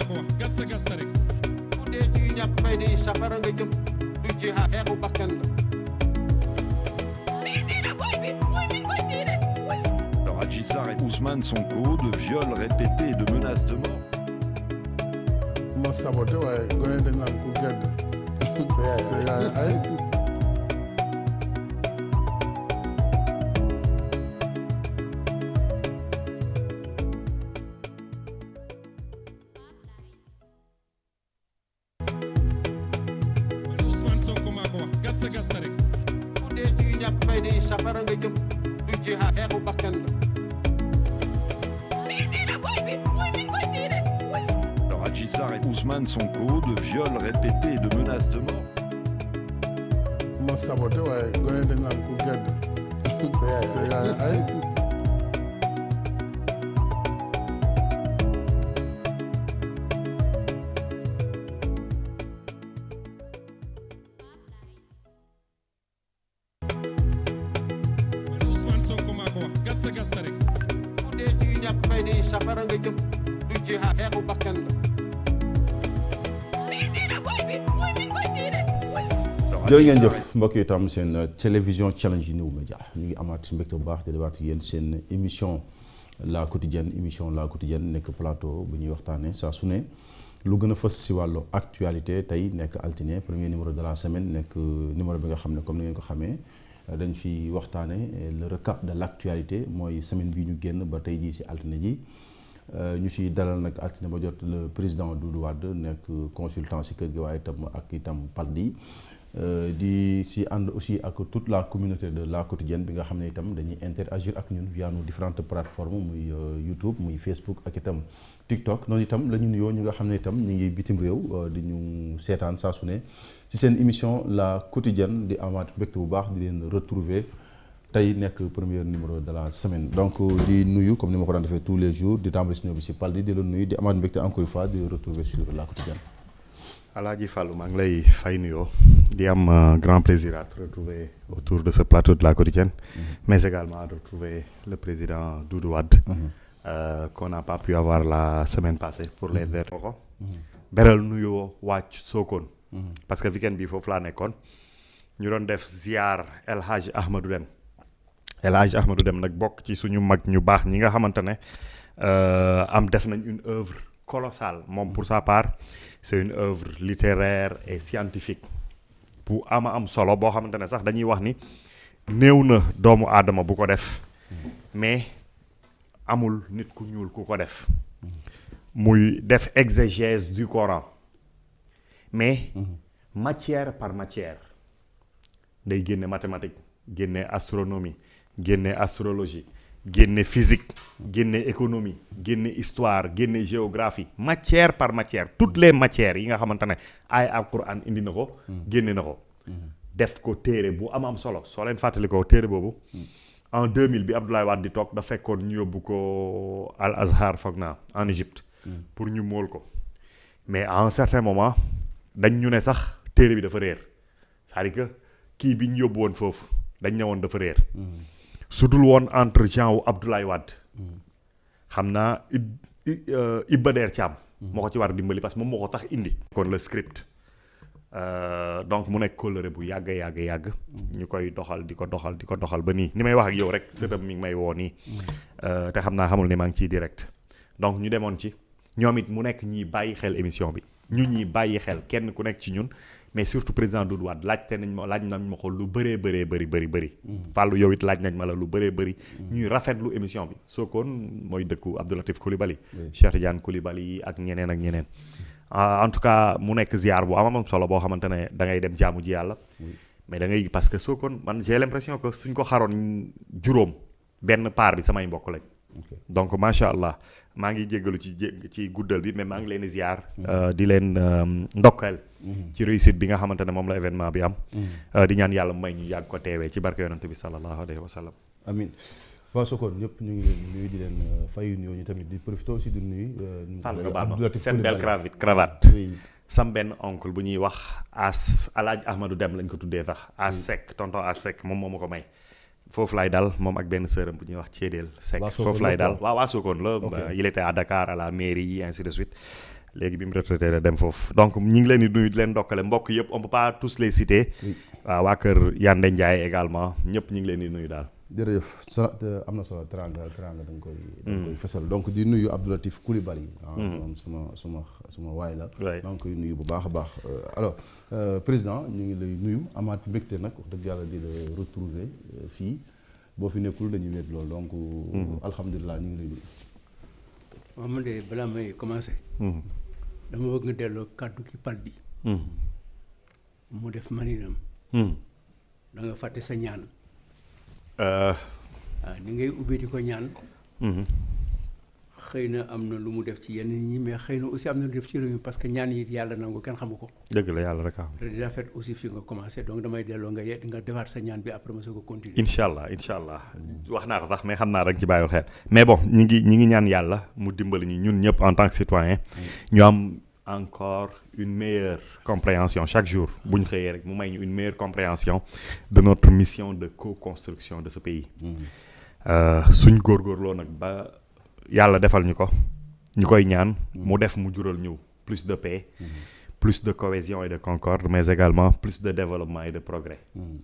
ko wax gatsa rek bu dee ci ñàkk fay di safara nga jëm du jihaad xeexu bakkan la. Alors Adji Sarr et Ousmane Sonko de viols répétés et de menaces de mort. ma saboté waaye gone dañ naan ku gedd c'est ay Ousmane Sonko maa ko wax gatsa rek bu dee ci ñàkk fay di safara nga jëm du jihaad xeexu bakkan la. Alors Adji Sarr et Ousmane Sonko de viols répétés et de menaces de mort. ma saboté waaye gone dañ naan ku gedd c'est ay Ousmane Sonko maa ko wax gatsa rek bu dee ci ñàkk fay di safara nga jëm du jihaad xeexu bakkan la. jërë ngeen jëf mbokk yi itam seen télévision challenge New Media ñu ngi amaat mbégte bu baax di defaat yéen seen émission la quotidienne nekk plateau bu ñuy waxtaanee saa su ne lu gën a fës si wàllu actualité tey nekk altine premier numéro de la semaine nekk numéro bi nga xam ne comme ni ngeen ko xamee dañ fi waxtaanee le recap de l' actualité mooy semaine bi ñu génn ba tey jii si altine ji ñu si dalal nag altine ba jot le président Doudou Wade nekk consultant si kër gi waaye itam ak itam Paldi di si ànd aussi ak toute la communauté de la quotidienne bi nga xam ne itam dañuy interagir ak ñun via nos différentes plateformes muy YouTube muy Facebook ak itam TikTok noonu itam la ñu nuyoo ñi nga xam ne itam ñu ngi bitim réew di ñu seetaan saa su ne ci seen émission la quotidienne di amaat mbégte bu baax di leen retrouver tey nekk premier numéro de la semaine donc di nuyu comme ni ma ko daan defee tous les jours di tàmbali si ñëw bi si Paldi di la nuyu di amaat mbégte encore une fois di retrouver sur la quotidienne. Alaaji Fallou maa ngi lay fay nuyoo di am grand plaisir à te retrouver autour de ce plateau de la quotidienne mais également à retrouver le président Doudou Wade qu'on n'a pas pu avoir la semaine passée pour les ver ko beral nuyoo wàcc Sokone parce que weekend bi foofu laa nekkoon ñu doon def ziar El Hadj Ahmadou Deme nag bokk ci suñu mag ñu baax ñi nga xamante ne def nañ une œuvre colossale moom pour sa part c'est une œuvre littéraire et scientifique bu am solo boo xamante ne sax dañuy wax ni néew na doomu aadama bu ko def mais amul nit ku ñuul ku ko def muy def exégèse du Coran mais matière par matière day génne mathématique génne astronomie génne astrologie génne physique génne économie génne histoire génne géographie matière par matière toutes les matières yi nga xamante ne ay alquran indi na ko génne na ko def ko téere bu am solo soo leen fàttali ko téere boobu en 2000 bi Abdoulaye Wade di toog da fekkoon ñu yóbbu ko Al Azhar foog naa en Égypte pour ñu mool ko mais à un certain moment dañ ñu ne sax téere bi dafa réer c'est-à-dire que kii bi ñu yóbbu woon foofu dañ ne woon dafa réer su dul woon entre Jean wu Abdoulaye Wade xam naa Iba Der Thiam moo ko ci war a dimbali parce que moom moo ko tax indi kon le script donc mu nekk kóllëre bu yàgg ñu koy doxal di ko doxal ba nii ni may wax ak yow rek sëtam mi ngi may woo nii te xam naa xamul ne maa ngi ciy direct donc ñu demoon ci ñoom it mu nekk ñiy bàyyi xel émission bi ñu ñuy bàyyi xel kenn ku nekk ci ñun mais surtout président Doudou Wade laaj nañ ma ko lu bëree bëri Fallou yow it laaj nañ ma la lu bëree bëri ñuy rafetlu émission bi Sokone mooy dëkku Abdoulatif Coulibaly Cheikh Tidiane Coulibaly ak ñeneen en tout cas mu nekk ziar bu am solo boo xamante ne da ngay dem jaamu ji yàlla mais da ngay parce que Sokone man j'ai l'impression que suñ ko xaroon juróom benn part bi samay mbokk lañ donc macha allah maa ngi jéggalu ci guddal bi mais maa ngi leen di ziar di leen ndokkeel ci réussite bi nga xamante ne moom la événement bi am di ñaan yàlla may ñu yàgg ko teewee ci barke yonent bi sallallahu alayhi wa sallam amin waa Sokone ñëpp ñu ngi leen nuyu di leen fayu nuyoo ñu tamit di profité aussi di nuyu Fall nga baal ma seen belle cravate sam benn oncle bu ñuy wax Alaaji Ahmadou Deme lañ ko tuddee sax Seck tonton Seck moom moo ma ko may foofu laay dal moom ak benn sœuram bu ñuy wax Thiédéel Seck foofu laay dal waa Sokone la il était à Dakar à la mairie ainsi de suite léegi bi mu retraité la dem foofu donc ñu ngi leen di nuyu di leen ndokkale mbokk yëpp on peut pas tous les citer. waaw waa kër Yande Ndiaye également ñëpp ñu ngi leen di nuyu daal. jërëjëf am na solo teranga da nga koy fesal donc di nuyu Abdoulatif Coulibaly moom suma waay la maa ngi koy nuyu bu baax a baax alors président ñu ngi lay nuyu amaat mbégte nag wax dëgg yàlla di la retrouver fii boo fi nekkul dañuy wéet loolu donc alhamdulilah ñu ngi lay nuyu. waaw man de balaa may commencé dama bëgg nga delloo kàddu ki pal bi mu def maninam da nga fàtte sa ñaan ni ngay ubbee di ko ñaan xëy na am na lu mu def ci yenn ñi mais xëy na aussi am na lu def ci réew mi parce que ñaan yi yàlla nangu kenn xamu ko. dëgg la yàlla rek am. te di rafet aussi fi nga commencé donc damay delloo nga defaat sa ñaan bi après ma soog a continuer. incha allah wax naa ko sax mais xam naa rek ci bàyyi xel mais bon ñi ngi ñaan yàlla mu dimbali ñu ñun ñëpp en tant que citoyen ñu am encore une meilleure compréhension chaque jour bu ñu xëyee rek mu may ñu une meilleure compréhension de notre mission de co-construction de ce pays. suñ góorgóorloo nag ba yàlla defal ñu ko ñu koy ñaan mu def mu jural ñu plus de paix plus de cohésion et de concorde mais également plus de développement et de progrès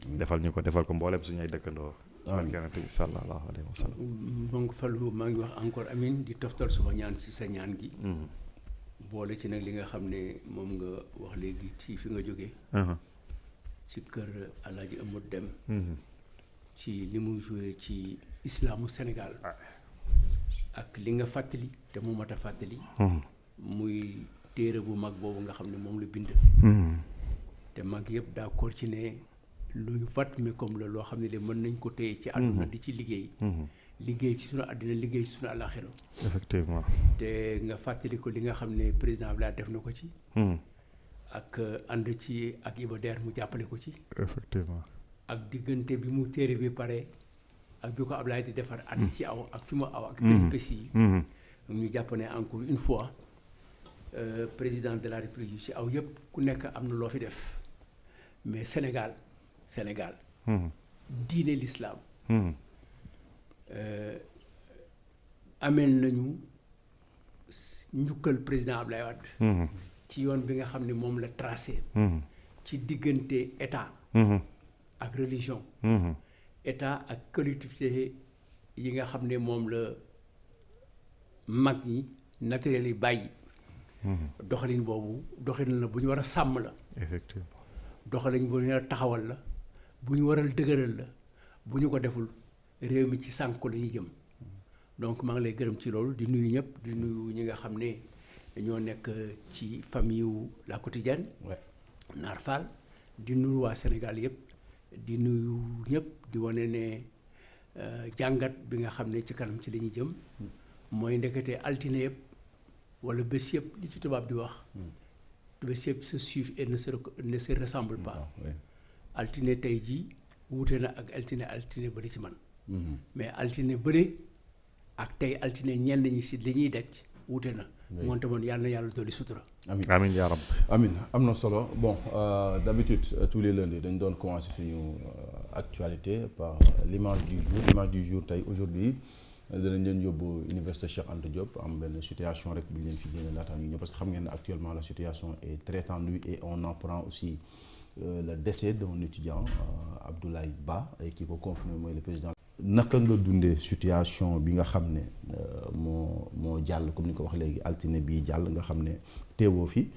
defal ko mboolem suñu ay dëkkandoo sallallahu alayhi wa sallam. donc Fallou maa ngi wax encore amin di toftal suma ñaan ci sa ñaan gi boole ci nag li nga xam ne moom nga wax léegi ci fi nga jógee ci kër Alaaji Amadou Deme ci li mu joué ci islamu Sénégal ak li nga fàttali te mu mat a fàttali muy téere bu mag boobu nga xam ne moom la bind te mag yëpp d'accord ci ne luy fat mi comme la loo xam ne de mën nañ ko téye ci àdduna di ci liggéey ci sunu àddina liggéey ci sunu àllaaxira effectivement te nga fàttali ko li nga xam ne président Abdoulaye def na ko ci ak ànd ci ak Iba Der mu jàppale ko ci effectivement ak diggante bi mu téere bi pare ak bi ko Abdoulaye di defar at ci aw ak fi mu aw ak péripéties yi ñu jàpp ne encore une fois président de la République yu ci aw yëpp ku nekk am na loo fi def mais Sénégal diine l'islam ameel nañu njukkal président Abdoulaye Wade ci yoon bi nga xam ne moom la tracé ci diggante état ak religion état ak collectivité yi nga xam ne moom la mag ñi naturel yi bàyyi doxalin boobu doxalin la bu ñu war a sàmm la effectivement doxalin bu ñu war a taxawal la bu ñu waral dëgëral la bu ñu ko deful réew mi ci sànku la ñuy jëm donc maa ngi lay gërëm ci loolu di nuyu ñëpp di nuyu ñi nga xam ne ñoo nekk ci famille wu La Quotidienne Naar Fall di nuyu waa Sénégal yëpp di nuyu ñëpp di wane ne jàngat bi nga xam ne ci kanam ci la ñuy jëm mooy ndekete altine yëpp wala bés yëpp li ci tubaab di wax bés yëpp se suivent et ne se ressemble pas altine tey jii wuute na ak altine bëri ci man mais altine bëri ak tey altine ñenn ñi si li ñuy daj wuute na moonte moon yàlla na yàlla dolli sutura amiin yaa rabbi amiin am na solo bon d'habitude tous les lundis dañ doon commencer suñu actualité par l'image du jour tey aujourd'hui danañ leen yóbbu université Cheikh Anta Diop am benn situation rek bu ñu leen fi génne laataa ñu ñëw parce que xam ngeen ne actuellement la situation est très tendue et on apprend aussi le décès d'un étudiant Abdoulaye Ba qui ko confirmé mooy le président. naka nga dundee situation bi nga xam ne moo jàll comme ni ko wax léegi altine bii jàll nga xam ne teewoo fi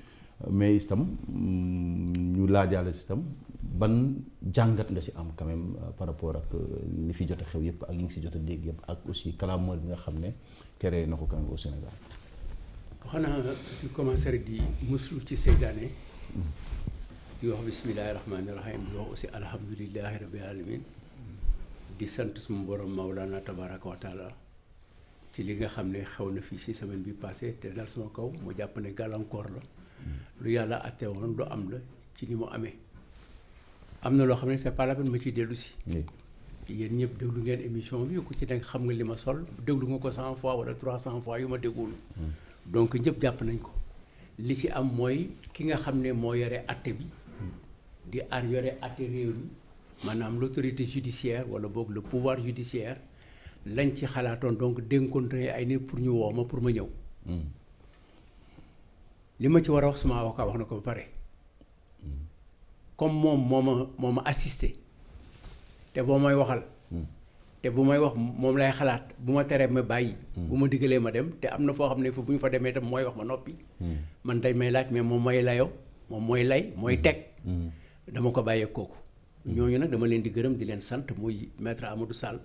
mais itam ñu laajaale si itam ban jàngat nga si am quand même par rapport ak li fi jot a xew yëpp ak yi ngi si jot a dégg yëpp ak aussi clameur bi nga xam ne créé na ko quand même au Sénégal. xanaa di commencé rek di muslu ci seytaane di wax bismillahi rahmaani rahim di wax aussi alhamdulillahi rabbil alamin di sant suma borom Mawlana tabaraka wa taala ci li nga xam ne xew na fii ci semaine bi passé te dal sama kaw mu jàpp ne gàllankoor la lu yàlla atte woon lu am la ci ni mu amee am na loo xam ne c'est pas la peine ma ciy dellu si yéen ñëpp déglu ngeen émission bi ku ci nekk xam nga li ma sol déglu nga ko 100 fois wala 300 fois yu ma déggul donc ñëpp jàpp nañ ko li ci am mooy ki nga xam ne moo yore atte bi di yore atte réew mi maanaam l'autorité judiciaire wala boog le pouvoir judiciaire lañ ci xalaatoon donc dénkoon ay nit pour ñu woo ma pour ma ñëw li ma ci war a wax suma avocat wax na ko ba pare comme moo ma assisté te boo may waxal te bu may wax moom lay xalaat bu ma teree ma bàyyi bu ma diggalee ma dem te am na foo xam ne bu ñu fa demee tam mooy wax ma noppi man day may laaj mais moom mooy layoo moom mooy lay mooy teg dama ko bàyyee kooku ñooñu nag dama leen di gërëm di leen sant muy maître Amadou Sall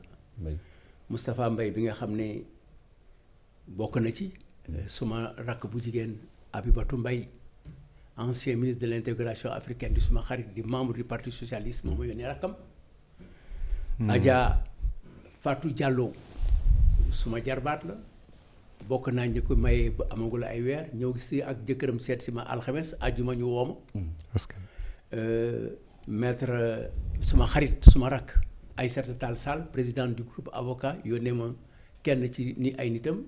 Moustapha Mbaye bi nga xam ne bokk na ci suma rakk bu jigéen Abibatou Mbaye ancien ministre de l'intégration africaine di suma xarit di membre du parti socialiste moom ma yónnee rakkam Adja Fatou Diallo suma jarbaat la bokk naa ñi ko maye ba amagul ay weer ñëw si ak jëkkëram seet si ma alxames àjjuma ñu wooma maître suma xarit suma rakk Aïssata Tall Sall président du groupe avocat yónnee ma kenn ci ni ay nitam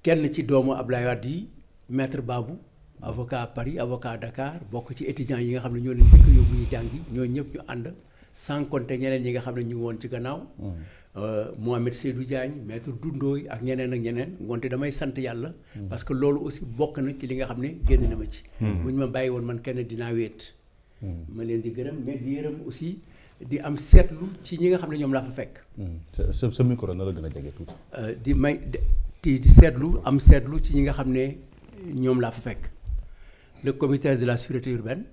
kenn ci doomu Ablaye Wade yi maître Babou avocat à Paris avocat à Dakar bokk ci étudiants yi nga xam ne ñoo leen jëkk yóbbu ñu jàngi ñoo ñëpp ñu ànd sans compter ñeneen ñi nga xam ne ñu ngi woon ci gannaaw Mohamed Seydou Diagne maître Doundooy ak ñeneen ngoonte damay sant yàlla parce que loolu aussi bokk na ci li nga xam ne génn na ma ci bu ñu ma bàyyi woon man kenn dinaa wéet ma leen di gërëm mais di yërëm aussi di am seetlu ci ñi nga xam ne ñoom laa fa fekk sa micro na la gën a jege tuuti di seetlu am seetlu ci ñi nga xam ne ñoom laa fa fekk le commissaire de la sûreté urbaine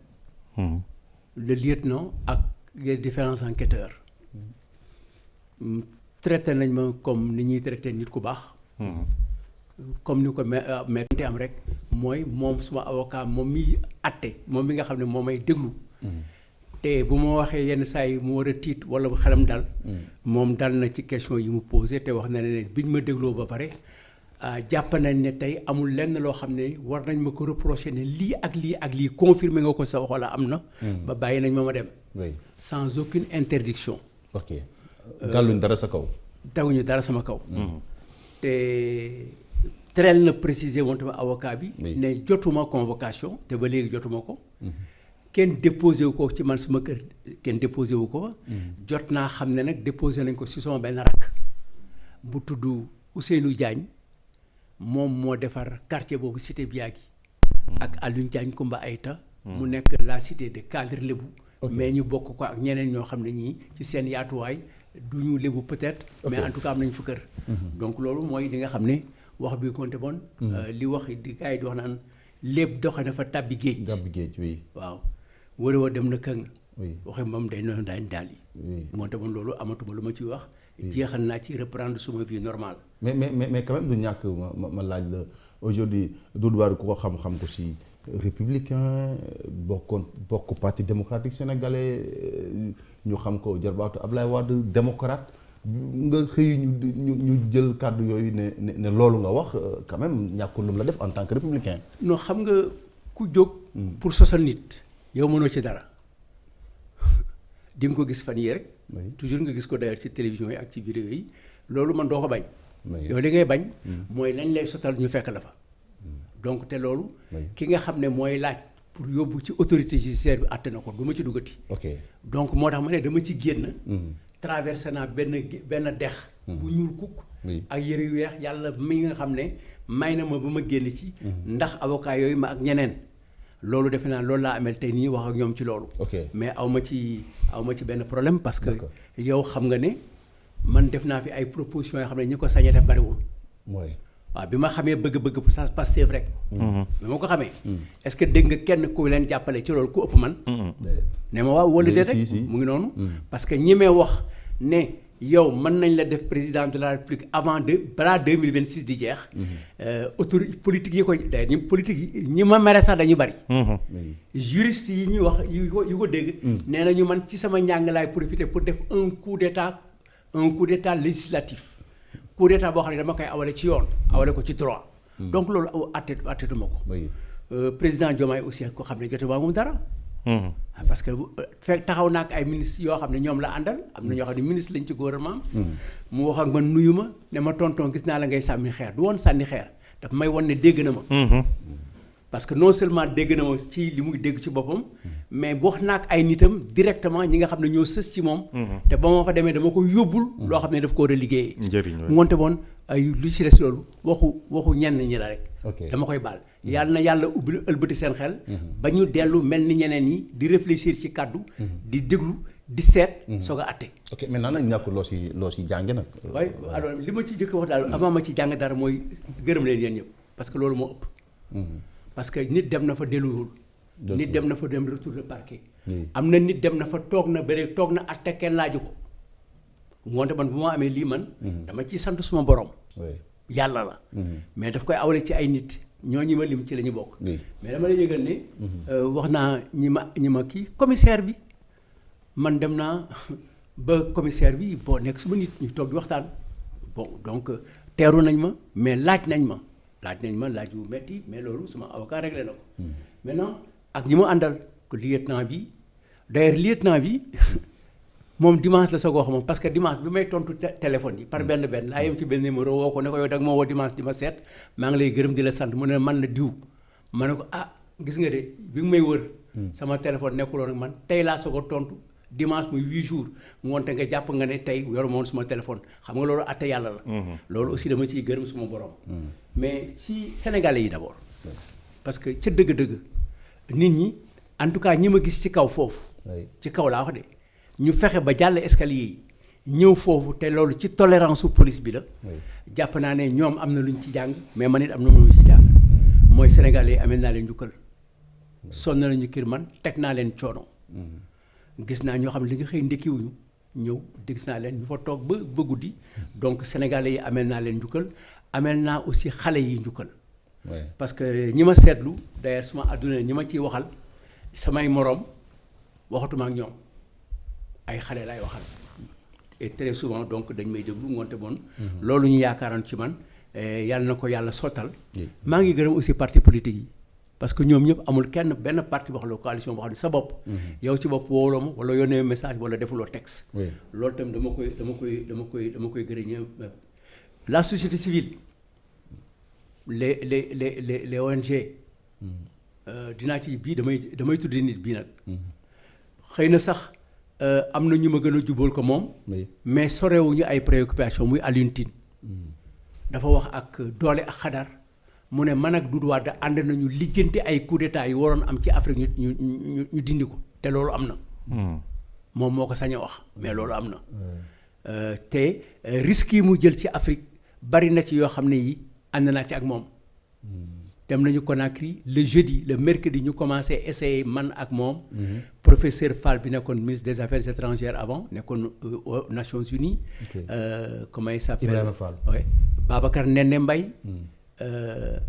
le lieutenant ak les différents enquêteurs traité nañ ma comme ni ñuy traité nit ku baax comme ni ko mais te am rek mooy moom suma avocat moom mi atte moom mi nga xam ne moo may déglu te bu ma waxee yenn saa yi mu war a tiit wala bu xelam dal moom dal na ci question yi mu posé te wax na ne biñ ma dégloo ba pare jàpp nañ ne tey amul lenn loo xam ne war nañ ma ko reproché ne lii ak lii confirmé nga ko sa wax wala am na ba bàyyi nañ ma dem sans aucune interdiction ok gàlluñ dara sa kaw teguñu dara sama kaw te teel na préciser moom tamit avocat bi ne jotuma convocation te ba léegi jotuma ko kenn déposé wu ko ci man sama kër kenn déposé wu ko jot naa xam ne nag déposé nañ ko si sama benn rakk bu tudd Ousseynou Diagne moom moo defar quartier boobu cité Biagui ak Alioune Diagne Koumba Aïta mu nekk la cité de cadre lébu mais ñu bokk ko ak ñeneen ñoo xam ne ñii ci seen yaatuwaay du ñu lébu peut-être mais en tout cas am nañu fa kër donc loolu mooy li nga xam ne wax bi konte bon li wax di gars yi di wax naan lépp doxe na fa tàbbi géej oui waaw wara wa dem na këng waxe moom day noonu daañ daal yi moonte bon loolu amatuma lu ma ciy wax jeexal naa ci reprendre suma vie normale mais quand même du ñàkk ma laaj la aujourd'hui Doudou Wade ku ko xam-xam ko si républicain bokk parti démocratique sénégalais ñu xam ko jarbaatu Ablaye Wade démocrate nga xëy ñu jël kàddu yooyu ne loolu nga wax quand même ñàkkul lu mu la def en tant que républicain non xam nga ku jóg pour sosal nit yow mënoo ci dara di nga ko gis fan yii rek toujours nga gis ko d'ailleurs ci télévision yi ak ci vidéo yi loolu man doo ko bañ yow li ngay bañ mooy lañ lay sotal ñu fekk la fa donc te loolu ki nga xam ne mooy laaj pour yóbbu ci autorité judiciaire bi àtte na ko du ma ci duggati donc moo tax ma ne dama ci génn traversé naa benn dex bu ñuul kukk ak yëre yu weex yàlla mi nga xam ne may na ma ba ma génn ci ndax avocat yooyu ma ak ñeneen loolu defe naa loolu laa amel tey nii wax ak ñoom ci loolu mais aw ma ci benn problème parce que yow xam nga ne man def naa fi ay propositions yoo xam ne ñi ko sañee def bariwul waaw bi ma xamee bëgg-bëgg pour ça Pastef rek bi ma ko xamee est-ce que dégg nga kenn ku leen jàppale ci loolu ku ëpp man ne ma waaw wala déet rek mu ngi noonu parce que ñi may wax ne yow mën nañ la def président de la République balaa 2026 di jeex autorité politique yi ko day ñi politique yi ñi ma mere sax dañu bari juriste yi ñuy wax yu ko dégg nee nañu man ci sama njàng laay profiter pour def un coup d'état législatif coup d'état boo xam ne dama koy awale ci yoon awale ko ci droit donc loolu attetuma ko président Diomaye aussi ko xam ne jote baa moom dara parce que fekk taxaw naa ak ay ministres yoo xam ne ñoom la àndal am na ñoo xam ne ministre lañ ci gouvernement mu wax ak man nuyu ma ne ma tonton gis naa la ngay sànni xeer du woon sànni xeer daf may wan ne dégg na ma parce que non seulement dégg na ma ci li muy dégg ci boppam mais wax naa ak ay nitam directement ñi nga xam ne ñoo sës ci moom te ba ma fa demee dama ko yóbbul loo xam ne daf ko war a liggéeyee ngoonte boon ay lu ci des loolu waxu ñenn ñi la rek dama koy baal yàlla na yàlla ubbi ëlbati seen xel ba ñu dellu mel ni ñeneen ñi di réfléchir ci kàddu di déglu di seet soog a atte. ok maintenant nag ñàkk loo si jànge nag. waaye alors li ma ci jëkk wax daal avant ma ci jàng dara mooy gërëm leen yéen ñëpp parce que loolu moo ëpp. parce que nit dem na fa delluwul. nit dem na fa dem retour de parquet. am na nit dem na fa toog na bëre toog na atte kenn laaju ko. ngoonte man bu ma amee lii man. dama ciy sant suma borom. yàlla la. mais daf koy awale ci ay nit ñooñu ma lim ci la ñu bokk. mais dama lay yëgal ne. wax naa ñi ma kii commissaire bi man dem naa ba commissaire bi boo nekk suma nit ñu toog di waxtaan bon donc teeru nañ ma mais laaj nañ ma laaj yu metti mais loolu suma avocat réglé na ko. maintenant ak ñi ma àndal ko lieutenant bi d'ailleurs lieutenant bi. moom dimanche la soog a wax moom parce que dimanche bi may tontu téléphone yi par benn laa yem ci benn numéro woo ko ne ko yow da nga ma woo dimanche di ma seet maa ngi lay gërëm di la sant mu ne man la diw ma ne ko gis nga de bi nga may wër sama téléphone nekkuloon ak man tey laa soog a tontu dimanche muy 8 jours ngoonte nga jàpp nga ne tey yoru moon suma téléphone xam nga loolu atte yàlla la loolu aussi dama ciy gërëm suma borom mais ci sénégalais yi d'abord parce que ca dëgg-dëgg nit ñi en tout cas ñi ma gis ci kaw foofu ci kaw laa wax de ñu fexe ba jàll escalier yi ñëw foofu te loolu ci tolérance su police bi la. jàpp naa ne ñoom am na lu ñu ci jàng mais man it am na lu ñu ci jàng mooy sénégalais yi amee naa leen njukkal sonn nañu kir man teg naa leen coono. gis naa ñoo xam ne li nga xëy ndekkiwuñu ñëw gis naa leen ñu fa toog ba guddi donc sénégalais yi amee naa leen njukkal amee naa aussi xale yi njukkal. parce que ñi ma seetlu d'ailleurs suma àdduna ñi ma ciy waxal samay moroom waxatuma ak ñoom. ay xale laay waxal et très souvent donc dañ may déglu ngoonte bon loolu ñu yaakaaroon ci man yàlla na ko yàlla sottal maa ngi gërëm aussi parti politique yi parce que ñoom ñëpp amul benn parti wax la coalition boo xam ne sa bopp yow ci bopp wooloo ma wala yónnee message wala defuloo texte loolu tam dama koy gërëm la société civile les ONG dinaa ci bii damay tuddi nit bii nag xëy na sax am na ñu ma gën a jubóol ko moom mais sorewuñu ay préoccupation muy Alioune Tine dafa wax ak doole ak xadar mu ne man ak Doudou Wade ànd nañu lijjanti ay coup d'état yi waroon am ci Afrique ñu dindi ko te loolu am na moom moo ko sañ a wax mais loolu am na te risques yi mu jël ci Afrique bari na ci yoo xam ne yi ànd naa ci ak moom dem nañu Conakry le jeudi le mercredi ñu commencé essayer man ak moom professeur Fall bi nekkoon ministre des affaires étrangères avant nekkoon aux Nations Unies comment il s'appelle Ibrahima Fall Babacar Nene Mbaye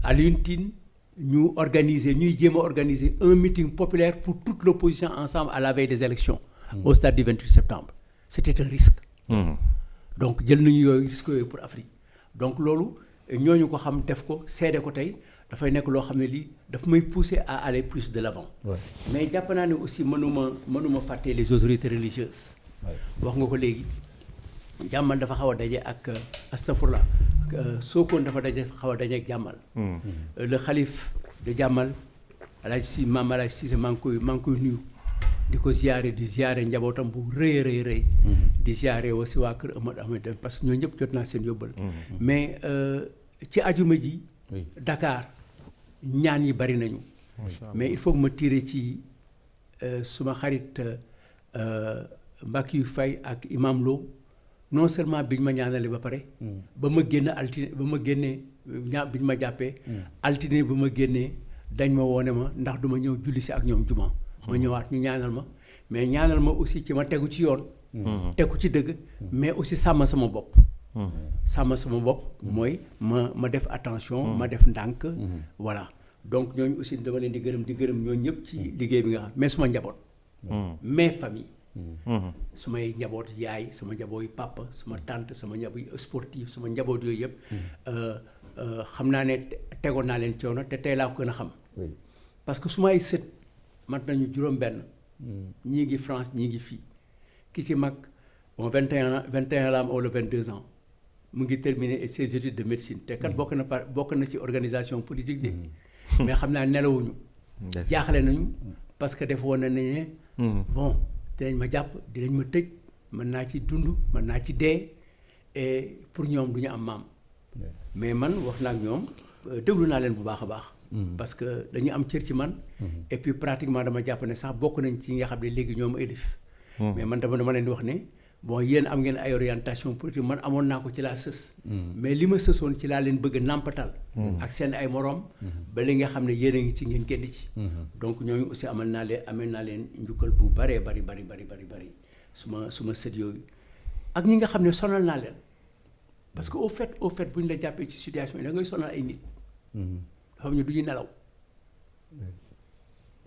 Alioune Tine ñuy jéem a organiser un meeting populaire pour toute l'opposition ensemble à la veille des élections au stade du 28 septembre c'était un risque donc jël nañu yooyu risque yooyu pour Afrique donc loolu ñooñu ko xam def ko seede ko tey dafay nekk loo xam ne lii daf may pousser à aller plus de l'avant mais jàpp naa ne aussi mënuma fàtte les autorités religieuses wax nga ko léegi jàmmal dafa xaw a daje ak astafurla Sokone dafa xaw a daje ak jàmmal le xalif de jàmmal maam Alaaji Cissé maa ngi koy nuyu di ko di ziare njabootam bu rëy di ziare aussi waa kër Ahmed parce que ñoo ñëpp jot naa seen yóbbal mais ci ajuma ji Dakar ñaan yi bari nañu mais il faut que ma tirer ci suma xarit Mbakiou Faye ak Imam Lo non seulement biñ ma ñaanale ba pare ba ma génnee biñ ma jàppee altine ba ma génnee dañ ma woone ma ndax duma ñëw julli si ak ñoom juma ma ñëwaat ñu ñaanal ma mais ñaanal ma aussi ci ma tegu ci yoon tegu ci dëgg mais aussi sàmm sama bopp mooy ma def attention ma def ndànk voilà donc ñooñu aussi dama leen di gërëm ñooñu ñëpp ci liggéey bi nga xam mais suma njaboot mes famille sumay njaboot yaay sama njaboot yu papa sama tante sama njaboot yu sportif sama njaboot yooyu yëpp xam naa ne tegoon naa leen coono te tey laa ko gën a xam parce que su may sët mat nañu juróom-benn ñii ngi France ñii ngi fii ki ci mag bon 21 la am wala 22 ans mu ngi terminer ses études de médecine te kat bokk na ci organisation politique de mais xam naa nelawuñu jaaxle nañu parce que def woon na ne bon dinañ ma jàpp dinañ ma tëj mën naa ci dund mën naa ci dee et pour ñoom du ñu am maam mais man wax naa ak ñoom déglu naa leen bu baax a baax parce que dañu am cër ci man. et puis pratiquement dama jàpp ne sax bokk nañ ci ñi nga xam ne léegi ñoom élif. mais man dama leen di wax ne bon yéen am ngeen ay orientation politique man amoon naa ko ci laa sës. mais li ma sësoon ci laa leen bëgg a nàmpatal. ak seen ay moroom. ba li nga xam ne yéen a ngi ci ngeen génn ci. donc ñooñu aussi amel naa leen njukkal bu bari suma sët yooyu ak ñi nga xam ne sonal naa leen parce que au fait bu ñu la jàppee ci situation yi da ngay sonal ay nit. dafa am ñu du ñu nelaw.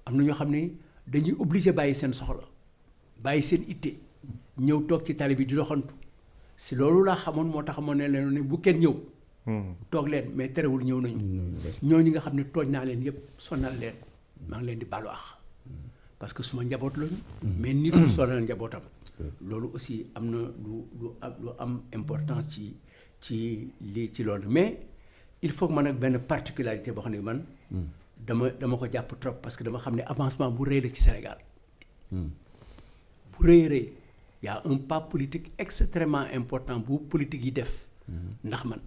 am na ñoo xam ne dañuy obligé bàyyi seen soxla bàyyi seen itte ñëw toog ci tali bi di doxantu si loolu laa xamoon moo tax ma ne leen ne bu kenn ñëw. toog leen mais terewul ñëw nañu. ñooñu nga xam ne tooñ naa leen yëpp sonal leen maa ngi leen di baalu àq parce que suma njaboot lañu. mais nit lu sonal njabootam. loolu aussi am na lu am importance ci loolu mais il faut que man ak benn particularité boo xam ne man. dama ko jàpp trop parce que dama xam ne avancement bu rëy la ci Sénégal. bu rëy y a un pas politique extrêmement important bu politique yi def. ndax man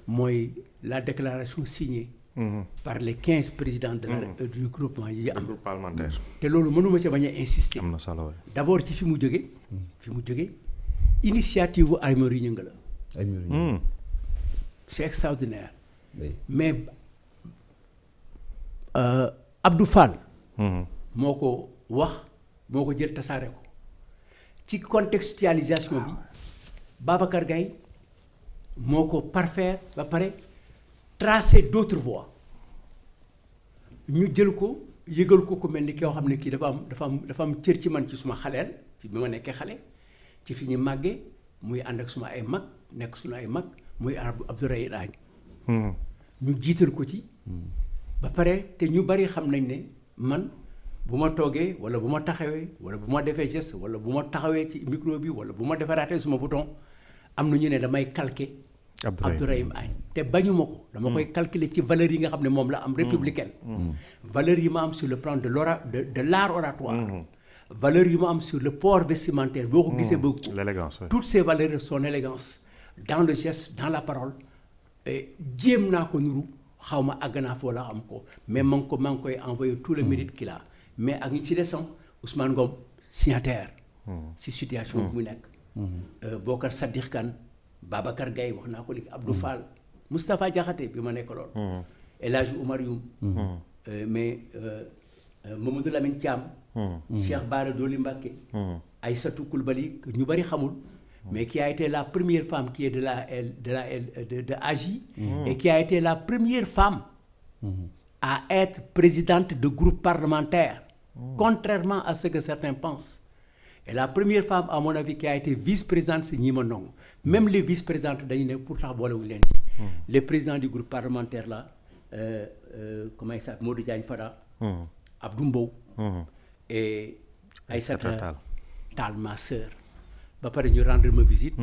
mooy la déclaration signée. par les 15 présidents du groupement yi am. groupe parlementaire. te loolu mënuma ca bañ a insister. am na solo d'abord ci fi mu jóge initiative bu Aymérou Gningue la. c'est extraordinaire. mais Abdou Fall. moo ko wax moo ko jël tasaare ko ci contextualisation bi Babacar Gaye moo ko parfaire ba pare tracer d'autres voies ñu jël ko yëgal ko ku mel ni koo xam ne kii dafa am cër ci man ci suma xaleel ci bi ma nekkee xale ci fi ñu màggee muy ànd ak suma ay mag nekk suma ay mag muy Abdourahim Agne ñu jiital ko ci ba pare te ñu bari xam nañ ne man bu ma toogee wala bu ma taxawee wala bu ma defee geste wala bu ma taxawee ci micro bi wala bu ma defaraatee suma bouton am na ñu ne damay calquer Abdourahim Agne te bañu ma ko dama koy calculer ci valeurs yi nga xam ne moom la am républicaine valeurs yi ma am sur le plan de l'art oratoire valeurs yi ma am sur le port vestimentaire boo ko gisee bëgg ko l'élégance toutes ces valeurs son élégance dans le geste dans la parole jéem naa ko nuru xaw ma àgg naa foo la am ko mais maa ngi koy envoyer tout le mérite qu'il a mais ak ñi ci descend Ousmane Ngom signataire si situation bi mu nekk Bokar Sadikh Kane Babacar Gaye wax naa ko léegi Abdou Fall Moustapha Diakhaté bi ma nekk lool El Hadji Oumar Youm mais Mamadou Lamine Thiam Cheikh Bara Dolly Mbacké Aïssatou Coulibaly ñu bari xamul mais qui a été la première femme qui est de AJ et qui a été la première femme à être présidente de groupe parlementaire contrairement à ce que certains pensent. Et la première femme à mon avis qui a été vice-présidente c'est Gnima Ndongo même les vice-présidentes dañu ne pourtant boolewuñu leen ci les présidents du groupe parlementaire là comment il s'appelle Modou Diagne Fada Abdou Mbow et Aïssata Tall ma sœur ba pare ñu rendre ma visite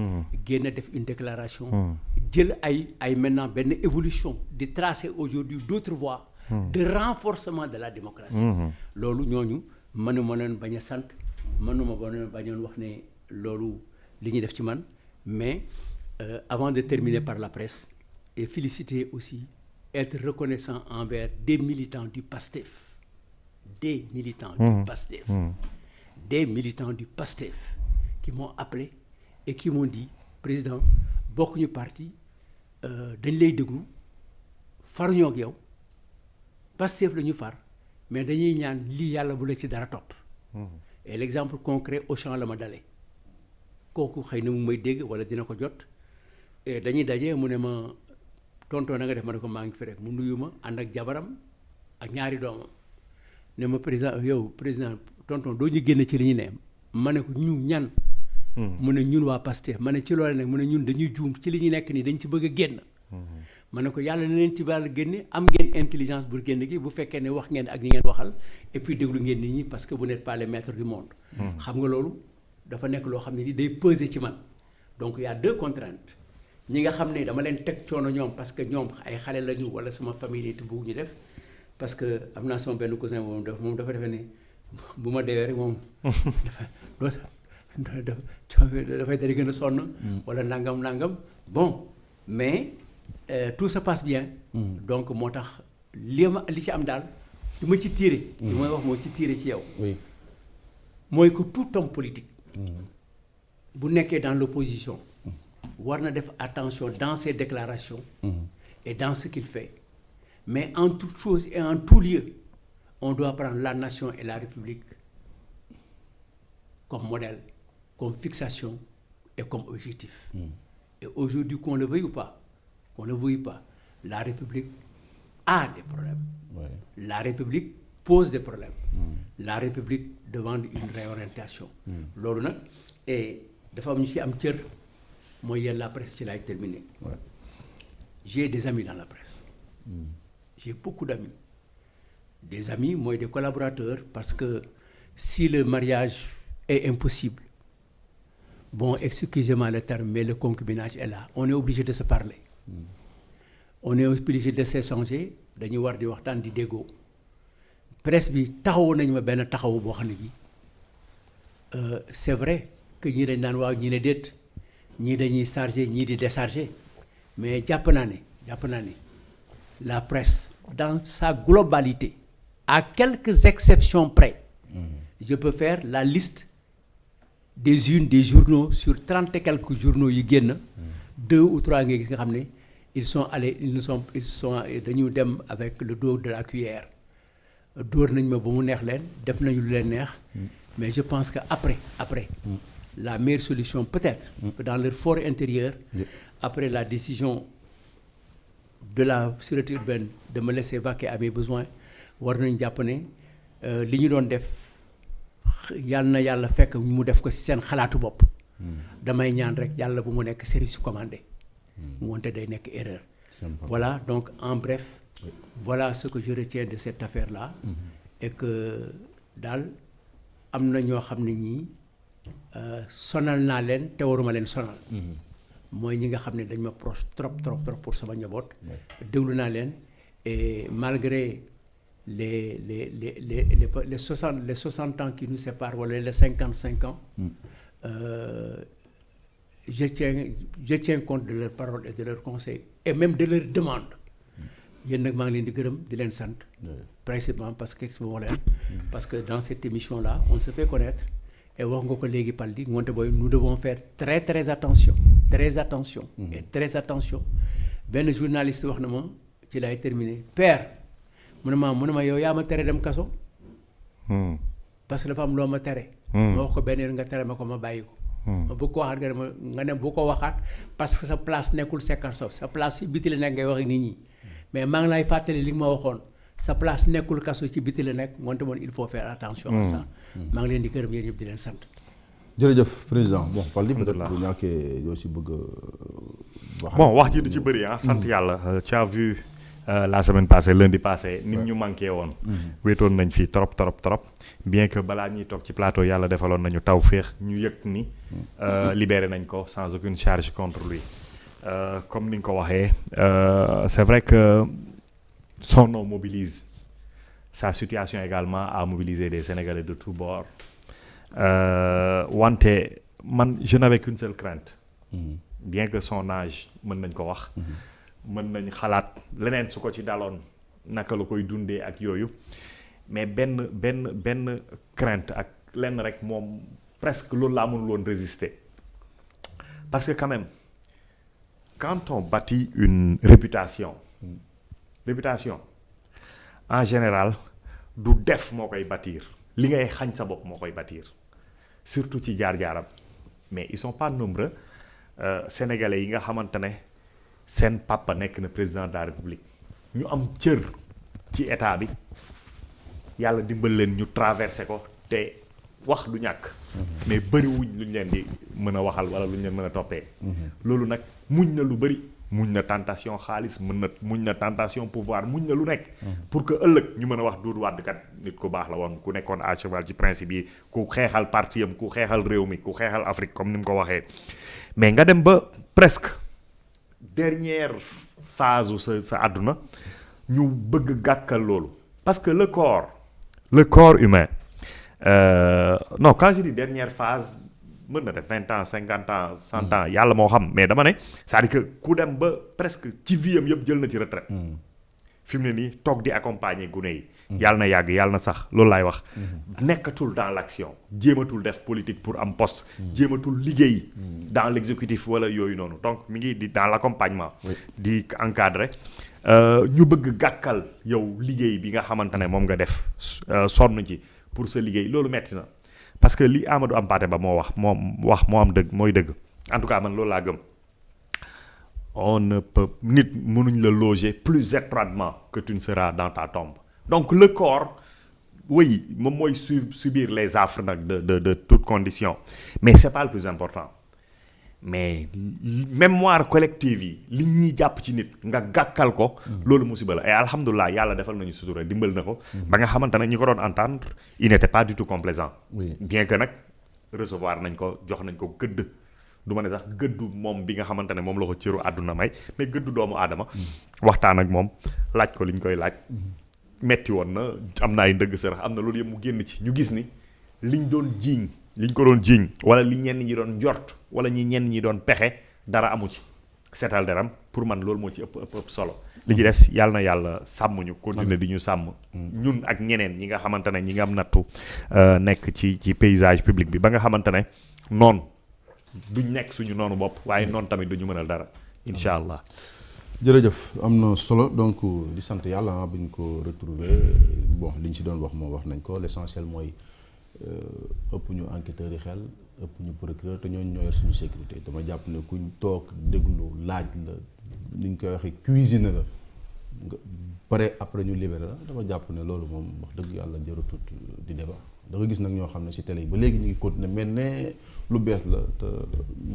génn def une déclaration jël ay maintenant benn évolution di tracer aujourd'hui d'autres voies de renforcement de la démocratie loolu ñooñu mënuma leen bañ a sant mënuma bañoon wax ne loolu li ñuy def ci man mais avant de terminer par la presse et féliciter aussi être reconnaissant envers des militants du PASTEF des militants du PASTEF qui m'ont appelé et qui m'ont dit président bokkuñu parti dañ lay déglu faruñoo ak yow PASTEF la ñu far mais dañuy ñaan lii yàlla bu la ci dara topp et l'exemple concret Auchan la ma dale kooku xëy na mu may dégg wala dina ko jot et dañuy daje mu ne ma tonton na nga def ma ne ko maa ngi fi rek mu nuyu ma ànd ak jabaram ak ñaari doomam ne ma président tonton doo ñu génn ci li ñu ne ma ne ko ñu ñan mu ne ñun waa PASTEF ma ne ci loolu nag mu ne ñun dañuy juum ci li ñu nekk nii dañ ci bëgg a génn ma ne ko yàlla na leen ci baal génne am ngeen intelligence bu génn gi bu fekkee ne wax ngeen ak ñi ngeen waxal et puis déglu ngeen nit ñi parce que vous n'êtes pas les maîtres du monde xam nga loolu dafa nekk loo xam ne ni day peser ci man donc il y a deux contraintes ñi nga xam ne dama leen teg coono ñoom parce que ñoom ay xale lañu wala sama famille te bëgg ñu def parce que am naa sama benn cousin moom dafa defe ne bu ma deewee rek moom dafay dari gën a sonn wala nangam bon mais tout se passe bien donc moo tax li ci am daal li ma ci tiré. li may wax moo ci tiré ci yow. oui mooy que tout homme politique. bu nekkee dans l'opposition. war na def attention dans ses déclarations. et dans ce qu'il fait. mais en toute chose et en tout lieu on doit prendre la nation et la République comme modèle, comme fixation et comme objectif. Et aujourd'hui, qu'on le veuille ou pas, la République a des problèmes. oui La République pose des problèmes. La République demande une réorientation. loolu nag et dafa am ñu ci am cër mooy yéen la presse ci laay terminer. Ouais. J'ai des amis dans la presse. J'ai beaucoup d'amis. Des amis, moi, des collaborateurs, parce que si le mariage est impossible, bon, excusez-moi le terme, mais le concubinage est là. On est obligé de se parler. On est obligé de s'échanger. Dañuy war di waxtaan di déggoo. Presse bi taxawu nañu ma benn taxawu boo xam ne bi c'est vrai que ñii dañ naan waaw ñii ne déet ñii dañuy chargé ñii di déchargé mais jàpp naa ne la presse dans sa globalité à quelques exceptions près je peux faire la liste des unes des journaux sur 30 et quelques journaux yi génn 2 ou 3 nga gis nga xam ne ils sont dañu dem avec le dos de la cuillère dóor nañ ma ba mu neex leen def nañu lu leen neex mais je pense que après la meilleure solution peut-être dans leur fort intérieur après la décision de la sûreté urbaine de me laisser vaquer à mes besoins war nañu jàpp ne li ñu doon def yàlla na yàlla fekk mu def ko ci seen xalaatu bopp damay ñaan rek yàlla bu mu nekk service commandé wante day nekk erreur voilà donc en bref voilà ce que je retiens de cette affaire-là et que daal am na ñoo xam ne ñii sonal naa leen te waruma leen sonal mooy ñi nga xam ne dañ ma proche trop pour sama njaboot déglu naa leen et malgré les 60 ans qui nous séparent wala les 55 ans je tiens compte de leurs paroles et de leurs conseils et même de leurs demandes yéen nag maa ngi leen di gërëm di leen sant précisément parce que dans cette émission là on se fait connaître et wax nga ko léegi Paldi ngoonte booy nous devons faire très attention et très attention benn journaliste wax na ma ci lay terminer père mu ne ma yow yaa ma tere dem kaso parce que dafa am loo ma tere ma wax ko benn yoon nga tere ma ko ma bàyyi ko ma bëgg ko waxaat nga ne bu ko waxaat parce que sa place nekkul Sekarso sa place ci biti la nekk ngay wax ak nit ñi mais maa ngi lay fàttali li nga ma waxoon sa place nekkul kaso ci biti la nekk ngoonte moom il faut faire attention à ça maa ngi leen di gërëm yéen ñëpp di leen sant jërëjëf président bon Paldi peut-être bu ñàkkee yoo si bëgg wax ji du ci bëri sant yàlla tu as vu la semaine passée lundi passé nit ñu manqué woon wéetoon nañ fii trop bien que balaa ñuy toog ci plateau yàlla defaloon nañu taw féex ñu yëg ni libéré nañ ko sans aucune charge contre lui comme ni nga ko waxee c'est vrai que son nom mobilise sa situation également a mobilisé des Sénégalais de tous bords wante man je n'avais qu'une seule crainte bien que son âge mën nañ ko wax mën nañ xalaat leneen su ko ci daloon naka la koy dundee ak yooyu mais benn crainte ak lenn rek moom presque loolu laa mënul woon résister parce que quand même quand on bâtit une réputation en général du def moo koy bâtir li ngay xañ sa bopp moo koy bâtir surtout ci jaar-jaaram mais ils sont pas nombreux sénégalais yi nga xamante ne seen papa nekk na président de la république ñu am cër ci état bi yàlla dimbal leen ñu traversé ko te wax du ñàkk mais bëriwuñ luñ leen di mën a waxal wala luñ leen mën a toppee loolu nag muñ na lu bëri muñ na tentation xaalis muñ na tentation pouvoir muñ na lu nekk pour que ëllëg ñu mën a wax Doudou Wade kat nit ku baax la woon ku nekkoon à cheval ci principe yi ku xeexal parti am ku xeexal réew mi ku xeexal Afrique comme ni mu ko waxee mais nga dem ba presque dernière phase sa àdduna ñu bëgg gàkkal loolu parce que le corps humain non quand je dis dernière phase mën na def 20 ans 50 ans 100 ans yàlla moo xam mais dama ne c'est-à-dire que ku dem ba presque ci vie am yëpp jël na ci retraite fi mu ne nii toog di accompagner gune yi. yàlla na yàgg yàlla na sax loolu laay wax. nekkatul dans l'action jéematul def politique pour am poste. jéematul liggéey. dans l'exécutif wala yooyu noonu donc mi ngi di dans l'accompagnement. di encadrer. ñu bëgg gàkkal yow liggéey bi nga xamante ne moom nga def sonn ci pour sa liggéey loolu metti na parce que li Amadou Hampâté Bâ moo am dëgg mooy dëgg en tout cas man loolu laa gëm. On ne peut nit mënuñ la loger plus étroitement que tu ne seras dans ta tombe donc le corps oui moom mooy subir les affres nag de toutes conditions mais c'est pas le plus important mais mémoire collective yi li ñuy jàpp ci nit nga gàkkal ko loolu musiba la et alhamdulilah yàlla defal nañu sutura dimbal na ko ba nga xamante ne ñi ko doon entendre il n'était pas du tout complaisant bien que nag recevoir nañ ko jox nañ ko gëdd du ma ne sax gëddu moom bi nga xamante ne moom la ko cëru àdduna may mais gëddu doomu aadama waxtaan ak moom laaj ko li ñu koy laaj metti woon na am na ay ndëgg sërëx am na loolu yëpp mu génn ci ñu gis ni liñ ko doon jiiñ wala li ñenn ñi doon njort wala ñenn ñi doon pexe dara amu ci seetal deram pour man loolu moo ci ëpp solo li ci des yàlla na yàlla sàmm ñu continuer di ñu sàmm ñun ak ñeneen ñi nga xamante ne ñi nga am nattu nekk ci paysage public bi ba nga xamante ne noonu duñ nekk suñu noonu bopp waaye noonu tamit duñu mënal dara incha allah. jërëjëf am na solo donc di sant yàlla bi ñu ko retrouver bon li ñu si doon wax moom wax nañ ko l'essentiel mooy ëpp ñu enquêteurs yi xel ëpp ñu procureur te ñooñu ñoo yor suñu sécurité dama jàpp ne kuñ toog déglu laaj la ni ñu koy waxee cuisine la nga pare après ñu libéré la dama jàpp ne loolu moom wax dëgg yàlla jërëtut di débat da nga gis nag ñoo xam ne ci télé yi ba léegi ñu ngi continuer mel ne lu bees la te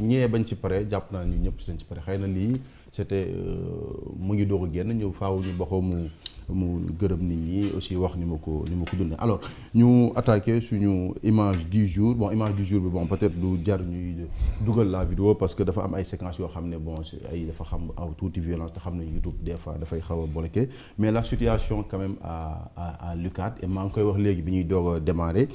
ñee bañ ci pare jàpp naa ñu ñëpp ci lañ ci pare xëy na lii c'était mu ngi doog a génn ñëw faaw ñu baxoo mu gërëm nit ñi aussi wax ni ma ko dundee alors ñu attaqué suñu image du jour bi bon peut-être du jar ñuy dugal la vidéo parce que dafa am ay séquences yoo xam ne bon ay dafa xam aw tuuti violence te xam ne YouTube des fois dafay xaw a bloqué mais la situation quand même à l'UCAD et maa ngi koy wax léegi bi ñuy doog a démarrer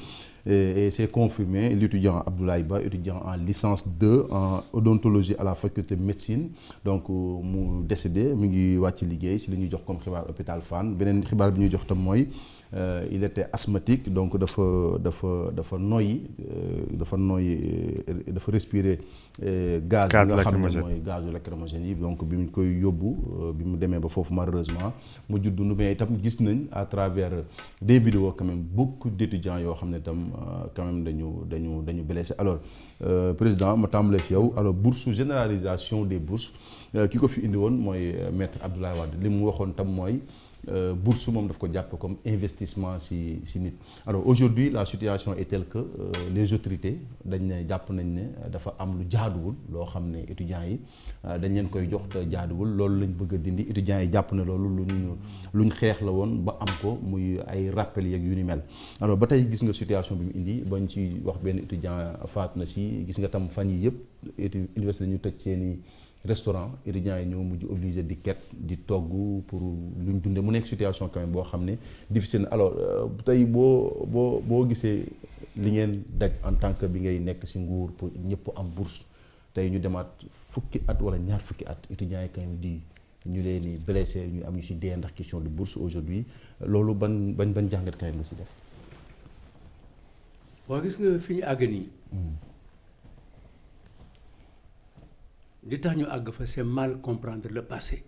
et c'est confirmé l'étudiant Abdoulaye Ba étudiant en licence 2 en odontologie à la faculté de médecine donc mu décédé mu ngi wàcc liggéey si li ñuy jox comme xibaar hôpital Fann beneen xibaar bi ñuy jox tam mooy il était asthmatique donc dafa noyyi dafa respirer gaz bi nga xam ne mooy gazu lacrymogène yi donc bi mu koy yóbbu bi mu demee ba foofu malheureusement mu judd mais itam gis nañ à travers des vidéos quand même beaucoup d'étudiants yoo xam ne itam quand même dañu blessé alors président ma tàmbalee si yow alors bourse généralisation des bourses ki ko fi indi woon mooy maître Abdoulaye Wade li mu waxoon tam mooy bourse moom daf ko jàpp comme investissement si nit alors aujourd'hui la situation est telle que les autorités dañ ne jàpp nañ ne dafa am lu jaaduwul loo xam ne étudiants yi dañ leen koy jox te jaaduwul loolu lañ bëgg a dindi étudiants yi jàpp ne loolu luñ xeex la woon ba am ko muy ay rappel yeeg yu ni mel alors ba tey gis nga situation bi mu indi bañ ci wax benn étudiant faat na si gis nga tam fan yi yëpp université ñu tëj seeni restaurant étudiants yi ñoo mujj obligé di ket di togg pour luñ dundee mu nekk situation quand même boo xam ne difficile na alors tey boo gisee li ngeen daj en tant que bi ngay nekk ci nguur pour ñëpp am bourse tey ñu demaat fukki at wala ñaar fukki at étudiants yi quand même di ñu leen di blessé ñu am ñu ci dee ndax question de bourse aujourd'hui loolu ban jàngat quand même nga ci def. waaw gis nga fi ñu àgg nii. li tax ñu àgg fa c'est mal comprendre le passé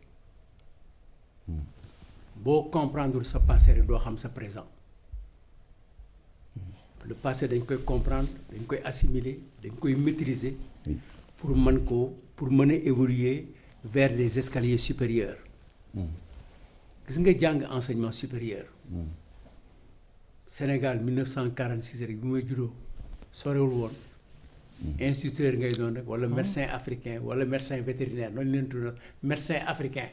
boo comprendre sa passé rek doo xam sa présent le passé dañ koy comprendre dañ koy assimiler dañ koy maîtriser pour mën a évoluer vers des escaliers supérieurs gis nga jàng enseignement supérieur Sénégal 1946 rek bi may juddoo sorewul woon instituteur ngay doon rek wala médecin africain wala médecin vétérinaire noonu leen tuddoon médecin africain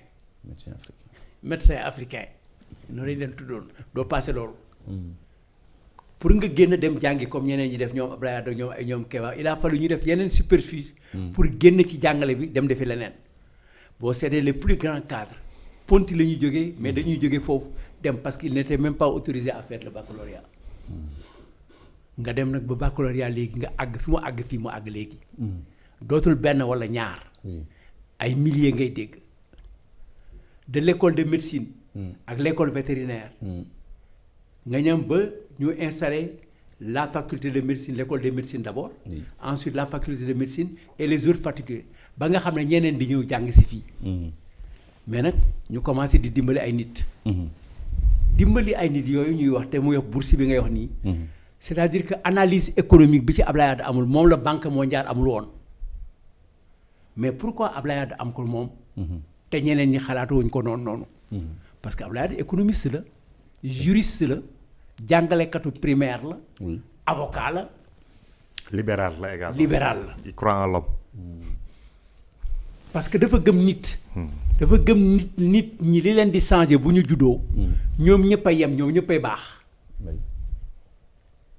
noonu lañ leen tuddoon doo passé loolu pour nga génn dem jàngi comme ñeneen ñi def ñoom Abdoulaye Wade ñoom ay ñoom Kéba il a fallu ñu def yeneen superficie pour génn ci jàngale bi dem defi leneen boo seetee les plus grands cadres Ponty la ñuy jógee mais dañuy jógee foofu dem parce qu'il n'était même pas autorisé à faire le baccalauréat nga dem nag ba baccalauréat léegi nga àgg fi mu àgg fii mu àgg léegi dootul benn wala ñaar ay milliers ngay dégg de l'école de médecine ak l'école vétérinaire nga ñam ba ñu installer la faculté de médecine l'école de médecine d'abord ensuite la faculté de médecine et les autres facultés ba nga xam ne ñeneen di ñëw jàng si fii mais nag ñu commencé di dimbali ay nit dimbali ay nit yooyu ñuy wax te muy wax bourse bi ngay wax nii c'est-à-dire que analyse économique bi ci Abdoulaye Wade amul moom la Banque mondiale amul woon mais pourquoi Abdoulaye Wade am ko moom te ñeneen ñi xalaatu wuñ ko noonu parce que Abdoulaye Wade économiste la juriste la jàngalekatu primaire la avocat la libéral la également libéral la il croit en l'homme parce que dafa gëm nit dafa gëm nit ñi li leen di changer bu ñu juddoo ñoom ñëpp a yem ñoom ñëpp ay baax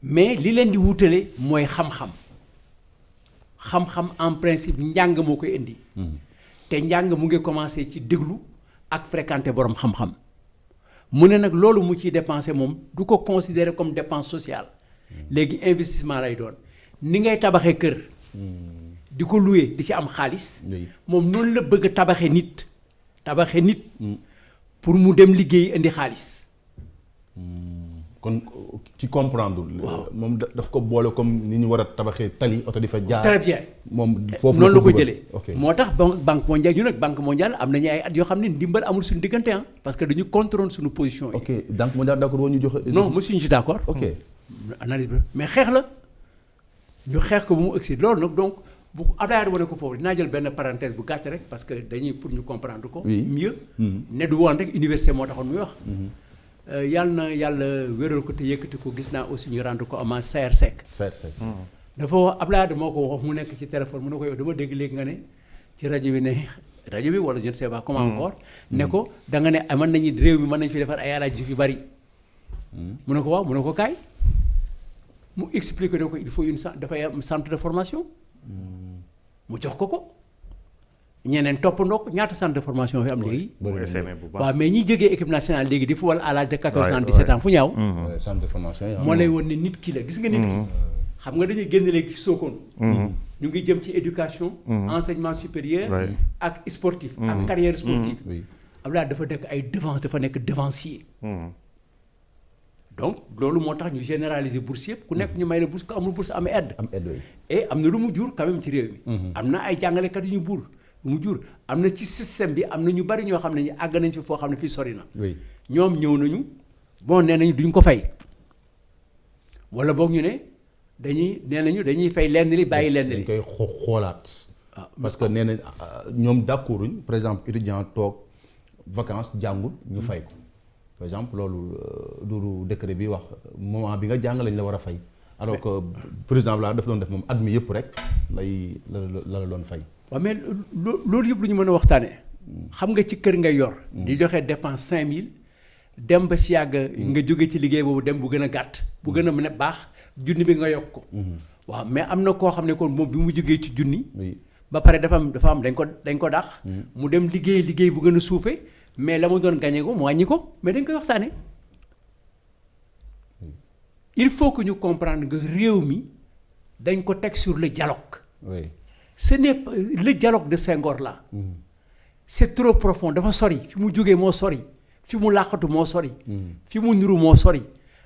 mais li leen di wutale mooy xam-xam en principe njàng moo koy indi te njàng mu ngi commencé ci déglu ak fréquenter borom xam-xam mu ne nag loolu mu ciy dépensé moom du ko considérer comme dépense sociale léegi investissement lay doon ni ngay tabaxee kër di ko louer di ci am xaalis moom noonu la bëgg a tabaxe nit pour mu dem liggéey indi xaalis kon ci comprendre moom daf ko boole comme ni ñu war a tabaxee tali oto di fa jaar très bien moom foofu noonu la ko jëlee moo tax banque mondiale ñu nag banque mondiale am nañu ay at yoo xam ne ndimbal amul suñu diggante parce que dañu contrôle suñu position yi. ok banque mondiale d'accord woon ñu joxe. non mosuñu ci d'accord. ok analyse bi mais xeex la ñu xeex ko bu mu ëgsi loolu nag donc bu Abdoulaye wane ko foofu dinaa jël benn parenthèse bu gàtt rek parce que dañuy pour ñu comprendre ko. mieux ne du woon rek université moo taxoon muy wax. yàlla wéral ko te yëkkati ko gis naa aussi ñu rendre ko hommage Saër Seck. dafa wax Abdoulaye moo ko wax mu nekk ci téléphone mu ne ko yow dama dégg léegi nga ne ci rajo bi wala je ne sais pas comment encore ne ko da nga ne mën nañu réew mi mën nañu fi defar ay alaaji yu bari mu ne ko waaw mu ne ko kaay mu expliqué ne ko il faut dafay am centre de formation mu jox ko ñeneen toppandoo ko ñaata centre de formation fi am léegi. waaw mais ñi jógee équipe nationale léegi di football à l'âge de 14 ans 17 ans fu ñaaw. centre de formation yi moo lay woon ne nit ki la gis nga nit ki. xam nga dañuy génn léegi Sokone. ñu ngi jëm ci éducation. enseignement supérieur. ak sportif. ak carrière sportive. Abdoulaye dafa nekk devancier. donc loolu moo tax ñu généraliser bourse yëpp ku nekk ñu may la bourse ku amul bourse am aide. et am na lu mu jur quand même ci réew mi. am na ay jàngalekat yu ñu mu jur am na ci système bi am na ñu bari ñoo xam ne ñu àgg nañ fi foo xam ne fii sori na. ñoom ñëw nañu bon nee nañu duñ ko fay wala boog ñu ne dañuy fay lenn li bàyyi lenn li. dañ koy xoolaat. parce que nee na ñoom d'accorduñ par exemple étudiant toog vacances jàngul ñu fay ko par exemple loolu du décret bi wax moment bi nga jàng lañ la war a fay. alors que président Abdoulaye dafa doon def moom at mi yëpp rek la doon fay. waaw mais loolu yëpp lu ñu mën a waxtaanee xam nga ci kër ngay yor. di joxe dépense 5000 dem ba si yàgg nga jóge ci liggéey boobu dem bu gën a gàtt. bu gën a mën a baax junni bi nga yokk ko. waaw mais am na koo xam ne kon moom bi mu jógee ci junni. ba pare dafa am dañ ko dàq. mu dem liggéey bu gën a suufee mais la mu doon gagné ko mu wàññi ko mais dañ koy waxtaanee. il faut que ñu comprendre que réew mi dañ ko teg sur le dialogue. ce n'est pas le dialogue de Senghor là. c'est trop profond dafa sori fi mu jógee moo sori fi mu làqatu moo sori. fi mu niru moo sori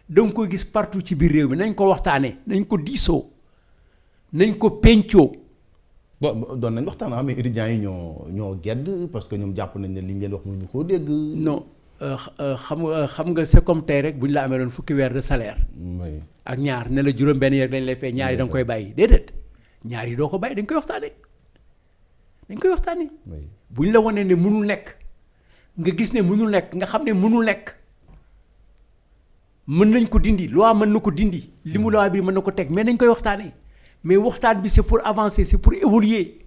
da nga koy gis partout ci biir réew mi nañ ko waxtaanee nañ ko diisoo nañ ko pencoo. bon doon nañ waxtaan mais étudiants yi ñoo gedd parce que ñoom jàpp nañ ne li ñu leen wax mënuñu koo dégg. non xam nga c'est comme tey rek bu ñu la amee doon fukki weer de salaire. ak ñaar ne la juróom-benn yeeg dañ lay fay ñaar yi da nga koy bàyyi déedéet. ñaar yi doo ko bàyyi dañ koy waxtaanee. bu ñu la wanee ne mënul nekk nga gis ne mënul nekk nga xam ne mënul nekk mën nañ ko dindi loi mën na ko dindi li mu loi bi mën na ko teg mais nañ koy waxtaanee mais waxtaan bi c'est pour avancer c'est pour évoluer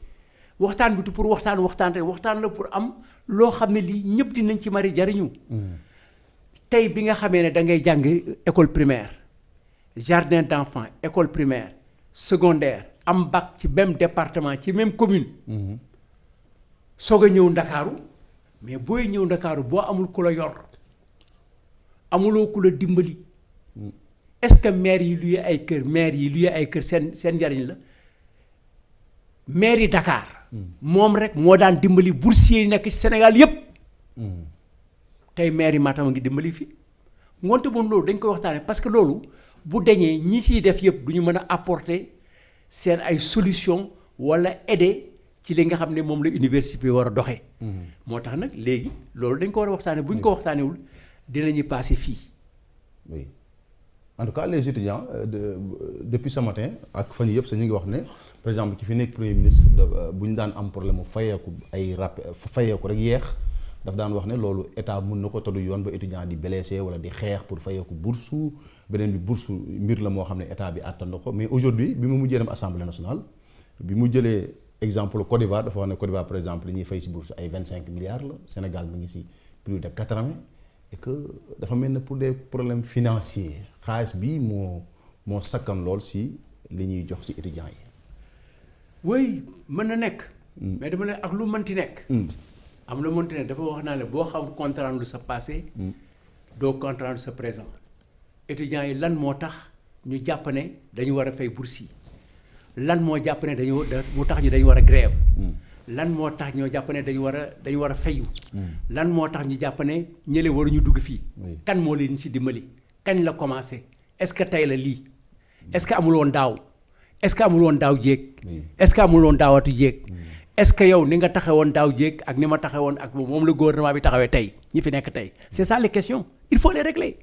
waxtaan bi du pour waxtaan rek waxtaan la pour am loo xam ne lii ñëpp dinañ ci mari jariñu tey bi nga xamee ne da ngay jàng école primaire jardin d'enfants école primaire secondaire am bac ci même département ci même commune soog a ñëw Ndakaaru mais booy ñëw Ndakaaru boo amul ku la yor amuloo ku la dimbali est-ce que maire yi luy ay kër seen njariñ la maire yi Dakar moom rek moo daan dimbali boursiers yi nekk ci Sénégal yépp tey maire yi Matam a ngi dimbali fii ngoonte moom loolu dañ koy waxtaanee parce que loolu bu dañee ñi ciy def yëpp du ñu mën a apporter seen ay solution wala aider ci li nga xam ne moom la université bi war a doxee. moo tax nag léegi loolu dañ ko war a waxtaanee bu ñu ko waxtaanewul dinañu passé fii. oui en tout cas les étudiants depuis ce matin ak fan yii yëpp sax ñu ngi wax ne par exemple ci fi nekk premier ministre bu ñu daan am problème mu fayeeku ay fayeeku rek yeex daf daan wax ne loolu état mun na ko toddu yoon ba étudiant di blessé wala di xeex pour fayeeku bourse beneen bi bourse mbir la moo xam ne état bi àttan na ko mais aujourd'hui bi mu mujjee dem assemblée nationale bi mu jëlee exemple Côte d'Ivoire dafa wax ne Côte d'Ivoire par exemple li ñuy fay si bourse ay 25 milliards la Sénégal mi ngi si plus de 80 et que dafa mel ne pour des problèmes financiers xaalis bi moo sakkan lool si li ñuy jox si étudiants yi. oui mën na nekk. mais dama ne ak lu mënti nekk. am lu mënti nekk dafa wax naa ne boo xam comprendre sa passé. doo comprendre sa présent. étudiants yi lan moo tax ñu jàpp ne dañu war a fay bourse yi lan moo jàpp ne mu tax ñu dañu war a grève. lan moo tax ñoo jàpp ne dañu war a fayu. lan moo tax ñu jàpp ne ñële waruñu dugg fii. kan moo leen ci dimbali. kañ la commencé est-ce que tey la lii est-ce que amul woon daaw est-ce que amul woon daaw jéeg. est-ce que amul woon daawatu jéeg. est-ce que yow ni nga taxawoon daaw jéeg ak ni ma taxawoon ak moom la gouvernement bi taxawee tey ñi fi nekk tey c'est ça les questions il faut les régler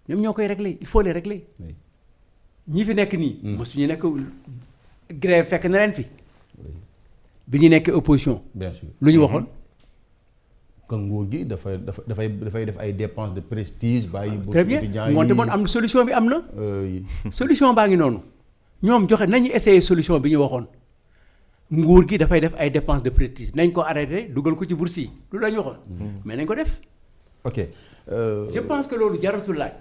ñoom ñoo koy régler il faut les régler ñi fi nekk nii. mosuñu nekk grève fekk na leen fi. bi ñu nekkee opposition. bien sûr lu ñu waxoon. que nguur gi dafay def ay dépenses de prestige. bàyyi très bien moonte moon am na solution bi am na. solution baa ngi noonu. ñoom joxe nañu essayer solution bi ñu waxoon nguur gi dafay def ay dépenses de prestige nañ ko arrêté dugal ko ci bourse yi lu la ñu waxoon. mais nañ ko def. ok. je pense que loolu jaratul laaj.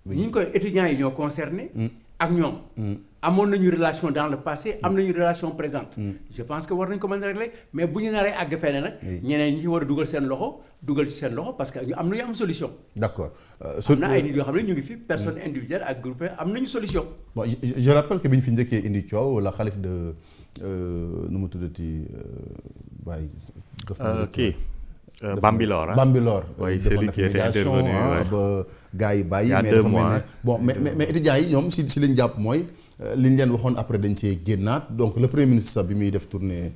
ñi ñu koy étudiants yi ñoo concerné. ak ñoom. amoon nañu relation dans le passé am nañu relation présente. je pense que war nañ ko mën a régler mais bu ñu naree àgg fenn nag. ñeneen ñi ci war a dugal seen loxo dugal ci seen loxo parce que ñu am nañu am solution. d'accord. am na ay nit yoo xam ne ñu ngi fi personne individuelle ak groupe am nañu solution. bon je rappelle que bi ñu fi njëkkee indi coow la xalif de nu mu tuddati waaye. kii. Bambilor hein? Bambilor. Oui, c'est lui qui était intervenu. ba gars yi bàyyi. Il y a 2 mois. Bon mais étudiants yi ñoom si li ñu jàpp mooy li ñu leen waxoon après dañ see génnaat donc le premier ministre sax bi muy def tournée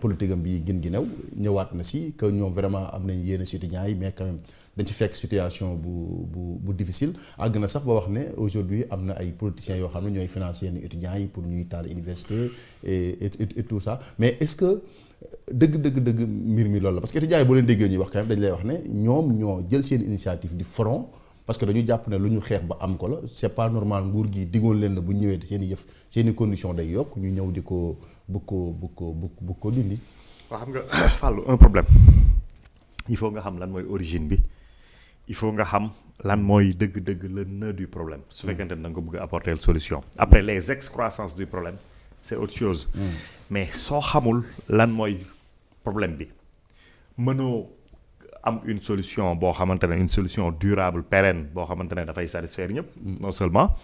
politique am bi gin ginew ñëwaat na si que ñoom vraiment am nañ yéene si étudiants yi mais quand même dañ ci fekk situation bu difficile àgg na sax ba wax ne aujourd'hui am na ay politiciens yoo xam ne ñooy financer yenn étudiants yi pour ñuy taal université et tout ça mais est-ce que dëgg mbir mi loolu la parce que étudiants yi boo leen déggee ñuy wax quand même dañ lay wax ne ñoom ñoo jël seen initiative di front parce que dañu jàpp ne lu ñu xeex ba am ko la c'est pas normal nguur gi diggoon leen na bu ñëwee seen i yëf seen i conditions day yokk ñu ñëw di ko bëgg ko dindi. waaw xam nga Fallou un problème il faut nga xam lan mooy origine bi il faut nga xam lan mooy dëgg le nœud du problème su fekkente ne da nga ko bëgg a apporter solution après les excroissances du problème c'est autre chose. mais soo xamul lan mooy problème bi mënoo am une solution boo xamante ne une solution durable pérenne boo xamante ne dafay satisfaire ñëpp. non seulement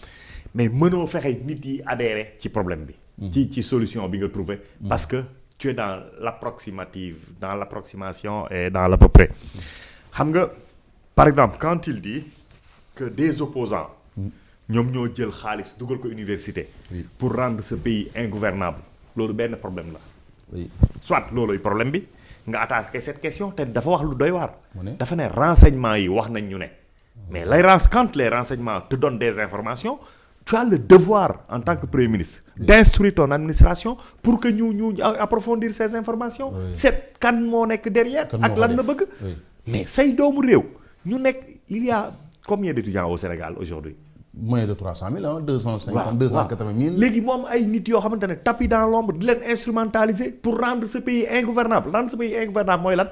mais mënoo fexe nit yi adhérer ci problème bi. ci solution bi nga trouver parce que tu es dans l'approximation et dans l'à peu près. xam nga par exemple quand il dit que des opposants ñoom ñoo jël xaalis dugal ko université. pour rendre ce pays ingouvernable loolu benn problème la. oui soit looluy problème bi nga attaqué cette question te dafa wax lu doy waar. dafa ne renseignements yi wax nañ ñu ne. mais quand les renseignements te donnent des informations tu as le devoir en tant que premier ministre. d'instruire ton administration pour que ñu approfondir ces informations. c'est kan moo nekk derrière. ak lan la bëgg. mais say doomu réew ñu nekk il y a combien d'étudiants au Sénégal aujourd'hui moins de 300 000 ah 250 280 000. léegi moom ay nit yoo xamante ne tapis dans l'ombre di leen instrumentaliser pour rendre ce pays ingouvernable mooy lan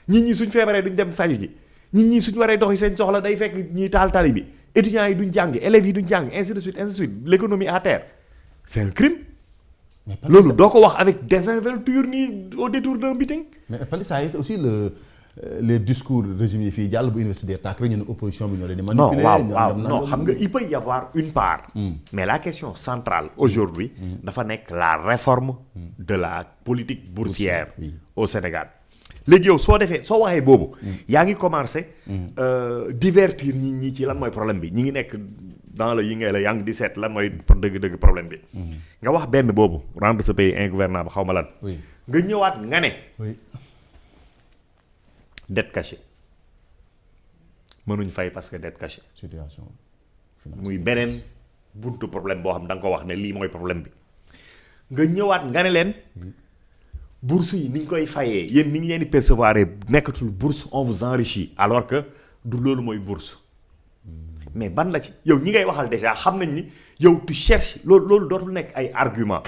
nit ñi suñ feebaree duñ dem faju ji nit ñi suñ waree doxi seen soxla day fekk ñuy taal tali bi étudiants yi duñ jàng élèves yi duñ jàng ainsi de suite l'économie à terre c'est un crime. loolu doo ko wax avec désinvolture ni au détour d'un meeting. mais Pali ça a été aussi les discours régime yi fii jàll bu université tàkk rek ñu ne opposition bi ñoo leen di manipuler. non xam nga il peut y avoir une part. mais la question centrale aujourd'hui dafa nekk la réforme de la politique boursière au Sénégal. léegi yow soo waxee boobu yaa ngi commencé divertir nit ñi ci lan mooy problème bi ñi ngi nekk dans le yi ngay la yaa ngi di seet lan mooy dëgg-dëgg problème bi nga wax benn boobu rendre ce pays ingouvernable xaw ma lan nga ñëwaat nga ne dette cachée mënuñ fay parce que dette cachée situation muy beneen buntu problème boo xam da nga ko wax ne lii mooy problème bi nga ñëwaat nga ne leen bourse yi ni ñu koy fayee yéen ni ngi leen di percevoir nekkatul bourse on vous enrichit alors que du loolu mooy bourse mais ban la ci yow ñi ngay waxal déjà xam nañ ni yow tu cherches loolu dootul nekk ay argument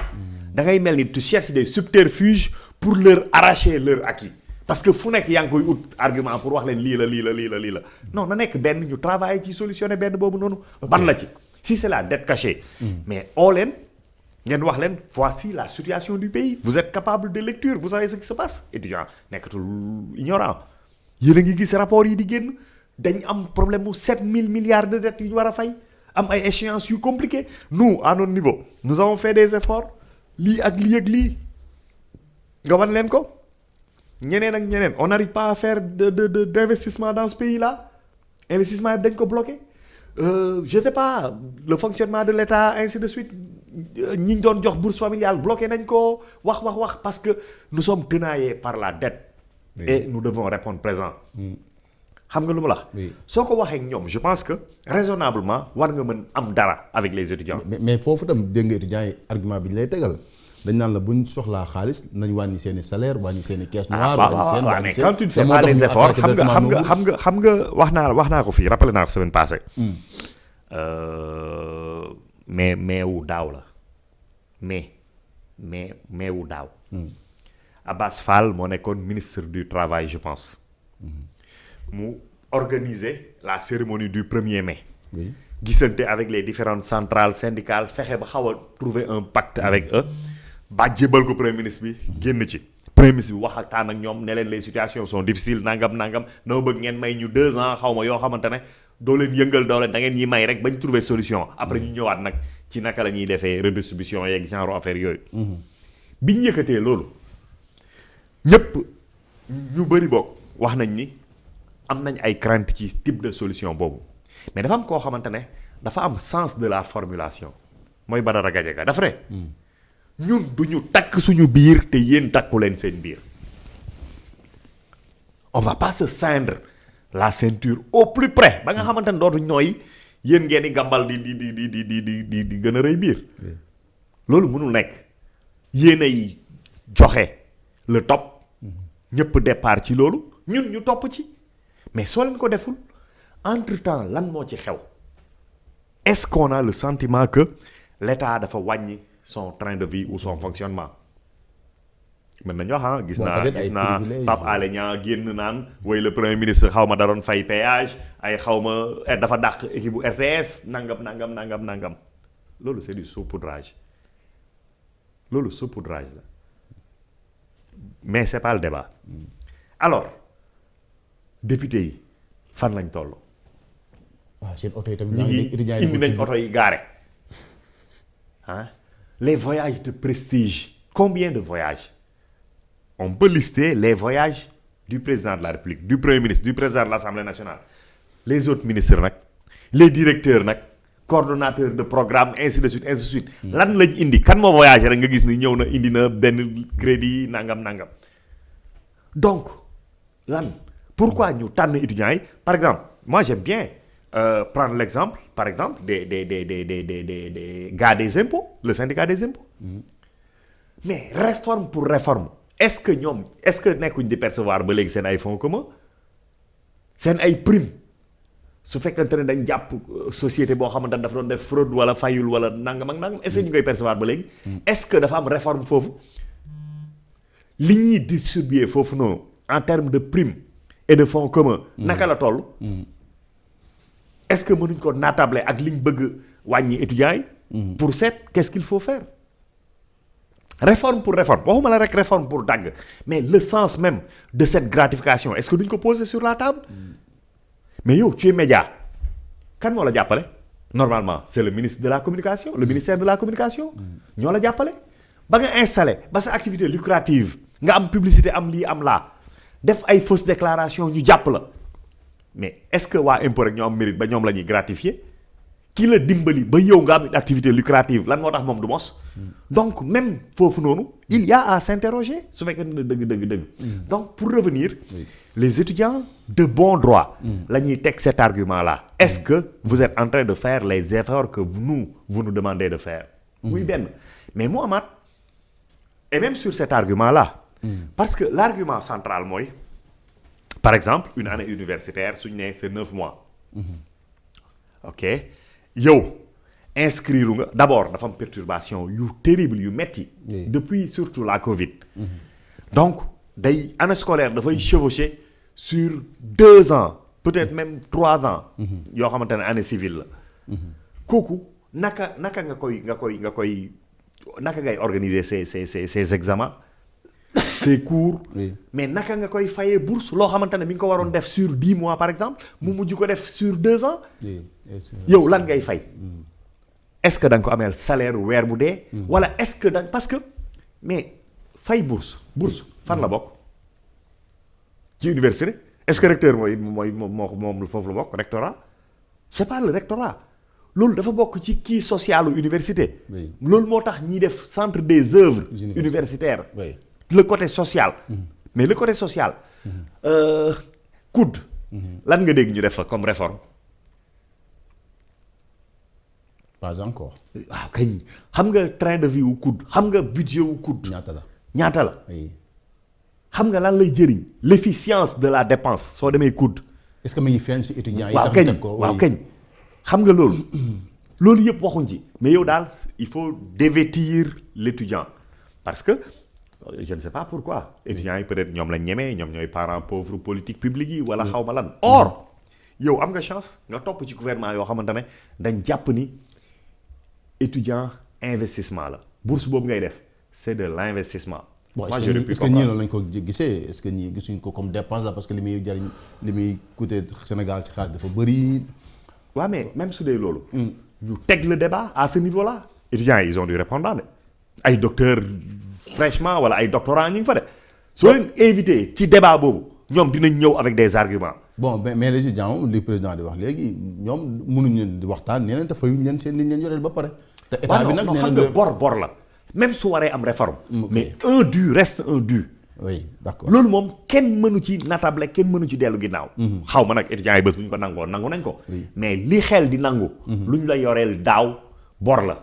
da ngay mel ni tu cherches des subterfuges pour leur arracher leur acquis parce que fu nekk yaa ngi koy ut argument pour wax leen lii la non na nekk benn ñu travailler ci solutionner benn boobu noonu ban la ci si c'est la dette cachée mais oo leen ngeen wax leen voici la situation du pays vous êtes capable de lecture vous savez ce qui se passe étudiant nekkatul ignorant yéen a ngi gis rapport yi di génn dañ am problème mu 7000 milliards de dettes yu ñu war a fay am ay échéances yu compliquées nous à notre niveau nous avons fait des efforts lii ak lii nga wan leen ko ñeneen ak ñeneen on n'arrive pas à faire d'investissement dans ce pays là investissement yi dañ ko bloqué je sais pas le fonctionnement de l'État ainsi de suite ñi ñu doon jox bourse familiale bloqué nañ ko wax parce que nous sommes tenaillés par la dette et nous devons répondre présent xam nga lu ma la soo ko waxee ak ñoom je pense que raisonnablement war nga mën am dara avec les étudiants mais foofu tam dégg nga étudiants yi argument bi ñu lay tegal dañ naan la buñ soxlaa xaalis nañ wàññi seen i salaire wàññi seen i caisse noire mais quand tu ne fais pas les efforts xam nga wax naa ko fii rappelé naa ko semaine passée mais wu daaw la mais wu daaw Abbas Fall moo nekkoon ministre du travail je pense mu organiser la cérémonie du 1er mai gisante avec les différentes centrales syndicales fexe ba xaw a trouver un pacte avec eux ba jébal ko premier ministre bi génn ci premier ministre bi waxtaan ak ñoom ne leen les situations sont difficiles nangam na bëgg ngeen may ñu 2 ans xaw ma yoo xamante ne doo leen yëngal doo leen da ngeen ñuy may rek bañ trouver solution après ñu ñëwaat nag ci naka la ñuy defee redistribution yeeg genre affaire yooyu biñ yëkkatee loolu ñëpp ñu bëri bokk wax nañ ni am nañ ay crainte ci type de solution boobu mais dafa am koo xamante ne dafa am sens de la formulation mooy Badara Gadiaga dafa ne ñun du ñu takk suñu biir te yéen takku leen seen biir on va pas se ceindre la ceinture au plus près ba nga xamante ne dootuñ nooy yéen ngeen di gàmbal di gën a rëy biir loolu mënul nekk yéen ay joxe le top ñëpp départ ci loolu ñun ñu topp ci mais soo leen ko deful entre temps lan moo ci xew est-ce qu'on a le sentiment que l'État dafa wàññi son train de vie ou son fonctionnement mën nañu wax gis naa Pape Alé Niang génn naan way le premier ministre xaw ma da doon fay péage ay xaw ma dafa dàq équipe bu RTS nangam loolu c'est du saupoudrage la mais c'est pas le débat alors député yi fan lañ toll. waaw seen oto yi tamit indi nañ oto yi gaare les voyages de prestige combien de voyages on peut lister les voyages du président de la République du premier ministre du président de l'Assemblée nationale les autres ministres nag les directeurs nag coordonnateurs de programme ainsi de suite lan lañ indi kan moo voyagé rek nga gis ni ñëw na indi na benn crédit nangam donc lan pourquoi ñu tànn étudiants yi par exemple moi j'aime bien prendre l'exemple par exemple des gars des impôts le syndicat des impôts mais réforme pour réforme est-ce que nekkuñ di percevoir ba léegi seen ay fonds communs seen ay primes su fekkante ne dañ jàpp société boo xamante ne dafa doon def fraude wala fayul wala nangam est-ce que ñu koy percevoir ba léegi est-ce que dafa am réforme foofu li ñuy distribuer foofu noonu en termes de primes et de fonds communs naka la toll est-ce que mënuñ ko naatable ak liñ bëgg wàññi étudiants yi pour seet qu'est-ce qu'il faut faire réforme pour réforme waxuma la rek réforme pour dagg mais le sens même de cette gratification est-ce que duñ ko poser sur la table mais yow tu es média kan moo la jàppale normalement c'est le ministre de la communication le ministère de la communication ñoo la jàppale ba nga installé ba sa activité lucrative nga am publicité am lii am laa def ay fausse déclaration ñu jàpp la mais est-ce que waa impôt rek ñoo am mérite ba ñoom la ñuy gratifier ki la dimbali ba yow nga am une activité lucrative lan moo tax moom du mos. donc même foofu noonu il y a à s'interroger su fekkee ne dëgg. donc pour revenir les étudiants de bon droit la ñuy teg cet argument là est-ce que vous êtes en train de faire les efforts que vous nous demandez de faire. muy benn mais mu amaat et même sur cet argument là. parce que l'argument central mooy par exemple une année universitaire suñu nee c'est 9 mois. ok yow inscrire nga d'abord dafa am perturbation yu terrible yu metti depuis surtout la Covid. donc day année scolaire dafay chevaucher sur 2 ans peut-être même 3 ans. yoo xamante ne année civile la. kooku naka nga koy naka ngay organiser ces examens. ces cours mais naka nga koy fayee bourse loo xamante ne mi ngi ko waroon def sur 10 mois par exemple mu mujj ko def sur 2 ans yow lan ngay fay est-ce que da nga ko ameel salaire weer bu dee wala est-ce que parce que mais fay bourse fan la bokk ci université est-ce que recteur moom foofu la bokk rectorat c'est pas le rectorat loolu dafa bokk ci kii socialu université loolu moo tax ñiy def centre des œuvres universitaires le côté social. mais le côté social. COUD. lan nga dégg ñu def fa comme réforme. pas encore. waaw kañ xam nga train de vie wu COUD xam nga budget wu COUD. ñaata la. xam nga lan lay jëriñ. l'efficience de la dépense soo demee COUD. est-ce que mi ngi feeñ ci étudiants yi. waaw kañ xam nga loolu. loolu yëpp waxuñ ci. mais yow daal il faut dévêtir l'étudiant parce que. je ne sais pas pourquoi étudiants yi peut-être ñoom lañ ñemee ñoom ñooy parents pauvres politique publique yi wala xaw ma lan or yow am nga chance nga topp ci gouvernement yoo xamante ne dañ jàpp ni étudiant investissement la bourse boobu ngay def c'est de l'investissement. bon est-ce que ñii loolu lañ ko gisee est-ce que ñii gisuñ ko comme dépense la parce que li muy coûter Sénégal ci xaalis dafa bëri. waaw mais même su dee loolu. ñu teg le débat à ce niveau-là. étudiants yi ils ont dû répondre ay docteurs. fraîchement wala ay doctorants ñu ngi fa de soo leen invité ci débat boobu ñoom dinañ ñëw avec des arguments. bon mais les étudiants li président di wax léegi ñoom mënuñu di waxtaan nee nañ te fayuñ leen seen liñ leen yoreel ba pare. te état bi nag nee xam nga bor la même su waree am réforme. mais un dû reste un dû. oui d'accord loolu moom kenn mënu ci natable kenn mënu ci dellu ginnaaw. xaw ma nag étudiants yi bés bu ñu ko nangoo nangu nañ ko. mais li xel di nangu. lu ñu la yoreel daaw bor la.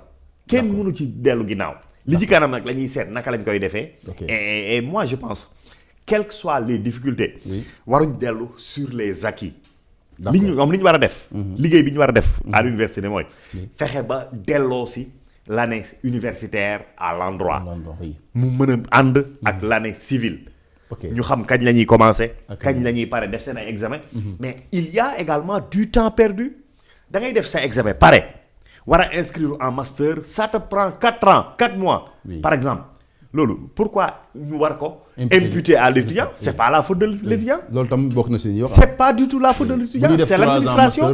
kenn mënu ci dellu ginnaaw. li ci kanam nag la ñuy seet naka lañ koy defee. et moi je pense quelles que soient les difficultés. waruñ dellu sur les acquis. li ñu war a def. liggéey bi ñu war a def. à l'université mooy. fexe ba delloo si l'année universitaire à l'endroit. mu mën a ànd ak l'année civile. ñu xam kañ la ñuy commencer. kañ la ñuy pare def seen ay examen. mais il y a également du temps perdu. da ngay def sa examen pare. war a inscrire en master ça te prend 4 ans 4 mois. par exemple loolu pourquoi ñu war ko. imputer à l'étudiant c'est pas la faute de l'étudiant. loolu tam bokk na si ñuy wax. c'est pas du tout la faute de l'étudiant. c'est l'administration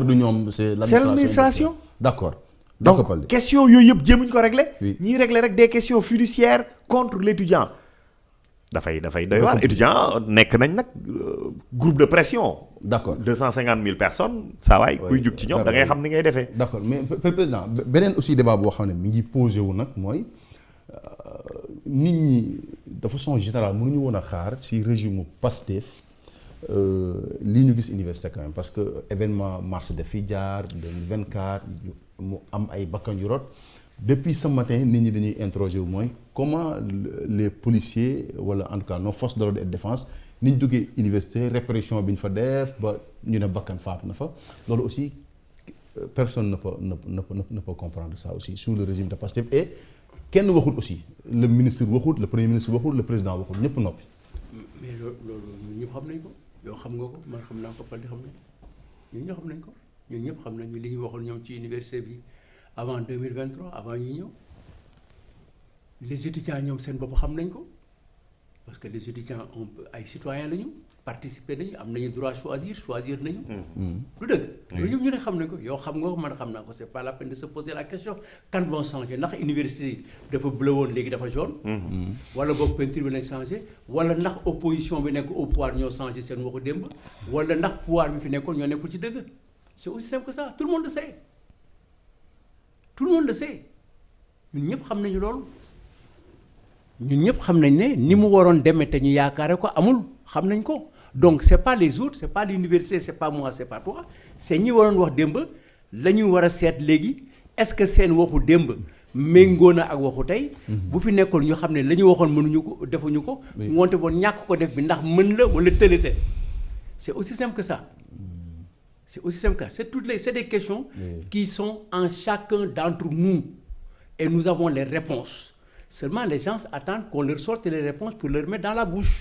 c'est l'administration. d'accord. donc question yooyu yëpp jéemuñ ko régler. ñiy régler rek des questions fiduciaires contre l'étudiant. dafay doy waar étudiant nekk nañ nag groupe de pression. d'accord 250 000 personnes. saa waay kuy jug ci ñoom da ngay xam ni ngay defee. d'accord mais président beneen aussi débat boo xam ne mi ngi posé wu nag mooy nit ñi de façon générale mënuñu woon a xaar ci régime Pastef lii ñu gis université quand même parce que événement mars daf fi jaar 2024 mu am ay bakkan yu rot. depuis ce matin nit ñi dañuy interroger wu mooy comment les policiers wala en tout cas nos forces de l'ordre et de défense ni ñu duggee université répression bi ñu fa def ba ñu ne bakkan faatu na fa loolu aussi personne ne peut comprendre ça aussi sous le régime de Pastef et kenn waxul aussi le ministre waxul le premier ministre waxul le président waxul ñëpp noppi. mais loolu ñun ñëpp xam nañ ko yow xam nga ko man xam naa ko Padi xam nañ ñun ñëpp xam nañ ko ñun ñëpp xam nañ li ñu waxoon ñoom ci université bi. avant 2023 avant ñuy ñëw les étudiants ñoom seen bopp xam nañ ko parce que les étudiants ay citoyens lañu participer nañu am nañu droit choisir nañu. lu dëgg. loolu ñëpp ñu ne xam nañ ko yow xam nga ko man xam naa ko c'est pas la peine de se poser la question quand vont changer ndax université dafa bleu woon léegi dafa jaune. wala boog peinture bi lañ changé wala ndax opposition bi nekk au pouvoir ñoo changé seen waxu démb wala ndax pouvoir bi fi nekkoon ñoo nekkul ci dëgg c'est aussi simple que ça tout le monde le sait tout le monde le sait ñun ñëpp xam nañu loolu. ñun ñëpp xam nañ ne ni mu waroon demee te ñu yaakaare ko amul xam nañ ko donc c'est pas les autres c'est pas l'université c'est pas moi c'est pas toi c'est ñi waroon wax démb la ñu war a seet léegi est-ce que seen waxu démb méngoo na ak waxu tey. bu fi nekkoon ñu xam ne la ñu waxoon mënuñu ko defuñu ko. ngoonte boon ñàkk ko def bi ndax mën la wala tëlate c'est aussi simple que ça. C'est aussi simple que ça c'est des questions qui sont en chacun d'entre nous et nous avons les réponses. Seulement les gens attendent qu'on leur sorte les réponses pour leur mettre dans la bouche.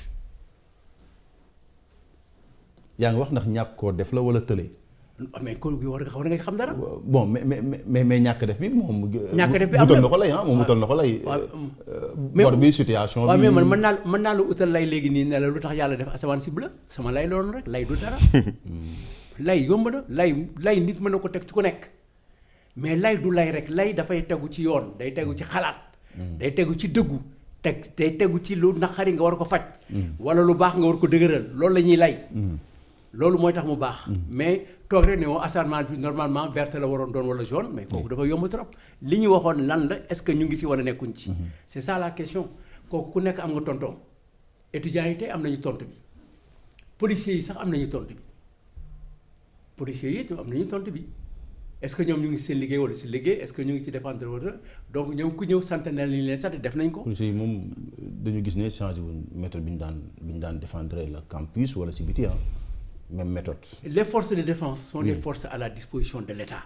yaa ngi wax ndax ñàkk koo def la wala tële. mais ko war nga xam dara. bon mais ñàkk def bi moom. ñàkk def bi am na wutal na ko lay moom wutal na ko lay. bor bi situation bi. waaw mais man mën naa la utal lay léegi nii ne la lu tax yàlla def asamaan si bleu sama lay loolu rek lay du dara. lay yomb na lay nit mën na ko teg ci ku nekk mais lay du lay rek lay dafay tegu ci yoon day tegu ci xalaat. day tegu ci dëggu day tegu ci lu naqari nga war ko faj. wala lu baax nga war ko dëgëral loolu la ñuy lay. loolu mooy tax mu baax. mais toog rek ne moom asamaan bi normalement vert la waroon doon wala jaune mais kooku dafa yomb trop. li ñu waxoon lan la est-ce que ñu ngi fi wala nekkuñ ci. c'est ça la question kooku ku nekk am nga tontoom étudiants yi tey am nañu tontu bi policiers yi sax am nañu tontu bi policiers yi itam am nañu tontu bi. est-ce que ñoom ñu ngi seen liggéey wala si liggéey est-ce que ñu ngi ci défendre wala donc ñoom ku ñëw centenaire li ñu leen sant def nañ ko. policiers yi moom dañu gis ne changé wuñ méthode bi ñu daan défendre le campus wala si biti même méthode. Les forces de défense sont des forces à la disposition de l'État.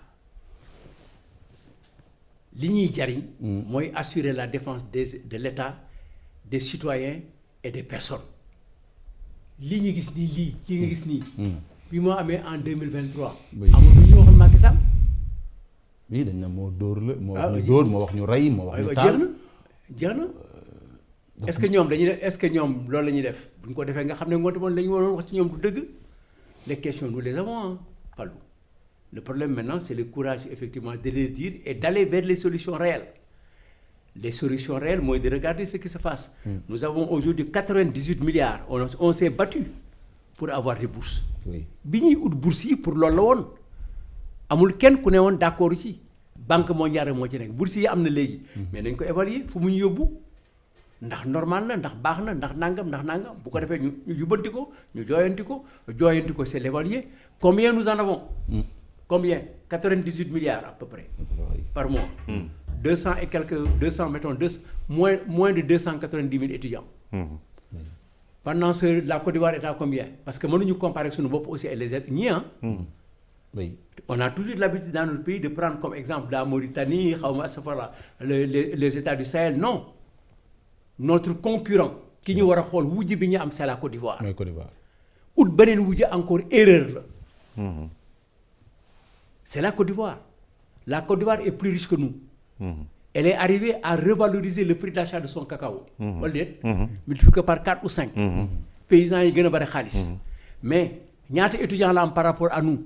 li ñuy jariñ. mooy assurer la défense de l'État des citoyens et des personnes. li ñu gis nii li nga gis nii. bi moo amee en 2023. amul lu ñu waxoon Macky Sall. oui dañ na moo dóor la moo wax ñu dóor moo wax ñu rey moo wax ñu taal jeex na est-ce que ñoom dañuy def est-ce que ñoom loolu la ñuy def bu ñu ko defee nga xam ne ngoonte moom la ñu waroon wax ci ñoom du dëgg les questions nous les avons Fallou le problème maintenant c'est le courage effectivement de les dire et d'aller vers les solutions réelles les solutions réelles mooy de regarder ce qui se passe nous avons aujourd'hui 98 milliards on s'est battu pour avoir des bourses bi ñuy ut bourses yi pour loolu la woon amul kenn ku ne woon d'accord ci banque mondiale moo ci nekk bourse yi am na léegi. mais nañ ko évaluer fu mu ñu yóbbu ndax normal na ndax baax na ndax nangam bu ko defee ñu jubbanti ko ñu jooyanti ko c'est l'évaluer combien nous en avons. combien 98 milliards à peu près. par mois. 200 et quelques 200 mettons moins de 290 000 étudiants. pendant ce la Côte d'Ivoire est à combien parce que mënuñu comparer suñu bopp aussi et les autres ñii oui. On a toujours l'habitude dans notre pays de prendre comme exemple la Mauritanie, les États du Sahel. Non. Notre concurrent, qui nous a dit c'est la Côte d'Ivoire. Oui, Côte d'Ivoire. Ou benen wudji encore erreur. C'est la Côte d'Ivoire. La Côte d'Ivoire est plus riche que nous. Elle est arrivée à revaloriser le prix d'achat de son cacao. Multiplié par 4 ou 5. Paysans, ils gagnent des khalis. Mais, il y a des étudiants là par rapport à nous.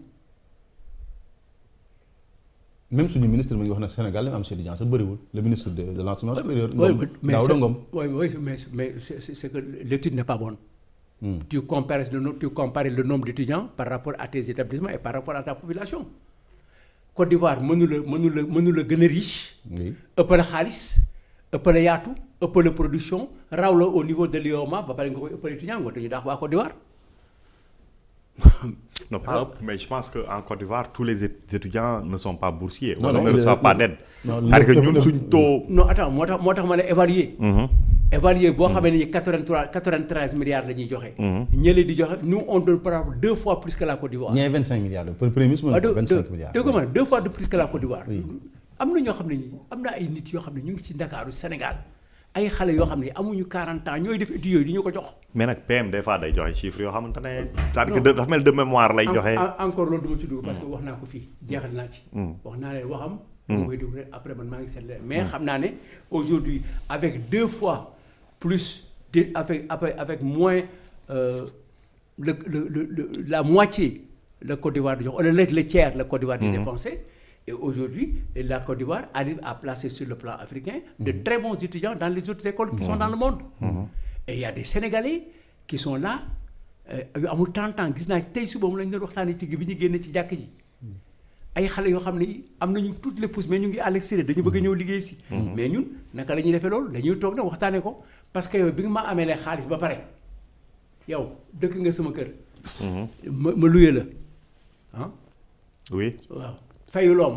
Même suñu ministre mi ngi wax na Sénégal am étudiants sa bëriwul le ministre de l'enseignement supérieur. Daouda Ngom. Oui, mais c'est que l'étude n'est pas bonne. Tu compares le nombre d'étudiants par rapport à tes établissements et par rapport à ta population. Côte d'Ivoire mënula gën a riche. ëppale xaalis ëppale yaatu ëppale production raw la au niveau de l'IOMA ba pare nga koy ëppale étudiant nga te ñu daax waa Côte d'Ivoire. Non, pas ëpp, mais je pense qu'en Côte d'Ivoire, tous les étudiants ne sont pas boursiers. Non, ne reçoivent pas d'aide. Parce que ñun suñ taux. Non, attends, moo tax ma ne évaluer. Évaluer boo xamee ne 93 milliards la ñuy joxe. ñële di joxe nous on donne par exemple 2 fois plus que la Côte d'Ivoire. ñee 25 milliards le premier ministre 25 milliards. dégg nga 2 fois de plus que la Côte d'Ivoire. am na ñoo xam ne am na ay nit yoo xam ne ñu ngi ci Ndakaaru Sénégal. ay xale yoo xam ne amuñu 40 ans ñooy def études yooyu di ñu ko jox. mais nag PM des fois day joxe chiffres yoo xamante ne. c'est-à-dire que dafa mel de mémoire lay joxe. encore loolu du ma ci dugg parce que wax naa ko fii jeexal naa ci. wax naa leen waxam. moo koy dugg rek après man maa ngi seet leen mais xam naa ne aujourd'hui avec 2 fois plus avec moins la moitié la Côte d'Ivoire di jox wala le tiers la Côte d'Ivoire di dépenser. Et aujourd'hui, la Côte d'Ivoire arrive à placer sur le plan africain de très bons étudiants dans les autres écoles qui sont dans le monde. Et il y a des Sénégalais qui sont là yu amul 30 ans gis naa tey suba mu lañ doon waxtaanee ci bi ñu génne ci jàkk ji ay xale yoo xam ne am nañu toutes les pousses mais ñu ngi à l'extérieur dañu bëgg a ñëw liggéey si. mais ñun naka la ñuy defee loolu dañuy toog nag waxtaanee ko parce que yow bi nga ma amee lee xaalis ba pare yow dëkk nga sama kër. ma luye la ah. oui waaw. fayuloo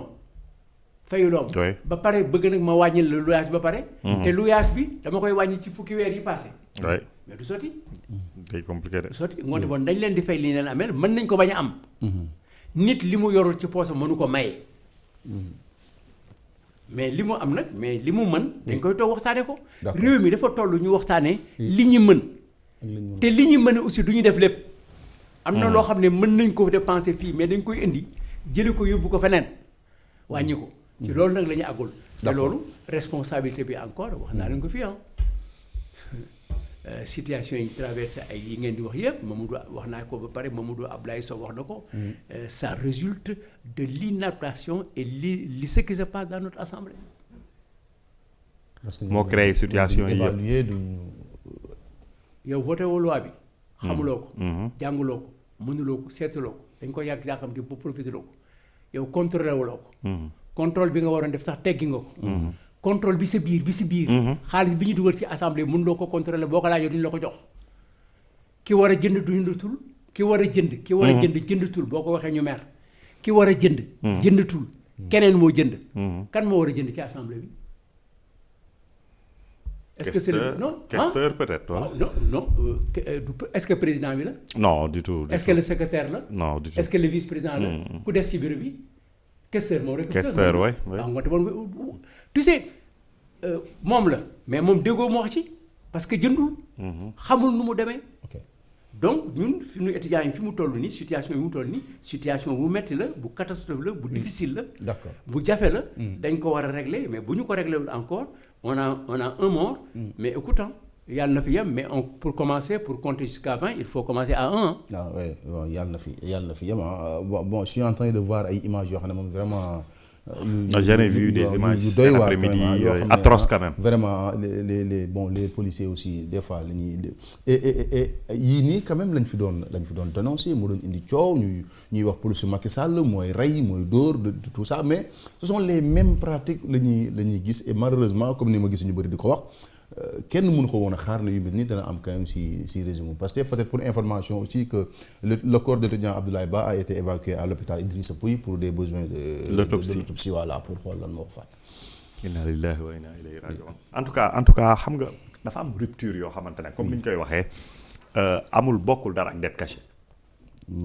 ma ba pare bëgg nag ma wàññil la luyaas ba pare. te luyaas bi dama koy wàññi ci fukki weer yi passé. oui mais du sotti. c'est compliqué de. du sotti ngoonte bon dañ leen di fay li ñu leen ameel mën nañ ko bañ a am. nit li mu yorul ci poosam mënu ko maye. mais li mu am nag mais li mu mën dañ koy toog waxtaanee ko. réew mi dafa toll ñu waxtaanee. li ñu mën. te li ñu mën aussi du ñu def lépp. am na loo xam ne mën nañ ko dépenser fii mais dañ koy indi. jëli ko yóbbu ko feneen wàññi ko ci loolu nag la ñu àggul te loolu responsabilité bi encore wax naa leen ko fii situation yi traversé ay yi ngeen di wax yëpp Mamadou wax naa ko ba pare Mamadou Abdoulaye Sow wax na ko ça résulte de l'inadaptation et ce qui se passe dans notre assemblée. moo créé situation yi yëpp yow voté woo loi bi xamuloo ko jànguloo ko mënuloo ko seetuloo ko dañ ko yàgg yàkkam di pour profiter loo ko yow contrôlé wuloo ko contrôle bi nga waroon def sax teggi nga ko contrôle bi sa biir xaalis bi ñu dugal ci assemblée mënuloo ko contrôlé boo ko laajoo duñu la ko jox ki war a jënd jëndatul ki war a jënd jëndatul boo ko waxee ñu mer ki war a jënd jëndatul keneen moo jënd kan moo war a jënd ci assemblée bi est-ce que c'est non questeur peut-être voilà. non est-ce que président bi la. non du tout. est-ce que le secrétaire la. non du tout. est-ce que le vice-président la. ku des ci bureau bi. questeur moom rek. questeur oui. waaw nga demoon tu sais moom la mais moom déggoo mu wax ci parce que jëndul. xamul nu mu demee. donc ñun suñu étudiants yi fi mu toll nii situation yi mu toll nii situation bu metti la bu catastrophe la bu difficile la. d'accord bu jafe la. dañ ko war a régler mais bu ñu ko réglé wul encore. on a un mort, mais écoute, il y a le 9e, mais pour commencer, pour compter jusqu'à 20, il faut commencer à 1. Ah, oui, il y a le 9e. Bon, je suis en train de voir des images vraiment. J'en ai vu des images cet après-midi atroces quand même. Vraiment, les policiers aussi, des fois. Et yini quand même, lañ fi doon dénoncer, mu doon indi coow ñuy wax police Macky Sall mooy rey mooy dóor de tout ça, mais ce sont les mêmes pratiques la ñuy gis et malheureusement comme ni ma gis ñu bëri di ko wax kenn mënu ko woon a xaar ne yu mel ni dana am quand même si régime parce que peut-être pour information aussi que le corps de l'étudiant Abdoulaye Ba a été évacué à l'hôpital Idrissa Pouye pour des besoins de l'autopsie voilà pour xool lan moo ko faat. Inna lillahi wa inna ilayhi raji'un. En tout cas xam nga dafa am rupture yoo xamante ne comme ni ñu koy waxee amul bokkul dara ak dette cachée.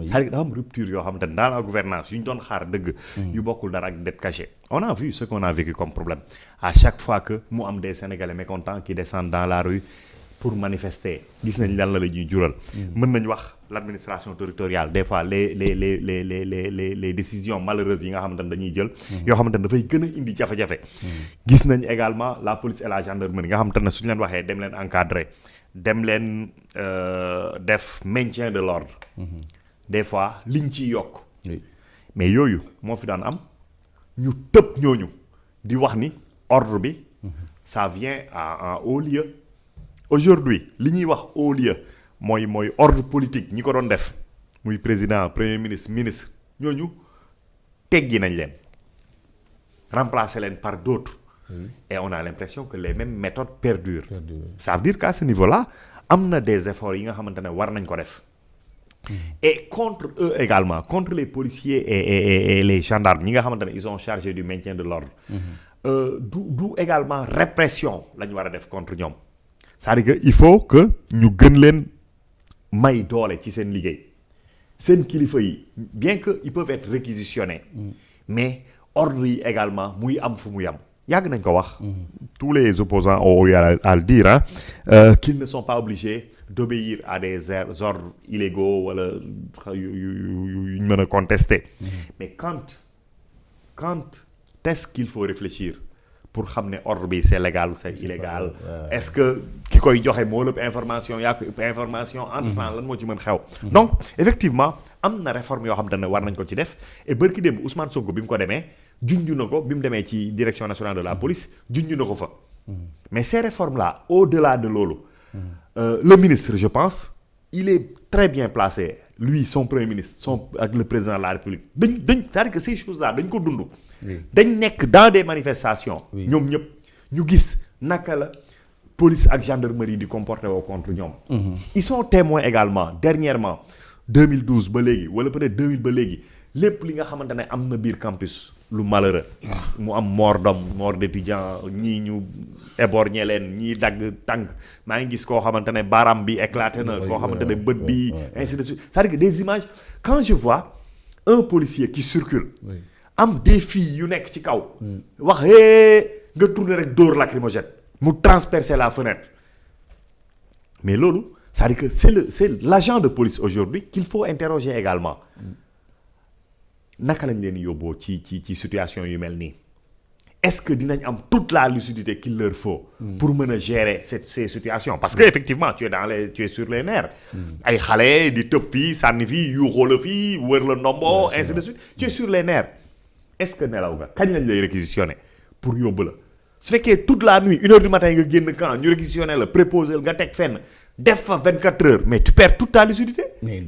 c'est-à-dire dafa am rupture yoo xamante ne dans la gouvernance yu ñu doon xaar dëgg. yu bokkul dara ak dette cachée. On a vu ce qu'on a vécu comme problème à chaque fois que mu am des Sénégalais mécontents qui descendent dans la rue pour manifester gis nañ lan la ñuy jural. mën nañ wax l'administration territoriale des fois les décisions malheureuses yi nga xamante ne dañuy jël. yoo xamante ne dafay gën a indi jafe-jafe. gis nañ également la police et la gendarmerie nga xamante ne suñu leen waxee dem leen encadrer dem leen def maintien de l'ordre. Des fois liñ ciy yokk. mais yooyu moo fi daan am. ñu tëb ñooñu di wax ni ordre bi ça vient à un haut lieu aujourd'hui li ñuy wax haut lieu mooy ordre politique ñi ko doon def muy président premier ministre ñooñu teggi nañ leen remplacer leen par d'autres et on a l'impression que les mêmes méthodes perdurent ça veut dire qu'à ce niveau-là am na des efforts yi nga xamante ne war nañ ko def et contre eux également contre les policiers et les gendarmes ñi nga xamante ne ils sont chargés du maintien de l'ordre du également répression la ñu war a def contre ñoom c'est-à-dire que il faut que ñu gën leen may doole ci seen liggéey seen kilifa yi bien que ils peuvent être réquisitionnés mais ordre yi également muy am fu muy am yàgg nañ ko wax tous les opposants ont eu à le dire qu'ils ne sont pas obligés d'obéir à des ordres illégaux wala yu ñu mën a contester mais quand est-ce qu'il faut réfléchir pour xam ne ordre bi c'est légal ou c'est illégal est-ce que ki koy joxe moo lépp information yaa ko ëpp information entre temps lan moo ci mën xew donc effectivement am na réforme yoo xam te ne war nañ ko ci def et bërki démb Ousmane Sonko bi mu ko demee junj na ko bi mu demee ci direction nationale de la police junj na ko fa mais ces réformes là au-delà de loolu le ministre je pense il est très bien placé lui son premier ministre ak le président de la République dañ c'est-à-dire que ces choses là dañ ko dund dañ nekk dans des manifestations ñoom ñëpp ñu gis naka la police ak gendarmerie di comporter woo contre ñoom ils sont témoins également dernièrement 2012 ba léegi wala peut-être 2000 ba léegi lépp li nga xamante ne am na biir campus lu malheureux mu am mort d'homme mort d'étudiant ñii ñu éborgné leen ñii dagg tànk maa ngi gis koo xamante ne baaraam bi éclaté na koo xamante ne bët bi ainsi de suite c'est-à-dire que des images quand je vois un policier qui circule am des filles yu nekk ci kaw wax nga tourner rek dóor lacrymogène mu transpercer la fenêtre mais loolu c'est-à-dire que c'est l'agent de police aujourd'hui qu'il faut interroger également naka lañ leen yóbboo ci situation yu mel nii est-ce que dinañ am toute la lucidité qu'il leur faut pour mën a gérer ces situations parce que effectivement tu es sur les nerfs ay xale di tëb fii sànni fii yuuxoo la fii wër la ndombo ainsi de suite tu es sur les nerfs est-ce que nelaw nga kañ lañ lay réquisitionner pour yóbbu la su fekkee toute la nuit 1h du matin nga génn camp ñu réquisitionner la préposer nga teg fenn def fa 24 heures mais tu perds toute ta lucidité. Mais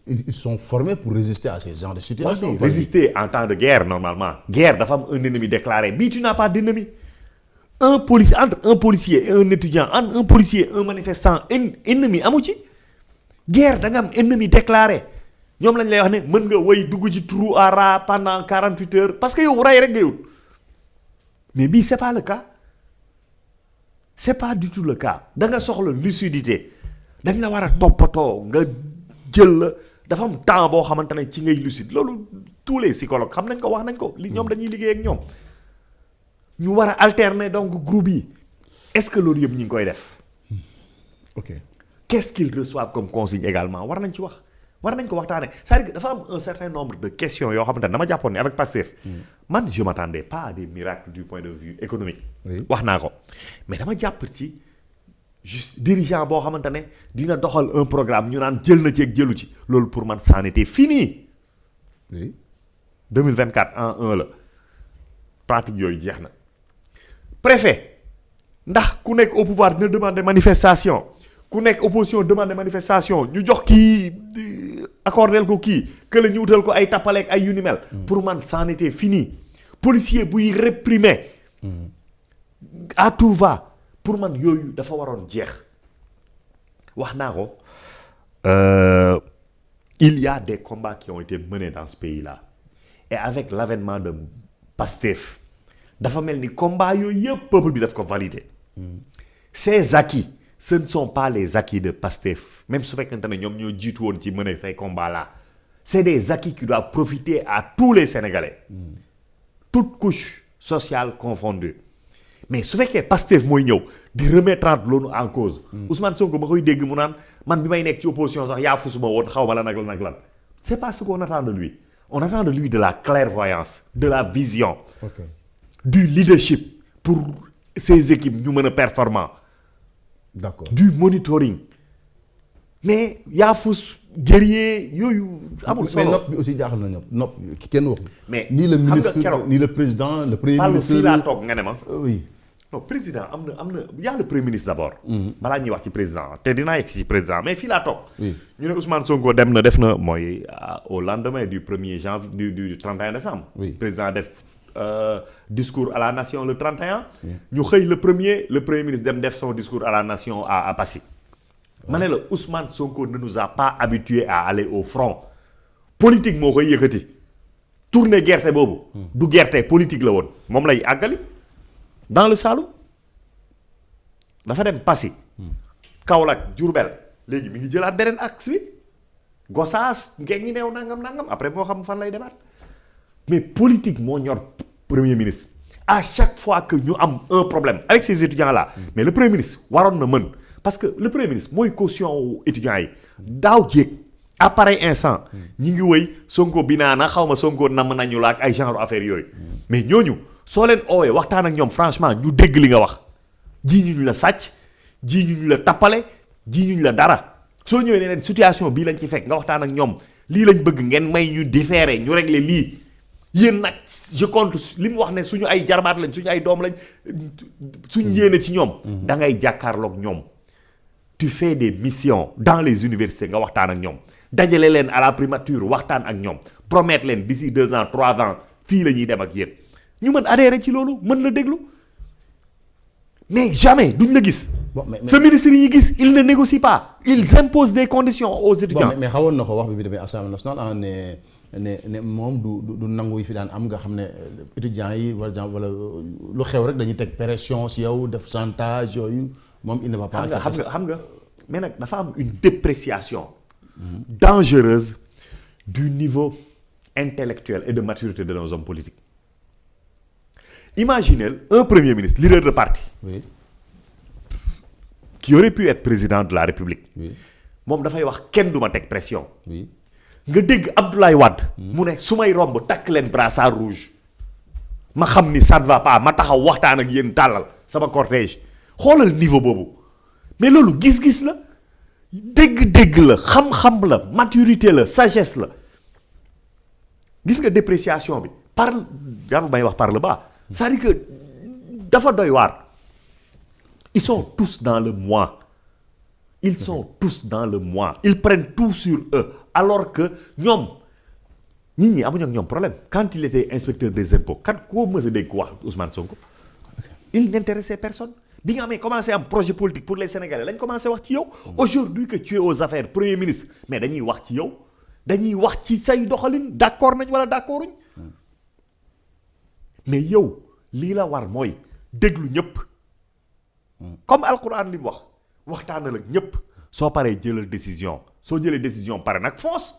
ils sont formés pour résister à ces genres de situations. Oui, résister en temps de guerre normalement. Guerre dafa am un ennemi déclaré bii tu n'as pas d'ennemi. Entre un policier et un étudiant entre un policier un manifestant ennemi amu ci. Guerre da nga am ennemi déclaré ñoom lañ lay wax ne mën nga woy dugg ci trou à rat pendant 48 heures parce que yow rey rek ngay wut mais bii c'est pas le cas. C'est pas du tout le cas da nga soxla lucidité dañ la war a toppatoo nga jël la dafa am temps boo xamante ne ci ngay lucide loolu tous les psychologues xam nañ ko wax nañ ko li ñoom dañuy liggéey ak ñoom ñu war a alterner donc groupe yi est-ce que loolu yëpp ñi ngi koy def ok qu'est-ce qu'ils reçoivent comme consigne également war nañ ci wax war nañ ko waxtaanee c'est-à-dire que dafa am un certain nombre de questions yoo xamante ne dama jàppoon ne avec Pastef man je m'attendais pas à des miracles du point de vue économique wax naa ko mais dama jàpp ci juste dirigeant boo xamante ne dina doxal un programme ñu naan jël na ci ak jëlu ci loolu pour man c'en était fini 2024 en 1 la pratique yooyu jeex na préfet ndax ku nekk au pouvoir dina demander manifestation ku nekk opposition demande manifestation ñu jox kii accordel ko kii que la ñu wutal ko ay tappaleeg ay yu ni mel pour man c'en était fini policier buy réprimer à tout va pour man yooyu dafa waroon jeex wax naa ko il y a des combats qui ont été menés dans ce pays-là et avec l'avènement de Pastef dafa mel ni combat yooyu yëpp peuple bi daf ko valider ces acquis ce ne sont pas les acquis de Pastef même su fekkente ne ñoom ñoo jiitu woon ci mener ces combats là c'est des acquis qui doivent profiter à tous les Sénégalais toutes couches sociales confondues mais su fekkee Pastef mooy ñëw di remettre loolu en cause Ousmane Sonko ba koy dégg mu naan man bi may nekk ci opposition sax yaa fusuma woon xaw ma lan ak lan ak lan c'est pas ce qu'on attend de lui on attend de lui de la clairvoyance de la vision du leadership pour ces équipes ñu mën a performant d'accord du monitoring mais yaa fus guerrier yooyu amul solo mais nopp bi aussi jaaxal na ñëpp nopp ki kenn waxu mais ni le ministre ni le président le premier ministre fii laa toog nga ne ma oui non président am na y a le premier ministre d'abord balaa ñuy wax ci président te dinaa yegg ci président mais fii laa toog ñu ne Ousmane Sonko dem na def na mooy au lendemain du 1er janvier du 31 décembre président def discours à la nation le 31 ñu xëy le premier ministre dem def son discours à la nation à Passy ma ne la Ousmane Sonko ne nous a pas habitués à aller au front politique moo koy yëkkati tournée gerte boobu du gerte politique la woon moom lay àggali dans le Saloum dafa dem Passy Kaolack Diourbel léegi mi ngi jëlaat beneen axe bi Gossas ngeen ñi neew nangam après moo xam fan lay demaat mais politique moo ñor premier ministre à chaque fois que ñu am un problème avec ces étudiants là mais le premier ministre waroon na mën parce que le premier ministre mooy caution wu étudiants yi daaw jéeg à pareil instant ñi ngi wëy Sonko binaana xaw ma Sonko namm nañu la ak ay genre affaire yooyu mais ñooñu soo leen oowee waxtaan ak ñoom franchement ñu dégg li nga wax ji ñu la sàcc ji ñu la tappale ji ñu la dara soo ñëwee ne leen situation bii lañ ci fekk nga waxtaan ak ñoom lii lañ bëgg ngeen may ñu différer ñu régler lii yéen nag je compte li mu wax ne suñu ay jarbaat lañ suñu ay doom lañ suñu yéene ci ñoom. da ngay jàkkaarloog ñoom. tu fais des missions dans les universités nga waxtaan ak ñoom dajale leen à la primature waxtaan ak ñoom promettre leen d'ici 2 ans 3 ans fii la ñuy dem ak yéen ñu mën adhérer ci loolu mën la déglu mais jamais duñ la gis. bon mais ce ministre yi gis il ne négocie pas ils imposent des conditions aux étudiants. bon mais xawoon na ko wax bi demee assemblée nationale ne moom du nangu yi fi daan am nga xam ne étudiants yi par exemple wala lu xew rek dañuy teg pression si yow def chantage yooyu moom il ne va pas. xam nga mais nag dafa am une dépréciation dangereuse du niveau intellectuel et de maturité de nos hommes politiques. Imaginez un premier ministre leader de parti. Oui. Qui aurait pu être président de la République. Oui. moom dafay wax kenn du ma teg pression. Oui. nga dégg Abdoulaye Wade. mu ne su may romb takk leen brassard rouge. ma xam ni ça ne va pas ma taxaw waxtaan ak yéen tàllal sama cortège xoolal niveau boobu mais loolu gis-gis la dégg-dégg la xam-xam la maturité la sagesse la gis nga dépréciation bi jarul may wax par le bas c'est-à-dire que dafa doy waar ils sont tous dans le moi. Ils sont tous dans le moi. Ils prennent tout sur eux. Alors que ñoom nit ñi amuñu ak ñoom problème. Quand il était inspecteur des impôts koo mës a dégg ko wax Ousmane Sonko. Il n'intéressait personne. Bi nga amee commencé am projet politique pour les Sénégalais lañ commencé wax ci yow. Aujourd'hui que tu es aux affaires premier ministre mais dañuy wax ci yow. dañuy wax ci say doxalin d'accord nañ wala d'accorduñ. mais yow lii la war mooy déglu ñëpp. comme alquran li mu wax. waxtaanal ak ñëpp soo paree jëlal décision soo jëlee décision pare nag force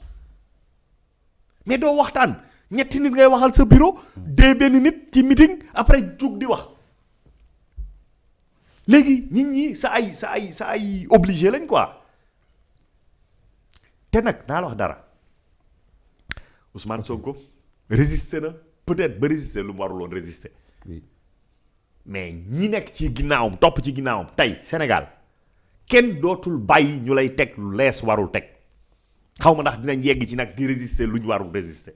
mais doo waxtaan ñetti nit ngay waxal sa bureau dee benn nit ci meeting après jug di wax léegi nit ñi sa ay obligé lañ quoi te nag naa la wax dara Ousmane Sonko résister na peut-être ba résister lu mu waruloon résister mais ñi nekk ci ginnaawam topp ci ginnaawam tey Sénégal kenn dootul bàyyi ñu lay teg lu lees warul teg xaw ma ndax dinañ yegg ci nag di résister lu ñu warul résister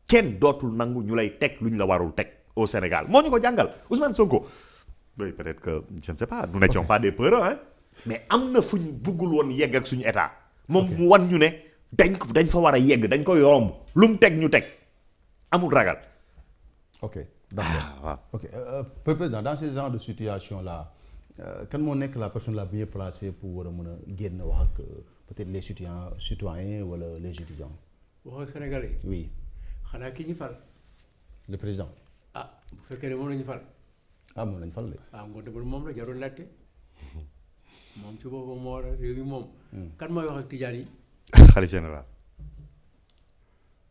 kenn dootul nangu ñu lay teg lu ñu la warul teg au Sénégal moo ñu ko jàngal Ousmane Sonko oui peut-être que je ne sais pas nous n'étions pas des peureux hein mais am na fu ñu buggul woon yegg ak suñu état moom mu wan ñu ne dañ fa war a yegg dañ koy yomb lu mu teg ñu teg amul ragal. ok d'accord waaw ok président dans ce genre de situation là. kan moo nekk la personne la mieux placée pour war a mën a génn wax ak peut-être les citoyens wala les étudiants. wax ak Sénégalais. oui. xanaa ki ñu fal. le président. ah bu fekkee ne moom la ñu fal. moom lañ fal de. ngoonte ba moom la jarul laajte moom ci boobu moo war a réew mi moom. kan mooy wax ak tijaan yi. xalifa général.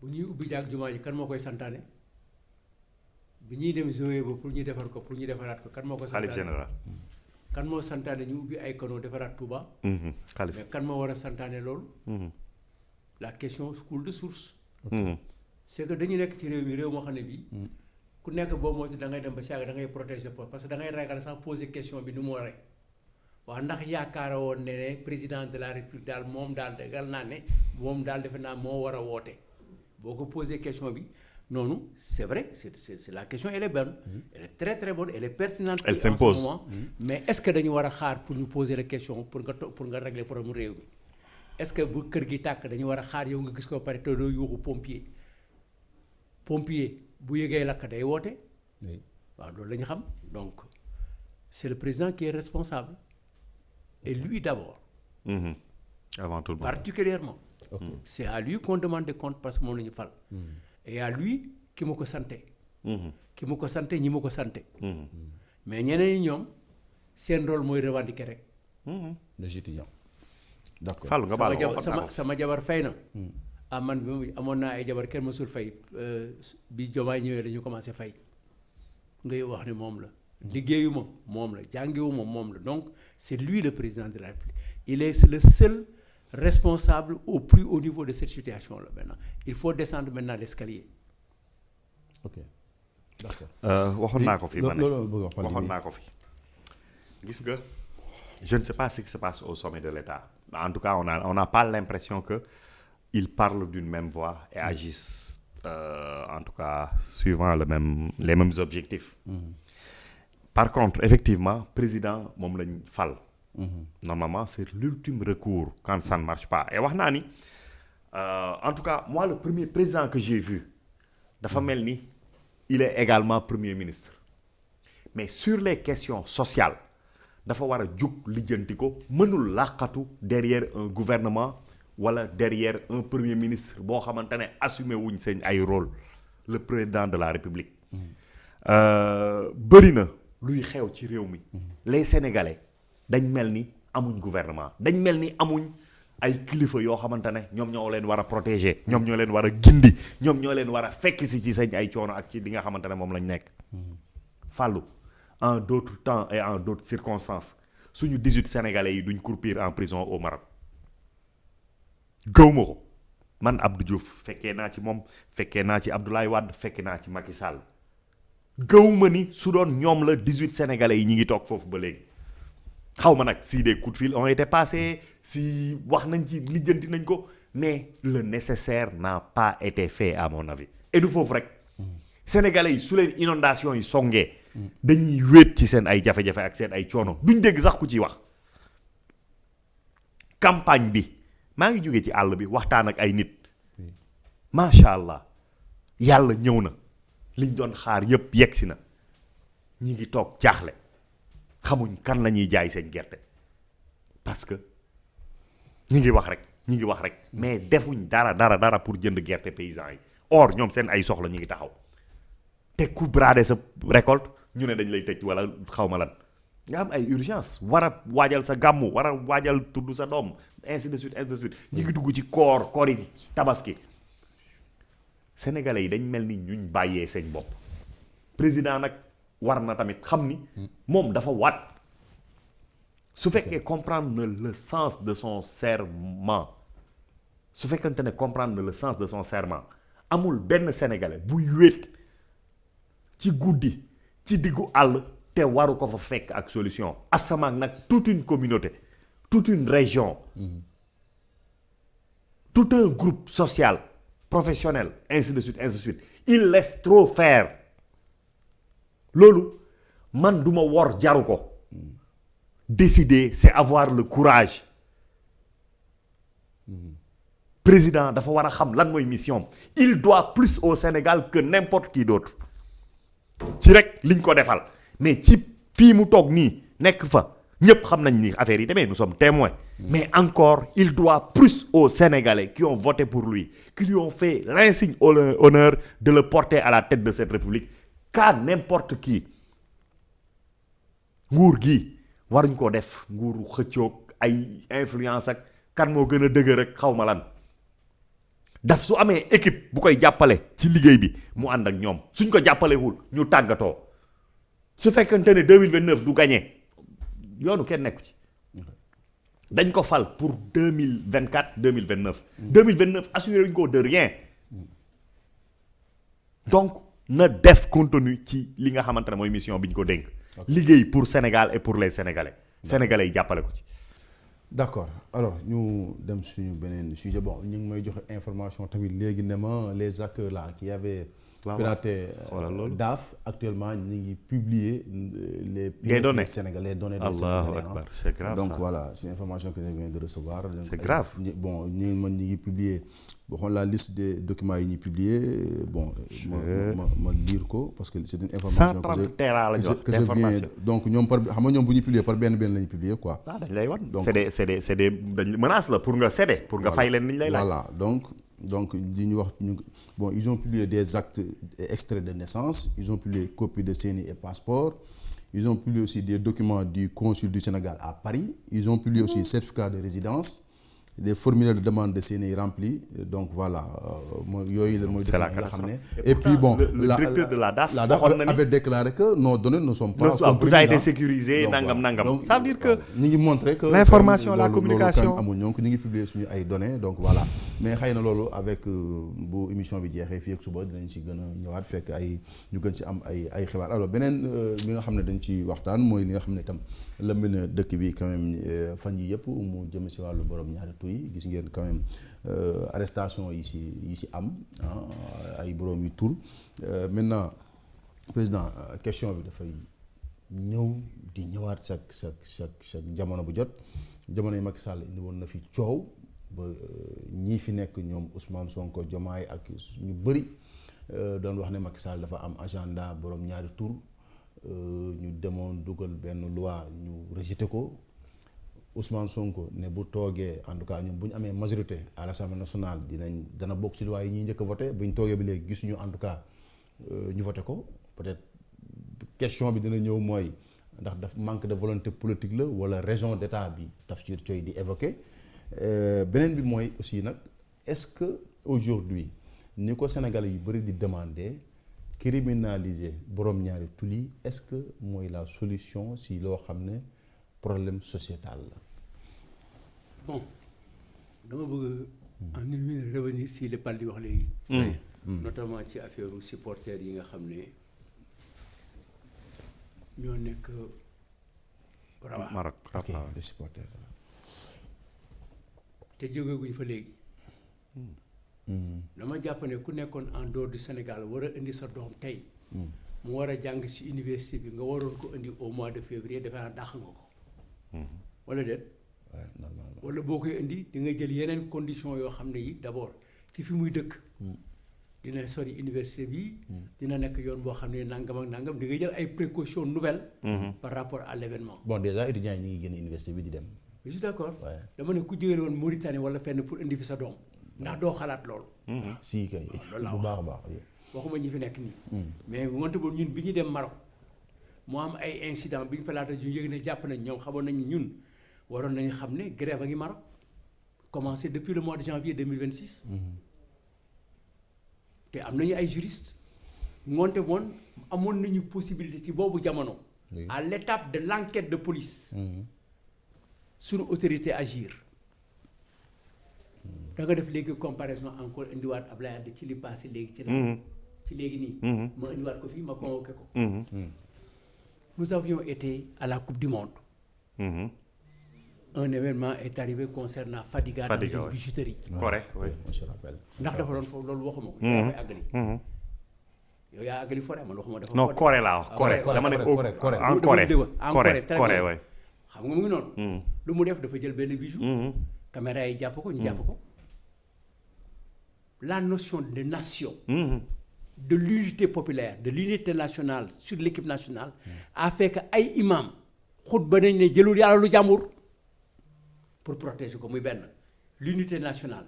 bu ñuy ubbi jaag jumaa ji kan moo koy santaane. bi ñuy dem zoé ba pour ñu defar ko pour ñu defaraat ko kan moo ko santaane. xalifa général. kan moo santaane ñu ubbi ay canaux defaraat Touba. xalifa mais kan moo war a santaane loolu. la question coule de source. c'est que dañu nekk ci réew mi réew moo xam ne bii. ku nekk boo moytu da ngay dem ba saaga da ngay protéger parce que da ngay ragal sax poser question bi nu mu waree. waaw ndax yaakaara woon ne président de la république daal moom daal dagal naa ne moom daal defe naa moo war a woote boo ko poser question bi noonu c'est vrai c'est la question elle est bonne. elle est très très bonne elle est pertinente. elle s'impose en ce moment. mais est-ce que dañu war a xaar pour ñu poser la question pour nga régler problème réew mi est-ce que bu kër gi tàkk dañu war a xaar yow nga gis ko pare te doo yuuxu pompier bu yëgee lakk day woote. waaw loolu la ñu xam donc c'est le président qui est responsable et lui d'abord. avant tout le monde particulièrement. c'est à lui qu'on demande des comptes parce que moom la ñu fal. et à lui ki mu ko sante ki mu ko sante ñi mu ko sante mais ñeneen ñi ñoom seen rôle mooy revendiquer rek. les étudiants. d'accord Fallou nga baal sama jabar fay na. man bi amoon naa ay jabar kenn mësul fay bi Diomaye ñëwee dañu commencé fay ngay wax ne moom la. liggéeyuma moom la jàngiwuma moom la donc c'est lui le président de la République il est le seul responsable au plus haut niveau de cette situation là maintenant il faut descendre maintenant l'escalier. ok d'accord waxoon naa ko fi ma ne loolu bëgg a wax waxoon naa ko fi gis nga je ne sais pas ce qui se passe au sommet de l'État en tout cas on n'a pas l'impression que ils parlent d'une même voix et agissent en tout cas suivant les mêmes objectifs. Par contre effectivement président moom lañ fal. Normalement c'est l'ultime recours quand ça ne marche pas et wax naa ni en tout cas moi le premier président que j'ai vu dafa mel ni il est également premier ministre mais sur les questions sociales dafa war a jug lijjanti ko mënul làqatu derrière un gouvernement wala derrière un premier ministre boo xamante ne assumé wuñ seen ay rôle le président de la République bëri na luy xew ci réew mi les Sénégalais dañ mel ni amuñ gouvernement dañ mel ni amuñ ay kilifa yoo xamante ne ñoom ñoo leen war a protéger ñoom ñoo leen war a gindi ñoom ñoo leen war a fekk si ci seen ay coono ak ci li nga xamante ne moom lañ nekk fàllu en d'autres temps et en d'autres circonstances suñu 18 Sénégalais yi duñ croupir en prison au Maroc gëw ma ko man Abdou Diouf fekkee naa ci moom fekkee naa ci Abdoulaye Wade fekkee naa ci Macky Sall gëw ma ni su doon ñoom la 18 Sénégalais yi ñi ngi toog foofu ba léegi xaw ma nag si des coups de fil ont été passés si wax nañ ci lijjanti nañ ko mais le nécessaire n'a pas été fait à mon avis et du foofu rek Sénégalais yi su leen inondation yi songee dañuy wéet ci seen ay jafe-jafe ak seen ay coono duñ dégg sax ku ciy wax campagne bi maa ngi jógee ci àll bi waxtaan ak ay nit macha allah yàlla ñëw na liñ doon xaar yépp yegsi na ñi ngi toog jaaxle xamuñ kan la ñuy jaay seen gerte parce que ñi ngi wax rek mais defuñ dara pour jënd gerte paysans yi or ñoom seen ay soxla ñi ngi taxaw te ku brader sa récolte ñu ne dañ lay tëj wala xaw ma lan nga am ay urgence war a waajal sa gàmmu war a waajal tudd sa doom ainsi de suite ñi ngi dugg ci koor yi tabaski sénégalais yi dañ mel ni ñuñ bàyyee seen bopp président nag war na tamit xam ni moom dafa waat su fekkee comprendre na le sens de son serment su fekkante ne comprendre na le sens de son serment amul benn sénégalais buy wéet ci guddi ci diggu àll te waru ko fa fekk ak solution asamaak nag toute une communauté toute une région tout un groupe social professionnel ainsi de suite il laisse trop faire loolu man duma wor jaru ko décider c'est avoir le courage président dafa war a xam lan mooy mission il doit plus au Sénégal que n'importe qui d'autre ci rek liñ ko defal mais ci fii mu toog nii nekk fa ñépp xam nañ ni affaire yi demee nous sommes témoins mais encore il doit plus aux Sénégalais qui ont voté pour lui qui lui ont fait l'insigne honneur de le porter à la tête de cette République qu'à n'importe qui nguur gi waruñ ko def nguuru xëccoog ay influence ak kan moo gën a dëgër ak xaw ma lan daf su amee équipe bu koy jàppale ci liggéey bi mu ànd ak ñoom suñ ko jàppalewul ñu tàggatoo su fekkante ne 2029 du gagné yoonu kenn nekku ci dañ ko fal pour 2024 2029 assuré wuñ ko de rien donc na def contenu ci li nga xamante ne mooy mission bi ñu ko dénk liggéey pour Sénégal et pour les Sénégalais sénégalais yi jàppale ko ci d'accord alors ñu dem suñu beneen sujet bon ñu ngi may joxe information tamit léegi ne ma les hackers là qui avaient piraté DAF actuellement ñu ngi publier les données sénégalais les données des Sénégalais c'est grave donc ça. voilà c'est une information que je viens de recevoir c'est grave bon ñu ngi publier bon la liste des documents yi ñuy publier bon ma lire ko parce que c'est une information 130 tera la jox que je viens donc ñoom par xam nga ñoom bu ñu publier par benn la ñu publier quoi dañ lay wan donc c'est des dañ menace la pour nga céder pour nga fay leen ni ñu lay laaj voilà donc li ñu wax bon ils ont publié des actes extraits de naissance ils ont publié copie de CNI et passeport ils ont publié aussi des documents du consul du Sénégal à Paris ils ont publié aussi certificat de résidence les formulaires de demande de CNI remplis donc voilà mooy yooyu la mooy documents yi nga xam ne et puis bon le directeur de la DAF avait déclaré que nos données ne sont pas tout a été sécurisé nangam ça veut dire que ñu ngi montrer que l'information la communication amul ñoo ñu ngi publier suñu ay données donc voilà mais xëy na loolu avec bu émission bi jeexee fii ak suba dinañ si gën a ñëwaat fekk ñu gën si am ay xibaar alors beneen bi nga xam ne dañ ci waxtaan mooy li nga xam ne itam lëmb na dëkk bi quand même fan yi yëpp mu jëm si wàllu borom ñaari tur yi gis ngeen quand même arrestation yi si am ay borom yu tur maintenant président question bi dafay ñëw di ñëwaat chaque jamono bu jot jamono yi Macky Sall indi woon na fi coow ba ñii fi nekk ñoom Ousmane Sonko Diomaye ak ñu bëri doon wax ne Macky Sall dafa am agenda borom ñaari tur ñu demoon dugal benn loi ñu rejeté ko Ousmane Sonko ne bu toogee en tout cas ñun bu ñu amee majorité à l'Assemblée nationale dana bokk ci loi yi ñuy njëkk a voté bu ñu toogee bi léegi gisuñu en tout cas ñu voté ko peut-être question bi dina ñëw mooy ndax daf manque de volonté politique la wala raison d'état bi Tafsir Thioye di évoqué beneen bi mooy aussi nag est-ce que aujourd'hui ni ko Sénégalais yu bëri di demander criminaliser borom ñaari tur yi est-ce que mooy la solution si loo xam ne problème sociétal la. bon dama bëgg en une minute revenir si le pal di wax léegi. notamment ci affaire supporters yi nga xam ne ñoo nekk Rabat. Maroc ok les supporters. te jógeeguñ fa léegi. dama jàpp ne ku nekkoon en dehors du Sénégal war a indi sa doom tey. mu war a jàng ci université bi nga waroon ko indi au mois de février defe naa dàq nga ko. wala déet. waaw normalement wala boo koy indi di nga jël yeneen conditions yoo xam ne yi d'abord ci fi muy dëkk. dina sori université bi. dina nekk yoon boo xam ne nangam ak nangam di nga jël ay précautions nouvelles. par rapport à l'événement. bon déjà étudiants yi ñu ngi génn université bi di dem. je suis d'accord. Ouais. dama ne ku jógee woon Mauritanie wala fenn pour indi fi sa doom ndax doo xalaat loolu. si kay loolu laa bu baax a baax. waxuma ñi fi nekk nii. mais wante boobu ñun bi ñu dem Maroc mu am ay incident bi ñu fa laata ñu yëg ne jàpp nañ ñoom xamoon nañ ñun waroon nañu xam ne grève a ngi Maroc commencé depuis le mois de janvier 2026. te am nañu ay juristes ngoonte woon amoon nañu possibilité ci boobu jamono. à l'étape de l'enquête de police. suñu autorité agir. da nga def léegi comparaison encore indiwaat Ablaye Wade ci li passé léegi ci la ci léegi nii ma indiwaat ko fii ma convoqué ko. nous avions été à la coupe du monde. un événement est arrivé concernant Fadiga dans une bijouterie. correct oui on se rappelle. ndax dafa doon foofu loolu waxuma ko. yaa koy àggali. yow yaa àggali forêt man waxuma dafa. non Corée laa wax Corée dama ne en Corée Corée waay. xam nga mu ngi noonu. lu mu def dafa jël benn bijou. caméra yi jàpp ko ñu jàpp ko. la notion de nation. de l'unité populaire de l'unité nationale sur l'équipe nationale. a fait que ay imam xutba nañ ne jëlul yàlla lu jàmbur. pour protéger ko muy benn l'unité nationale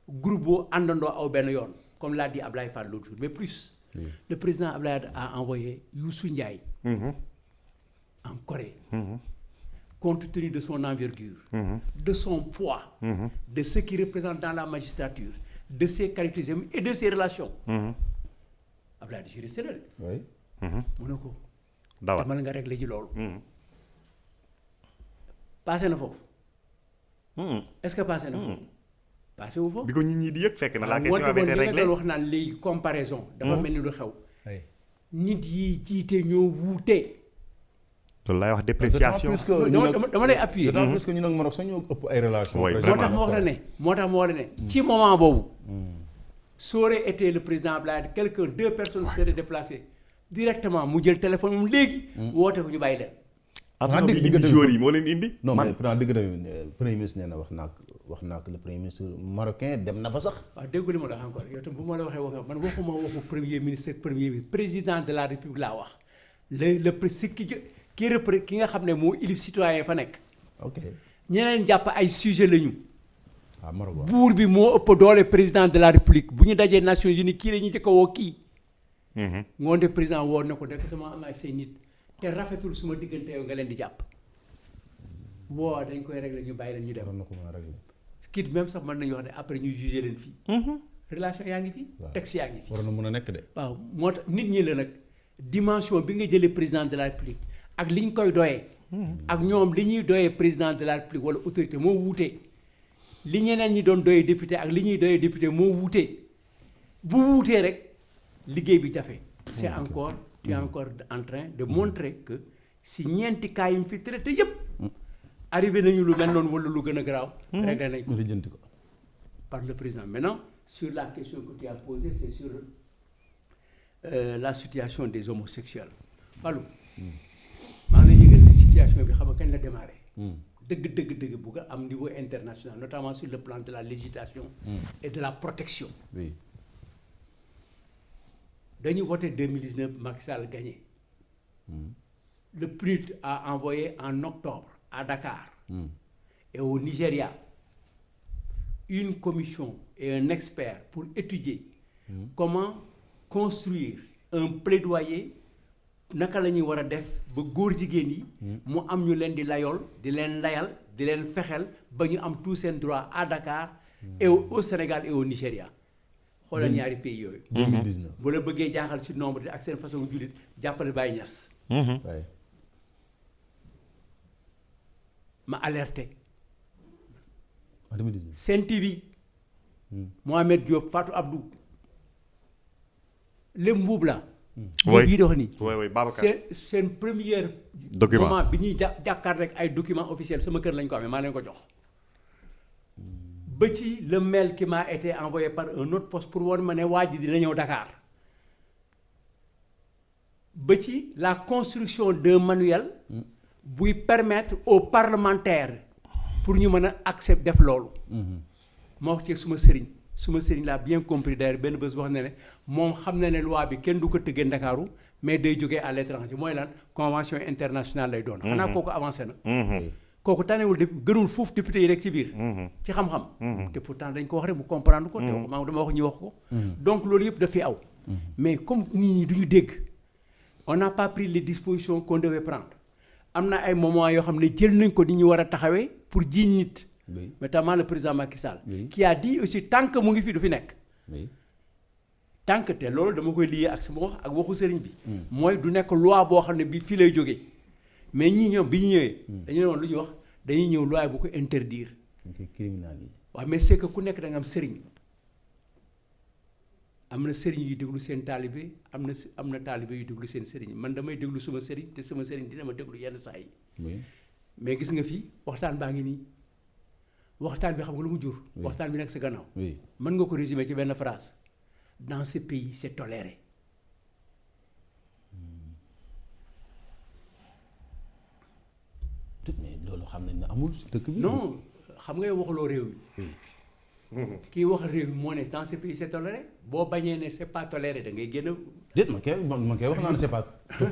groupe boo àndandoo aw benn yoon comme l'a dit Ablaye Fall l'autre jour mais plus le président Ablaye a envoyé Youssou Ndiaye en Corée compte tenu de son envergure de son poids de ce qu'il représente dans la magistrature de ses qualités et de ses relations Ablaye di juriste la de mu ne ko demal nga régler ji loolu passé na foofu est-ce que passé na foofu passé wu foofu. bi ko nit ñi di yëg fekk na la question avait été réglée wax naan léegi comparaison. dafa mel ni lu xew. nit yi jiite ñoo wuute. loolu laay wax dépréciation. dama lay appuyer. d'autant plus que ñu nag Maroc sax ñoo ëpp ay relations. oui moo tax ma wax la ne. ci moment boobu. ça aurait été le président Abdoulaye quelqu'un deux personnes seraient déplacées directement mu jël téléphone moom léegi. woote ko ñu bàyyi leen. affaire bi indi joueurs yi moo leen indi. non mais pourtant dëgg na premier ministre nee na wax naa ko le premier ministre marocain dem na fa sax. waaw déggu li ma la wax encore yow tam bu ma la waxee man waxuma waxu premier ministre président de la république laa wax le ki nga xam ne moo ilif citoyen fa nekk. ok ñeneen jàpp ay sujet lañu. waaw Maroc buur bi moo ëpp doole président de la république bu ñu dajee Nations Unies kii la ñu njëkk a woo kii. ngoonte président woo na ko dëkk sama am ay say nit. te rafetul suma diggante yow nga leen di jàpp boo dañ koy régler ñu bàyyi leen ñu dem. war na ko mën a régler. kit même sax mën nañu wax ne après ñu juger leen fii. relation yaa ngi fi. texte yaa ngi fi. war na mën a nekk de. waaw moo tax nit ñi la nag dimension bi nga jëlee président de la république ak li ñu koy doyee. ak ñoom li ñuy doyee président de la république wala autorité moo wuute. li ñeneen ñi doon doyee député ak li ñuy doyee député moo wuute bu wuutee rek liggéey bi jafe. c'est encore tu es encore en train de montrer que si ñeenti cas yi mu fi traité yépp arrivé nañu lu mel noonu wala lu gën a garaaw. réglé nañ ko lijjanti ko par le président. Maintenant sur la question que tu as posée c'est sur la situation des homosexuels. Fallou maa ngi lay yëgal ne situation bi xam nga kañ la démarré. dëgg bu nga am niveau international notamment sur le plan de la législation et de la protection. oui. dañu voté 2019 Macky Sall gagné. Le PNUD a envoyé en octobre à Dakar et au Nigeria une commission et un expert pour étudier comment construire un plaidoyer naka la ñuy war a def ba góor jigéen yi mu am ñu leen di layool di leen layal di leen fexel ba ñu am tous seen droit à Dakar et au Sénégal et au Nigeria xoolal ñaari pays yooyu 2019 bu la bëggee jaaxal ci nombre de ak seen façon jullit jàppale Baye Niass waaye ma alerté en 2019 Sen TV Mohamed Diop Fatou Abdou le mbuub la Oui. bii dox nii oui Babacar. seen première Document. moment bi ñuy jàkkaar rek ay document officiel sama kër lañ ko amee maa leen ko jox ba ci le mail qui m'a été envoyé par un autre poste pour woon ma ne waa ji dina ñëw Dakar ba ci la construction d'un manuel buy permettre aux parlementaires pour ñu mën a accepter def loolu ma wax ci suma sëriñ laa bien compris d'ailleurs benn bés wax ne ne moom xam na ne loi bi kenn du ko tëggee Ndakaaru mais day jógee à l'étranger mooy lan convention internationale lay doon xanaa kooku avancé na kooku tanewul gënul foofu député yi rek ci biir ci xam-xam te pourtant dañ ko wax rek mu comprendre ko te wax maa dama wax ñu wax ko donc loolu yëpp daf fi aw mais comme nit ñi duñu dégg on n'a pas pris les dispositions qu'on devait prendre am na ay moments yoo xam ne jël nañ ko ni ñu war a taxawee pour jiiñ nit notamment le président Macky Sall qui a dit aussi tant que mu ngi fi du fi nekk tant que te loolu dama koy lié ak sama wax ak waxu sëriñ bi mooy du nekk loi boo xam ne bi fii lay jógee mais ñii ñoom bi ñu ñëwee dañu ne woon lu ñuy wax dañuy ñëw loi bu ko interdire criminalisé waaw mais c'est que ku nekk da nga am sëriñ am na sëriñ yu déglu seen taalibe am na taalibe yu déglu seen sëriñ man damay déglu suma sëriñ te sama sëriñ dina ma déglu yenn saa yi mais gis nga fii waxtaan baa ngi nii waxtaan bi xam nga lu mu jur waxtaan bi nekk sa gannaaw mën nga ko résumer ci benn phrase dans ce pays c'est toléré mais loolu xam nañ ne amul si dëkk bi non xam nga yow waxuloo réew mi kii wax réew mi moo ne dans ce pays c'est toléré boo bañee ne c'est pas toléré da ngay génn déet man kay wax naa ne c'est pas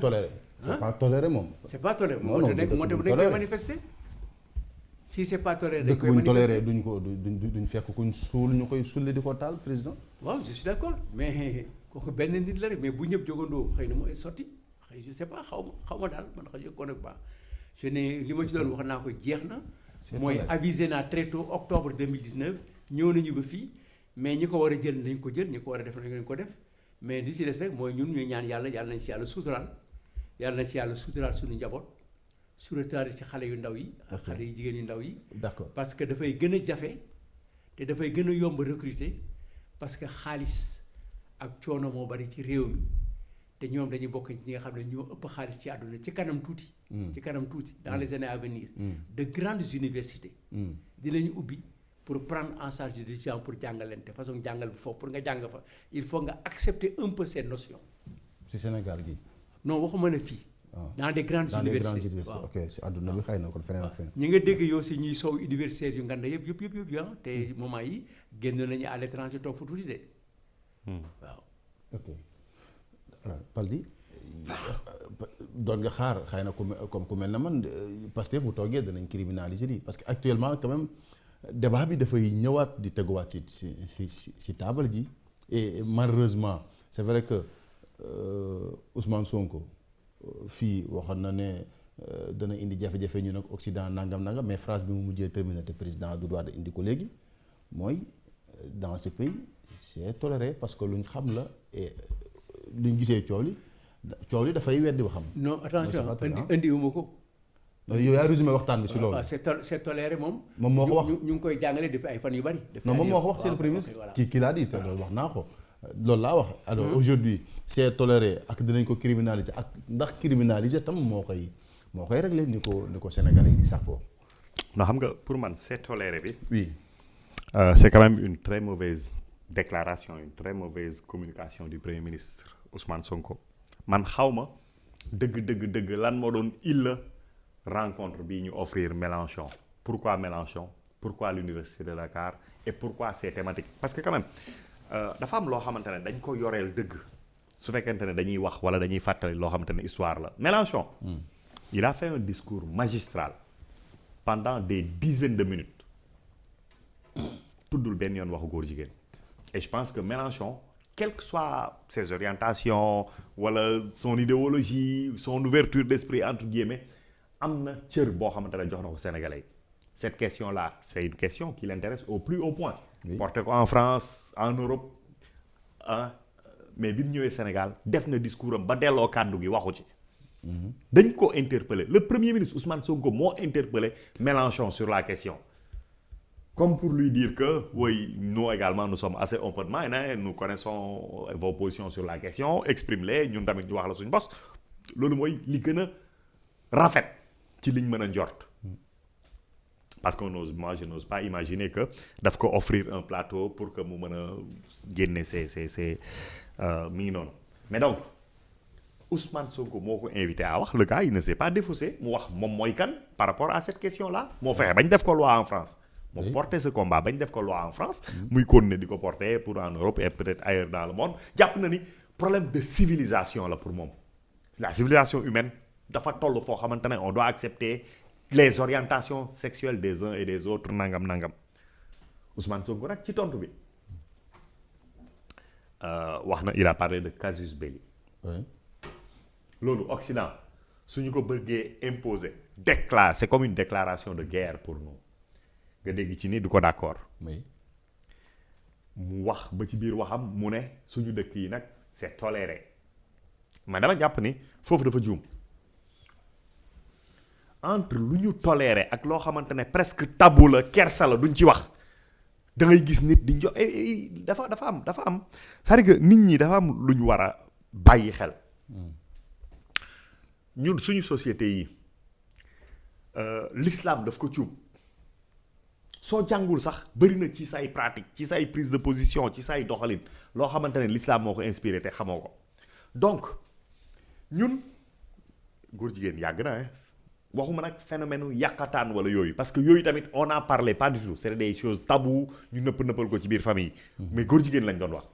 toléré c'est pas toléré moom c'est pas toléré moo tax nekk moo tax dañ koy manifester si c'est pas toléré dañ dëkk koy buñ toléré manifester duñ fekk kuñ suul ñu koy sulli di ko taal président waaw je suis d'accord mais kooku benn nit la rek mais bu ñëpp jógandoo xëy na mooy sotti xëy je sais pas xaw ma daal man xëy ko nag ba je ne li ma ci doon wax naa ko jeex na mooy avisé naa très tôt octobre 2019 ñëw nañu ba fii mais ñi ko war a jël nañ ko jël ñi ko war a def nañ ko def mais li ci des rek mooy ñun ñuy ñaan yàlla nañ ci yàlla suturaal yàlla nañ ci yàlla suturaal suñu njaboot suturaal ci xale yu ndaw yi ak xale yu jigéen yu ndaw yi d'accord parce que dafay gën a jafe te dafay gën a yomb recruter parce que xaalis ak coono moo bari ci réew mi te ñoom dañuy bokk ci ñi nga xam ne ñoo ëpp xaalis ci àdduna ci kanam tuuti dans les années à venir de grandes universités dinañu ubbi pour prendre en charge des gens pour jàngalante façon jàngal bi foofu pour nga jàng fa il faut nga accepter un peu ces notions si Sénégal gi non waxuma ne fii dans des grandes universités waaw ok si àdduna bi xëy na kon feneen ak feneen ñi nga dégg yow si ñuy sow universitaires yu nganda yëpp te moment yi génn nañu à l'étranger toog fa tuuti de waaw ok Paldi doon nga xaar xëy na comme ku mel na man Pastef bu toogee danañ criminaliser lii parce que actuellement quand même débat bi dafay ñëwaat di teguwaat ci table ji et malheureusement c'est vrai que Ousmane Sonko fii waxoon na ne dana indi jafe-jafe ñu nag Occident nangam mais phrase bi mu mujjee terminé te président du droit indi ko léegi mooy dans ce pays c'est toléré parce que luñ xam la et luñ gisee coow li dafay weddi ba xam. non attention indiwuma ko yow yaa résumé waxtaan bi si loolu. waaw c'est toléré moom. moom moo ko wax ñu ngi koy jàngale depuis ay fan yu bari. non moom moo ko wax c'est le premier ministre kii laa di loolu wax naa ko loolu laa wax. alors aujourd'hui c'est toléré ak dinañ ko criminaliser ak ndax criminaliser tam moo koy réglé ni ko Sénégalais yi di sàkkoo. non xam nga pour man c'est toléré bi. oui. C'est quand même une très mauvaise déclaration une très mauvaise communication du premier ministre Ousmane Sonko. man xawma dëgg lan moo doon illa rencontre bii ñu offrir Mélenchon pourquoi Mélenchon pourquoi l'université de Dakar et pourquoi ces thématiques parce que quand même dafa am loo xamante ne dañ ko yoreel dëgg su fekkente ne dañuy wax wala dañuy fàttali loo xamante ne histoire la Mélenchon il a fait un discours magistral pendant des dizaines de minutes tuddul benn yoon waxu góor jigéen et je pense que Mélenchon quelles que soient ses orientations wala son idéologie son ouverture d'esprit entre guillemets am na cër boo xamante ne jox na ko Sénégalais cette question là c'est une question qui l'intéresse au plus haut point porté ko en France en Europe mais bi mu ñëwee Sénégal def na discours am ba delloo kàddu gi waxu ci dañ ko interpellé le premier ministre Ousmane Sonko moo interpellé Mélenchon sur la question comme pour lui dire que oui nous également nous sommes assez open mind nous connaissons vos positions sur la question exprime-les ñun tamit ñu wax la suñu bos loolu mooy li gën a rafet ci liñ mën a njort parce que moi je n'ose pas imaginer que daf ko offrir un plateau pour que mu mën a génne ses mi ngi noonu mais donc Ousmane Sonko moo ko invité à wax le gars il ne s'est pas défaussé mu wax moom mooy kan par rapport à cette question là moo fexe bañ def ko loi en France moo porté ce combat bañ def ko loi en France muy continuer di ko porter pour en Europe et peut-être ailleurs dans le monde jàpp na ni problème de civilisation la pour moom la civilisation humaine dafa toll foo xamante ne on doit accepter les orientations sexuelles des uns et des autres nangam Ousmane Sonko nag ci tontu bi wax na il a parlé de casus belli loolu Occident suñu ko bëggee imposer c'est comme une déclaration de guerre pour nous nga dégg ci ni du ko d'accord mu wax ba ci biir waxam mu ne suñu dëkk yi nag c'est toléré mais dama jàpp ni foofu dafa juum entre lu ñu toléré ak loo xamante ne presque tabou la kersa la duñ ci wax da ngay gis nit di dafa am c'est-à-dire que nit ñi dafa am lu ñu war a bàyyi xel ñun suñu société yi l'islam daf ko cuub soo jàngul sax bëri na ci say pratique ci say prise de position ci say doxalin loo xamante ne l'islam moo ko inspiré te xamoo ko donc ñun góor jigéen yàgg na waxuma nag phénomène yàqataan wala yooyu parce que yooyu tamit on en parlait pas du tout c'est des choses tabou ñu nëppal ko ci biir famille mais góor jigéen lañ doon wax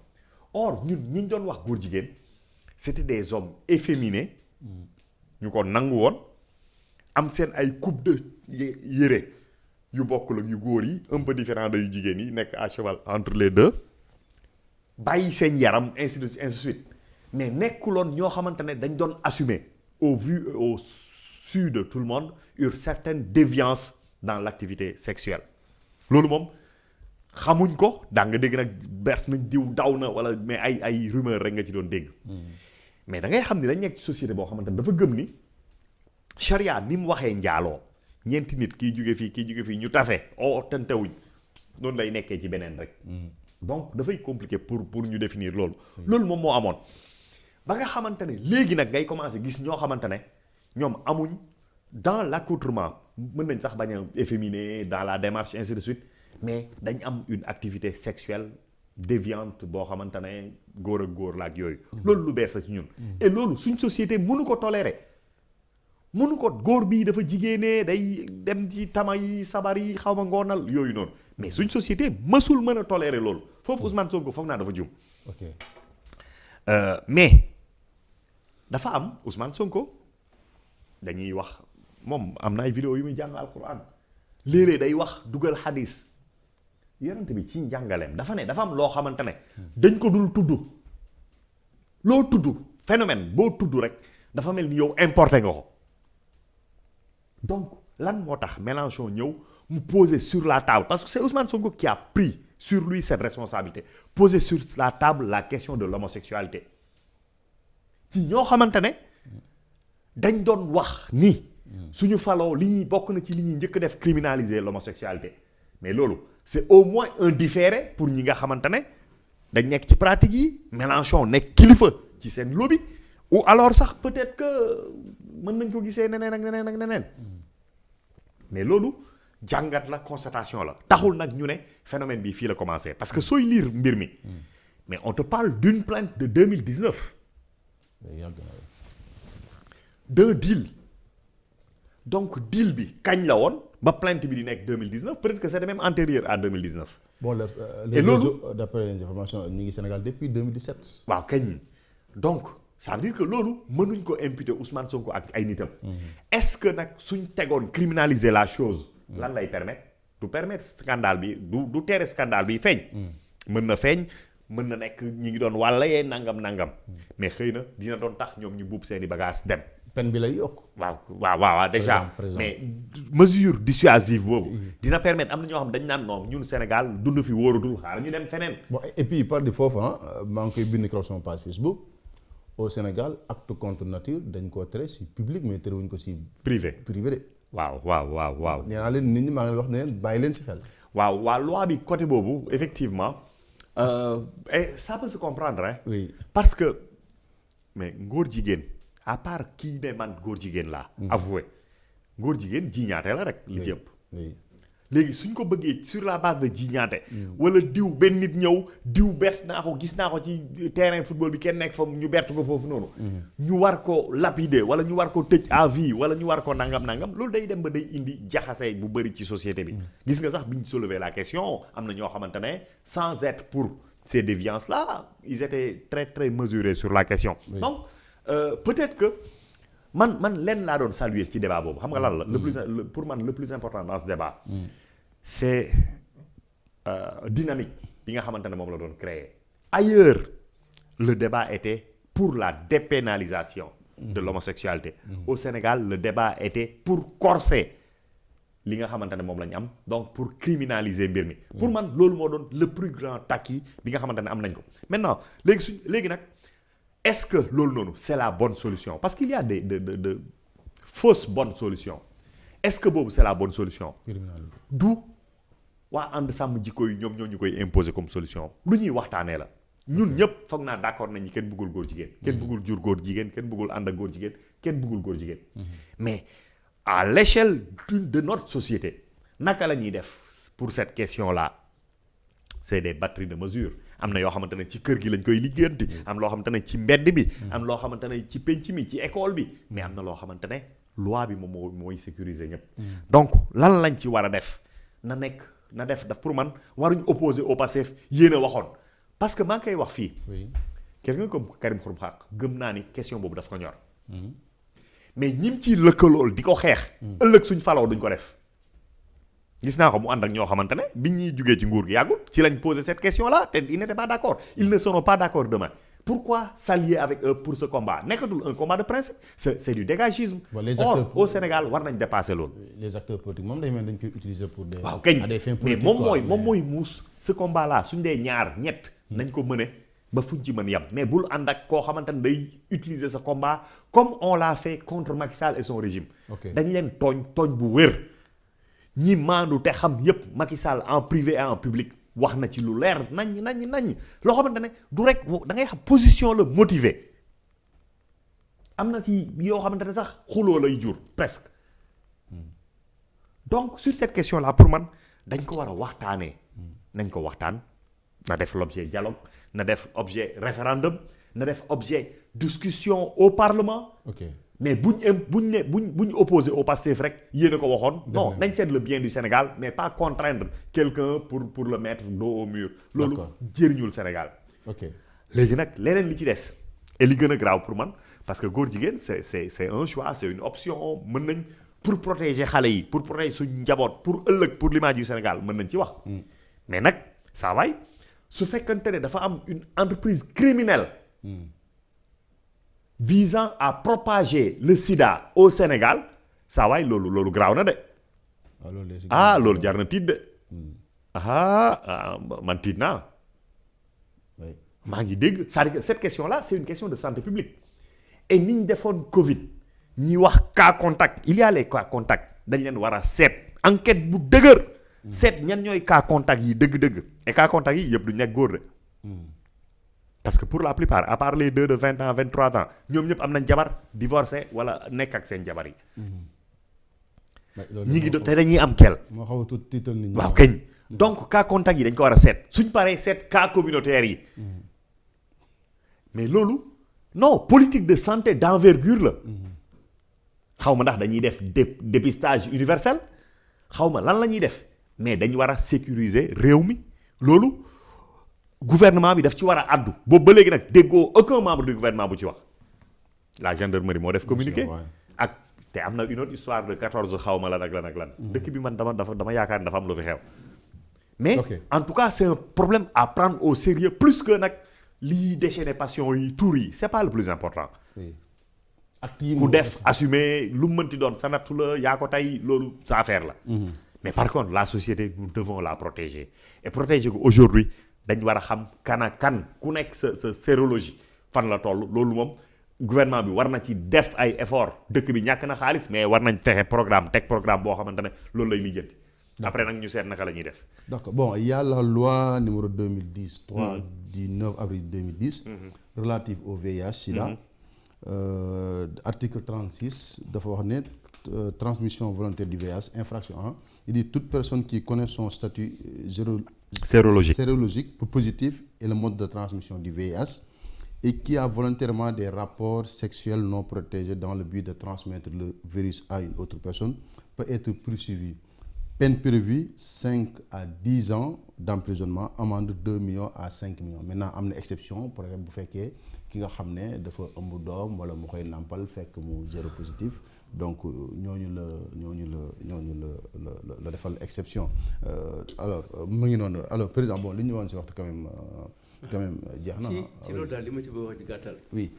or ñun ñi ñu doon wax góor jigéen c'était des hommes efféminés ñu ko nangu woon am seen ay coupe de yére yu bokkul ak yu góor yi un peu différent de yu jigéen yi nekk à cheval entre les deux bàyyi seen yaram ainsi de suite mais nekkuloon ñoo xamante ne dañ doon assumer au vu au su de tout le monde une certaine déviance dans l'activité sexuelle loolu moom xamuñ ko daa nga dégg nag bert nañ diw daw na wala mais ay rumeur rek nga ci doon dégg mais da ngay xam ni dañ nekk ci société boo xamante ne dafa gëm ni charia ni mu waxee njaaloo ñeenti nit kii jóge fii ñu tafe tentewuñ noonu lay nekkee ci beneen rek donc dafay compliqué pour ñu définir loolu moom moo amoon ba nga xamante ne léegi nag ngay commencer gis ñoo xamante ne ñoom amuñ dans l'accoutrement mën nañ sax bañ a efféminé dans la démarche ainsi de suite mais dañ am une activité sexuelle déviante boo xamante ne góor ak góor la ak yooyu loolu lu bees la ci ñun et loolu suñ société mënu ko tolérer mënu ko góor bii dafa jigéenee day dem ci tama yi sabar yi xaw ma ngoonal yooyu noonu mais suñ société mësul mën a tolérer loolu foofu Ousmane Sonko foog naa dafa jum mais dafa am Ousmane Sonko dañuy wax moom am na ay vidéo yu muy jàng alquran léeg-léeg day wax dugal xadis yonent bi ci njàngaleem dafa ne dafa am loo xamante ne dañ ko dul tudd loo tudd phénomène boo tudd rek dafa mel ni yow importé nga ko donc lan moo tax Mélenchon ñëw mu poser sur la table parce que c'est Ousmane Sonko qui a pris sur lui cette responsabilité poser sur la table la question de l'homosexualité ci ñoo xamante ne dañ doon wax ni suñu faloo li ñuy bokk na ci li ñuy njëkk def criminaliser l'homosexualité mais loolu c'est au moins un différé pour ñi nga xamante ne dañ nekk ci pratique yi Mélenchon nekk kilifa ci seen lobby ou alors sax peut-être que mën nañ ko gisee neneen ak neneen ak neneen mais loolu jàngat la constatation la taxul nag ñu ne phénomène bi fii la commencé parce que sooy lire mbir mi mais on te parle d'une plainte de 2019 d'un deal donc deal bi kañ la woon ba plainte bi di nekk 2019 peut-être que c'est même antérieur à 2019. bon et loolu d'après les informations ñu ngi Sénégal depuis 2017. waaw kañ donc ça veut dire que loolu mënuñ ko imputer Ousmane Sonko ak ay nitam. est-ce que nag suñ tegoon criminaliser la chose. lan lay permettre du permettre scandale bi du tere scandale bi feeñ. mën na feeñ mën na nekk ñi ngi doon wàllayee nangam mais xëy na dina doon tax ñoom ñu buub seeni bagages dem. peine bi lay yokk. waaw déjà mais mesure dissuasive boobu. dina permettre am na ñoo xam dañ naan non ñun Sénégal dund fi wóoratul xaar ñu dem feneen. bon et puis par di foofu maa ngi koy bind keroog sama page Facebook au Sénégal acte contre nature dañ koo tere si public mais terewuñ ko si. privé de. waaw. nee naa leen nit ñi maa ngi wax ne leen bàyyi leen si xel. waaw loi bi côté boobu effectivement et ça peut se comprendre hein. Oui. parce que mais ngóor jigéen. à part kii ne man góor jigéen laa. avoué góor jigéen jiñaate la rek. li jëpp léegi suñ ko bëggee sur la base de jiñaate. wala diw benn nit ñëw diw bert naa ko gis naa ko ci terrain football bi kenn nekk fa ñu bert ko foofu noonu. ñu war ko lapider wala ñu war ko tëj à vie wala ñu war ko nangam loolu day dem ba day indi jaxase bu bëri ci société bi. gis nga sax bi ñu soulever la question am na ñoo xamante ne sans être pour ces déviances là ils étaient très très mesurés sur la question. donc. Peut-être que man lenn laa doon saluer ci débat boobu xam nga lan la. pour man le plus important dans ce débat. c'est dynamique bi nga xamante ne moom la doon créer. ailleurs le débat était pour la dépénalisation de l'homosexualité. Au Sénégal le débat était pour corser li nga xamante ne moom la ñu am donc pour criminaliser mbir mi. pour man loolu moo doon le plus grand acquis bi nga xamante ne am nañ ko maintenant léegi nag. Est-ce que loolu noonu c'est la bonne solution parce qu'il y a de fausses bonnes solutions est-ce que boobu c'est la bonne solution. du waa ànd sàmm jikko yi ñoom ñoo ñu koy imposer comme solution lu ñuy waxtaanee la ñun ñëpp foog naa d'accord nañ ñi kenn bëggul góor jigéen. kenn bëggul jur góor jigéen kenn bëggul ànd ak góor jigéen kenn bëggul góor jigéen. mais à l'échelle de notre société naka la ñuy def pour cette question-là c'est des batteries de mesures. am na yoo xamante ne ci kër gi lañ koy liggéeyanti am loo xamante ne ci mbedd bi am loo xamante ne ci penc mi ci école bi mais am na loo xamante ne loi bi moom mooy sécuriser ñëpp donc lan lañ ci war a def na def pour man waruñu opposer au Pastef yéen a waxoon parce que maa ngi koy wax fii quelqu'un comme Karim Xurum Xaq gëm naa ni question boobu daf ko ñor mais ñim ciy lëkkalool di ko xeex ëllëg suñ faloo duñ ko def gis naa ko mu ànd ak ñoo xamante ne bi ñuy jugee ci nguur gi yàggul ci lañ posé cette question là te ils n'étaient pas d'accord ils ne seront pas d'accord demain pourquoi s'allier avec eux pour ce combat nekkatul un combat de principe c'est du dégagisme. Or au Sénégal war nañ dépasser loolu. les acteurs politiques moom dañ koy utiliser pour des. waaw kañ mais moom mooy muus ce combat là suñ dee ñaar ñett nañ ko mëne ba fuñ ci mën yam mais bul ànd ak koo xamante ne day utiliser ce combat comme on l'a fait contre Macky Sall et son régime. dañ leen tooñ bu wér. ñi maandu te xam yépp Macky Sall en privé et en public wax na ci lu leer nañ loo xamante ne du rek da ngay xam position la motivée am na ci yoo xamante ne sax xuloo lay jur presque donc sur cette question là pour man dañ ko war a waxtaanee nañ ko waxtaan na def l'objet dialogue na def objet référendum na def objet discussion au Parlement. mais buñ opposé au Pastef rek yéen a ko waxoon. non dañ seet le bien du Sénégal mais pas contraindre quelqu'un pour le mettre dos au mur. loolu jëriñul Sénégal. léegi nag leneen li ci des et li gën a grave pour man parce que góor jigéen c'est un choix c'est une option mën nañ pour protéger xale yi pour protéger suñu njaboot pour ëllëg pour l'image du Sénégal mën nañ ci wax. mais nag saa waay su fekkante ne dafa am une entreprise criminelle. visant à propager le sida au Sénégal saa waay loolu graaw na de. loolu jar na tiit de. man tiit naa. maa ngi dégg c'est-à-dire que cette question-là c'est une question de santé publique et ni ñu defoon Covid ñi wax cas contact il y a les cas contact dañ leen war a seet enquête bu dëgër seet ñan ñooy cas contact yi dëgg-dëgg et cas contact yi yëpp du nekk góor de parce que pour la plupart à part les 2 de 20 ans 23 ans ñoom ñëpp am nañ jabar divorcé wala nekk ak seen jabar yi ñi ngi te dañuy am kel moo xaw a tuuti tiital nit ñi. waaw keñ donc cas contact yi dañ ko war a seet suñ paree seet cas communautaire yi mais loolu non politique de santé d'envergure la xaw ma ndax dañuy def dépistage universel xaw ma lan la ñuy def mais dañu war a sécuriser réew mi loolu gouvernement bi daf ci war a addu boobu ba léegi nag déggoo aucun membre du gouvernement bu ci wax la gendarmerie moo def communiqué ak te am na une autre histoire de 14 xaw ma lan ak lan ak lan dëkk bi man dama yaakaar ne dafa am lu fi xew mais en tout cas c'est un problème à prendre au sérieux plus que nag lii déchaîner passion yi tour yi c'est pas le plus important ku def assumer lu mu mënti doon sa nattu la yaa ko tey loolu sa affaire la mais par contre la société nous devons la protéger et protéger ko aujourd'hui dañ war a xam kan ku nekk sa sérologie fan la toll loolu moom gouvernement bi war na ci def ay effort dëkk bi ñàkk na xaalis mais war nañ fexe teg programme boo xamante ne loolu lay lijjanti après nag ñu seet naka la ñuy def d'accord bon il y a la loi numéro 2010 3 du 9 avril 2010 relative au VIH sida article 36 dafa wax ne transmission volontaire du VIH infraction 1 il dit toute personne qui connaît son statut sérologique positif et le mode de transmission du VIH et qui a volontairement des rapports sexuels non protégés dans le but de transmettre le virus à une autre personne peut être poursuivi. Peine prévue 5 à 10 ans d'emprisonnement, amende 2 millions à 5 millions. Maintenant am na exception par exemple bu fekkee ki nga xam ne dafa ëmb doom wala mu koy nàmpal fekk mu zéro positif donc ñooñu la defal exception alors mu ngi noonu alors président bon li ñu woon si waxtu quand même jeex na ci loolu daal li ma ci bëgg wax ci gàttal oui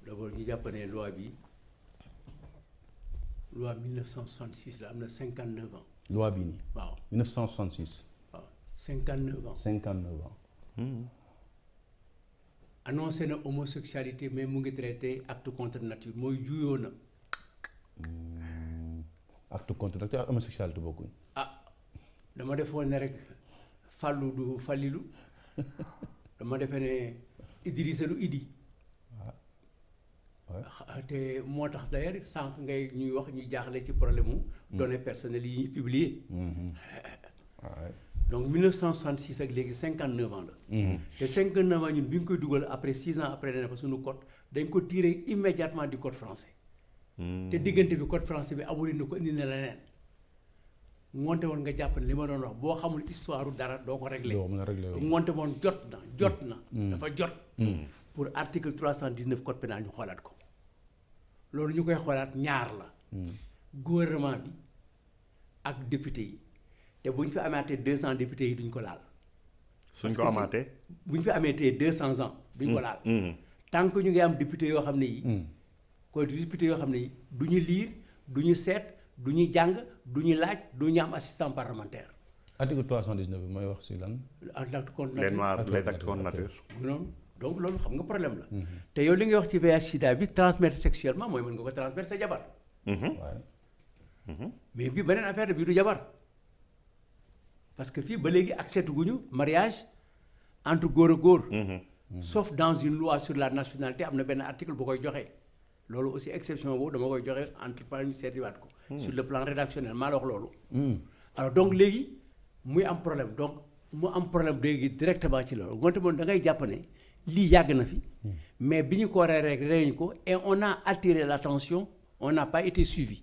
d'abord ñu jàpp ne loi bi loi 1966 la am na 59 ans loi bii nii waaw 1966 waaw 59 ans annoncé na homosexualité mais mu ngi traité acte contre nature mooy juyoo na acte contre nature ak homosexualité bokkuñ dama defoon ne rek fàllu du fàllilu dama defee ne Idrissa du Idi te moo tax d'ailleurs sànq ngay ñuy wax ñuy jaaxle ci problème mu données personnelles yi ñuy publier donc 1966 ak léegi 59 ans la te 59 ans ñun bi ñu koy dugal après 6 ans après dana fa suñu code dañ ko tiré immédiatement du code français te diggante bi code français bi aboli na ko indi na leneen ngoonte woon nga jàpp ne li ma doon wax boo xamul histoire dara doo ko réglé ngoonte woon jot na dafa jot pour article 319 code pénal ñu xoolaat ko loolu ñu koy xoolaat ñaar la gouvernement bi ak député yi te bu ñu fi amaatee 200 députés yi duñ ko laal suñ ko amaatee bu ñu fi ameetee 200 ans duñ ko laal tant que ñu ngi am député yoo xam ne yi ko député yoo xam ne yi du ñu liir du ñu seet du ñu jàng du ñu laaj du ñu am assistant parlementaire article 319 bi mooy wax si lan acte contre les actes contre nature noonu donc loolu xam nga problème la te yow li ngay wax ci VIH sida bi transmettre sexuellement mooy mën nga ko transmettre sa jabar mais bi beneen affaire bi du jabar parce que fii ba léegi accepté guñu mariage entre góor ak góor sauf dans une loi sur la nationalité am na benn article bu koy joxe loolu aussi exception boobu dama koy joxe entre par ñu seetiwaat ko sur le plan rédactionnel maa la wax loolu alors donc léegi muy am problème donc mu am problème léegi directement ci loolu gonte moom da ngay jàpp ne lii yàgg na fi mais bi ñu ko waree rek réñu ko et on a attiré l'attention on n'a pas été suivi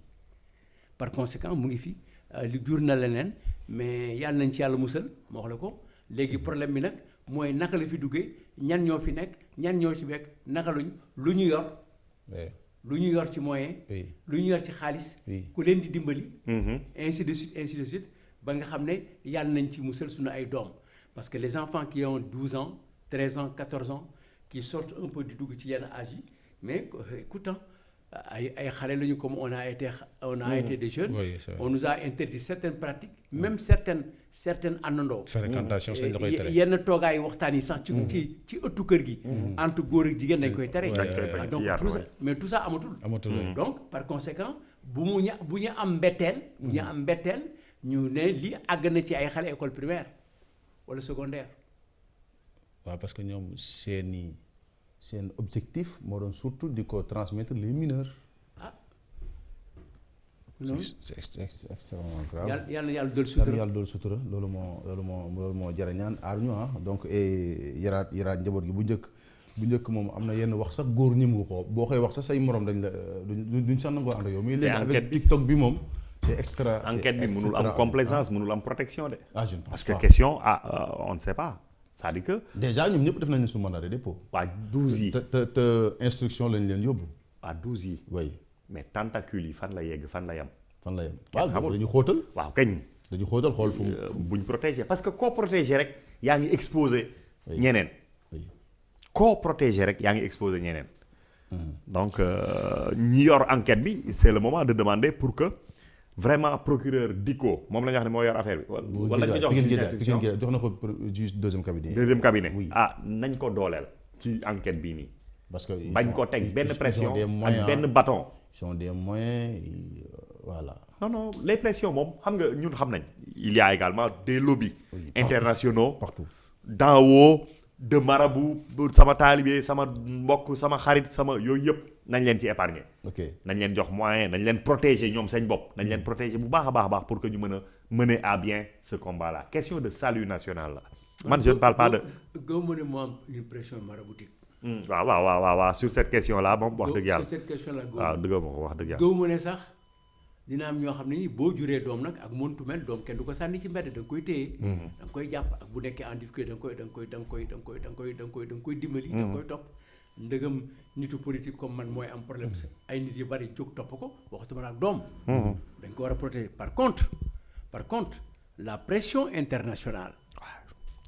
par conséquent mu ngi fi li jur na leneen mais yàlla nañ ci yàlla musal ma wax la ko léegi problème bi nag mooy naka la fi duggee ñan ñoo fi nekk ñan ñoo ci bekk naka lañu lu ñu yor lu ñu yor ci moyen lu ñu yor ci xaalis ku leen di dimbali ainsi de suite ba nga xam ne yàlla nañ ci musal suñu ay doom parce que les enfants qui ont 12 ans 13 ans 14 ans qui sortent un peu di dugg ci yenn âge yi mais écoute ay xale lañu comme on a été des jeunes. Oui, c'est vrai. On nous a interdit certaines pratiques même certaines àndandoo. fréquentation sañ la koy tere. yenn toogaay waxtaan yi sax ci ëttu kër gi. entre góor ak jigéen dañ koy tere. donc tout ça amatul. donc par conséquent bu ñu am mbetteel. ñu ne lii àgg na ci ay xale école primaire wala secondaire. waaw parce que ñoom seen objectif moo doon surtout di ko transmettre les mineurs. c'est extrêmement grave. yàlla dool sutura loolu moo jar a ñaan aar ñu donc yaraat njaboot gi bu njëkk moom am na yenn wax sax góor ñëmu ko boo koy wax sax say morom dañ la duñ sax nangoo ànd ak yow. mais léegi avec TikTok bi moom. c'est extra enquête bi mënul am complaisance mënul am protection de. je ne pense parce que question on ne sait pas. c'est-à-dire que. déjà ñoom ñëpp def nañu sous mandat de dépôt. waa 12 yi. te instruction lañ leen yóbbu. waa 12 yi. oui mais tentacule yi fan la yegg fan la yam. waaw dañu xóotal. waaw kañ. dañu xóotal xool fu buñ protéger parce que koo protéger rek yaa ngi exposé. ñeneen. koo protéger rek yaa ngi exposé ñeneen. donc ñi yor enquête bi c'est le moment de demander pour que. vraiment procureur Dicko moom la ñu wax ne moo yor affaire bi. wala ñu jox na ko juge deuxième cabinet. oui nañ ko dooleel. ci enquête bii nii. parce que bañ ko teg benn pression ak benn bâton. ils sont des moyens voilà. non les pressions moom xam nga ñun xam nañ. il y a également des lobbies. internationaux partout. d'en haut de marabout sama taalibe sama mbokk sama xarit sama yooyu yëpp nañ leen ci épargner. ok nañ leen jox moyen nañ leen protéger ñoom seen bopp nañ leen protéger bu baax a baax pour que ñu mën a mener à bien ce combat là question de salut national la. man je ne parle pas de. gëw ne moo am une pression maraboutique. waaw sur cette question là moom wax dëgg yàlla. sur cette question là waaw dëgg ma ko wax dëgg yàlla. gëw ne sax dina am ñoo xam ne boo juree doom nag ak mëntu mel doom kenn du ko sànni ci mbedd da nga koy téye. da nga koy jàpp ak bu nekkee en difficulté da nga koy dimbali. da nga koy topp ndëgam nitu politique comme man mooy am problème ay nit yu bari jóg topp ko waxatuma ak doom. dañ ko war a protéger par contre la pression internationale.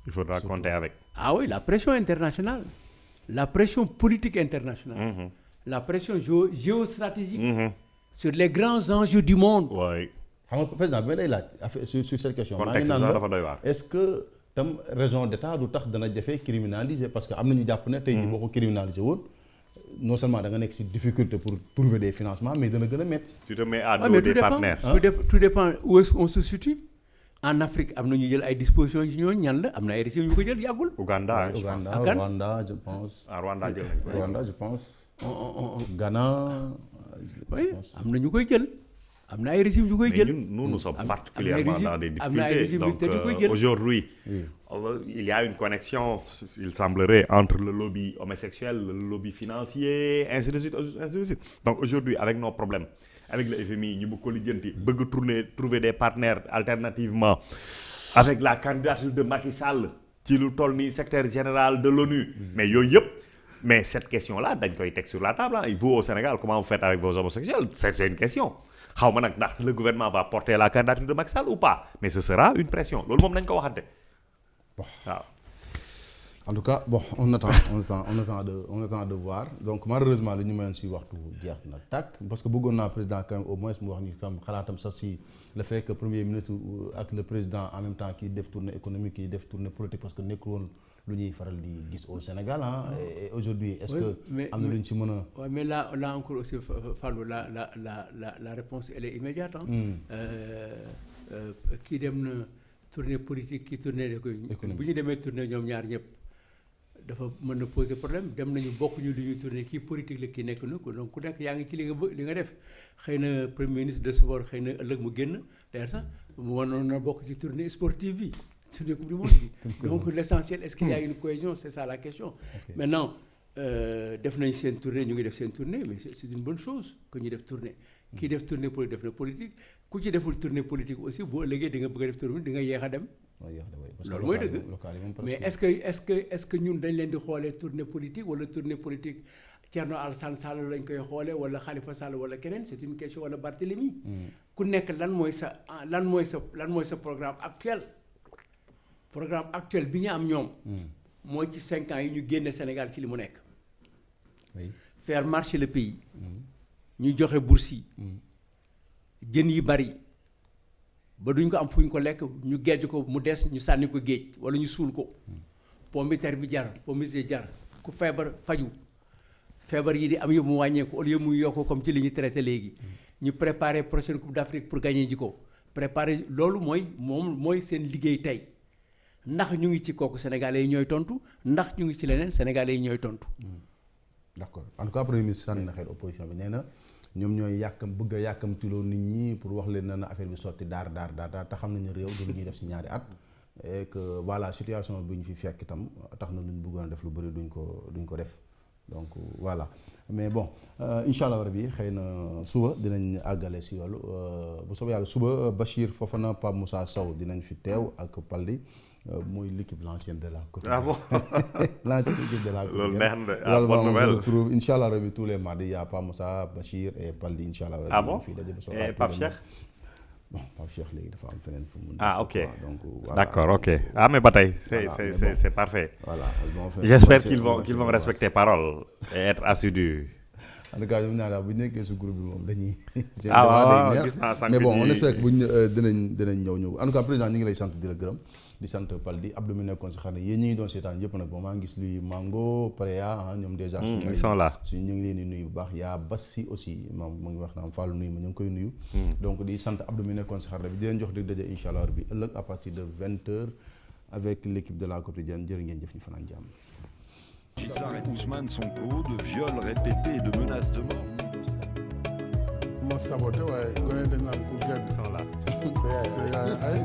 il faudra compter avec. ah oui la pression internationale la pression politique internationale. la pression géostratégique. sur les grands enjeux du monde. oui. xam nga président bi lay laaj sur cette question. contexte bi sax dafa doy waar. est-ce que tam raison d'état du tax dana jafe criminaliser parce que am na ñu jàpp ne tey jii boo ko criminaliser woon non seulement da nga nekk ci difficulté pour trouver des financements mais dana gën a métti. tu te mets à dos des partenaires. tout dépend où est-ce qu'on se situe. en Afrique am na ñu jël ay dispositions ci ñooñu ñan la am na ay régimes yu ko jël yàggul. Ouganda Rwanda je pense. Rwanda jël nañ ko. Rwanda je pense. Ghana. oui am na ñu koy jël. am na ay régimes yu koy jël. mais ñun nous sommes particulièrement dans des difficultés donc aujourd'hui il y a une connexion il semblerait entre le lobby homosexuel le lobby financier ainsi de suite donc aujourd'hui avec nos problèmes avec le FMI ñu bëgg ko lijjanti bëgg trouver des partenaires alternativement avec la candidature de Macky Sall ci lu toll ni secrétaire général de l'ONU mais yooyu yëpp mais cette question là dañ koy teg sur la table et vous au Sénégal comment vous faites avec vos homosexuels c'est une question xaw ma nag ndax le gouvernement va porter la candidature de Macky Sall ou pas mais ce sera une pression loolu moom nañ ko waxante waaw. en tout cas bon on attend de voir donc malheureusement li ñu mayoon si waxtu jeex na tàkk parce que bëggoon naa président quand même au moins mu wax ni tam xalaatam sax si le fait que premier ministre ak le président en même temps kii def tournée économique kii def tournée politique parce que nekkul woon lu ñuy faral di gis au Sénégal et aujourd'hui est-ce que am na lu ñu ci mën a. waaw mais là encore aussi Fallou la réponse elle est immédiate kii dem na tournée politique kii tournée économique bu ñu demee tournée ñoom ñaar ñëpp dafa mën na poser problème dem nañu bokkuñu li ñuy tournée kii politique la kii nekk na ko donc ku nekk yaa ngi ci li nga def xëy na premier ministre de sport xëy na ëllëg mu génn d'ailleurs sax mu wanoon na bokk ci tournée sportive bi tournée coupe du monde bi donc l'essentiel est-ce qu'il y a une cohésion c'est ça la question. Maintenant def nañ seen tournée ñu ngi def seen tournée mais c'est une bonne chose que ñu def tournée kii def tournée politique def na politique ku ci deful tournée politique aussi boo ëllëgee di nga bëgg a def tournée di nga yéex a dem. loolu mooy dëgg mais est-ce que ñun dañ leen di xoolee tournée politique wala tournée politique Thierno Alassane Sall lañ koy xoolee wala Khalifa Sall wala keneen c'est une question wala Barthélémy ku nekk lan mooy sa programme actuel bi ñu am ñoom mooy ci 5 ans yi ñu génne Sénégal ci li mu nekk faire marcher le pays ñuy joxe bourse yi jën yi bari ba duñ ko am fuñ ko lekk ñu gejj ko mu des ñu sànni ko géej wala ñu suul ko pomme de terre bi jar pomme de terre jar ku feebar faju feebar yi di am yëpp mu wàññeeku au lieu muy yokk comme ci li ñu traité léegi ñu préparer prochaine coupe d'Afrique pour gagner ji ko préparer loolu mooy seen liggéey tey ndax ñu ngi ci kooku sénégalais yi ñooy tontu ndax ñu ngi ci leneen sénégalais yi ñooy tontu. d'accord en tout cas premier ministre sànni na xel opposition bi nee na ñoom ñooy bëgg a yàkkamtiloo nit ñi pour wax leen na affaire bi sotti daar te xam nañu réew du lu ñuy def si ñaari at et que voilà situation bi ñu fi fekk itam tax na lu ñu bëggoon a def lu bëri duñ ko def donc voilà mais bon incha allah rabi xëy na suba dinañ àggale si loolu bu soobee yàlla suba Bachir Fofana Pape Moussa Sow dinañ fi teew ak Paldi mooy l'équipe l'ancienne de la Côte d'Ivoire. Ah bon l'ancienne équipe de la Côte d'Ivoire. loolu neex na bonne nouvelle. On retrouve incha allah rabi tous les mardis y a Pape Moussa Bachir et Paldi incha allah. Ah bon et Pape Cheikh. bon Pape Cheikh léegi dafa am feneen fu mu. Ah ok donc voilà. D'accord ok ah mais ba tey c'est parfait. Voilà j'espère qu'ils vont respecter parole et être assidus. en tout cas ñoom ñaar daal bu ñu nekkee su groupe bi moom dañuy. waaw gis naa sànq mais bon on espère que bu ñu dinañ ñëw en tout cas président ñu ngi lay sant di la gërëm di sant Paldi Abdou mi nekkoon si xar ne yéen ñi ngi doon seetaan yëpp nag bon maa ngi gis luy Mango Pareya ñoom déjà. ils sont là ñu ngi leen di nuyu bu baax yaa Bassi aussi moom mu ngi wax naan Fallou nuyu ma ñu ngi koy nuyu. donc di sant Abdou mi nekkoon si xar bi di leen jox dig daje incha allah bi ëllëg à partir de 20h avec l'équipe de la quotidienne jërë ngeen jëf ñu fanaan jàmm. Sarr et Ousmane Sonko de viols répétés et de menaces de mort. ma saboté waaye gone dañ naan ku gedd. ils sont là. c'est yaay ay.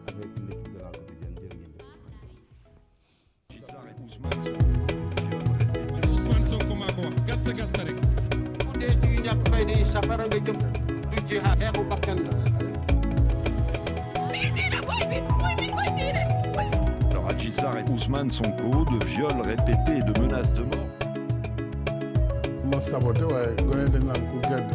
avec l'équipe de la quotidienne jërë ngeen jëf. Sarr et Ousmane Sonko de viols répétés. Ousmane Sonko maa ko wax gatsa rek. ku dee ci ñàkk fayda yi safara nga jëm du jihaad xeexu bakkan la. Adji Sarr et Ousmane Sonko de viols répétés et de menaces de mort. ma saboté waaye gone dañ naan ku gedd.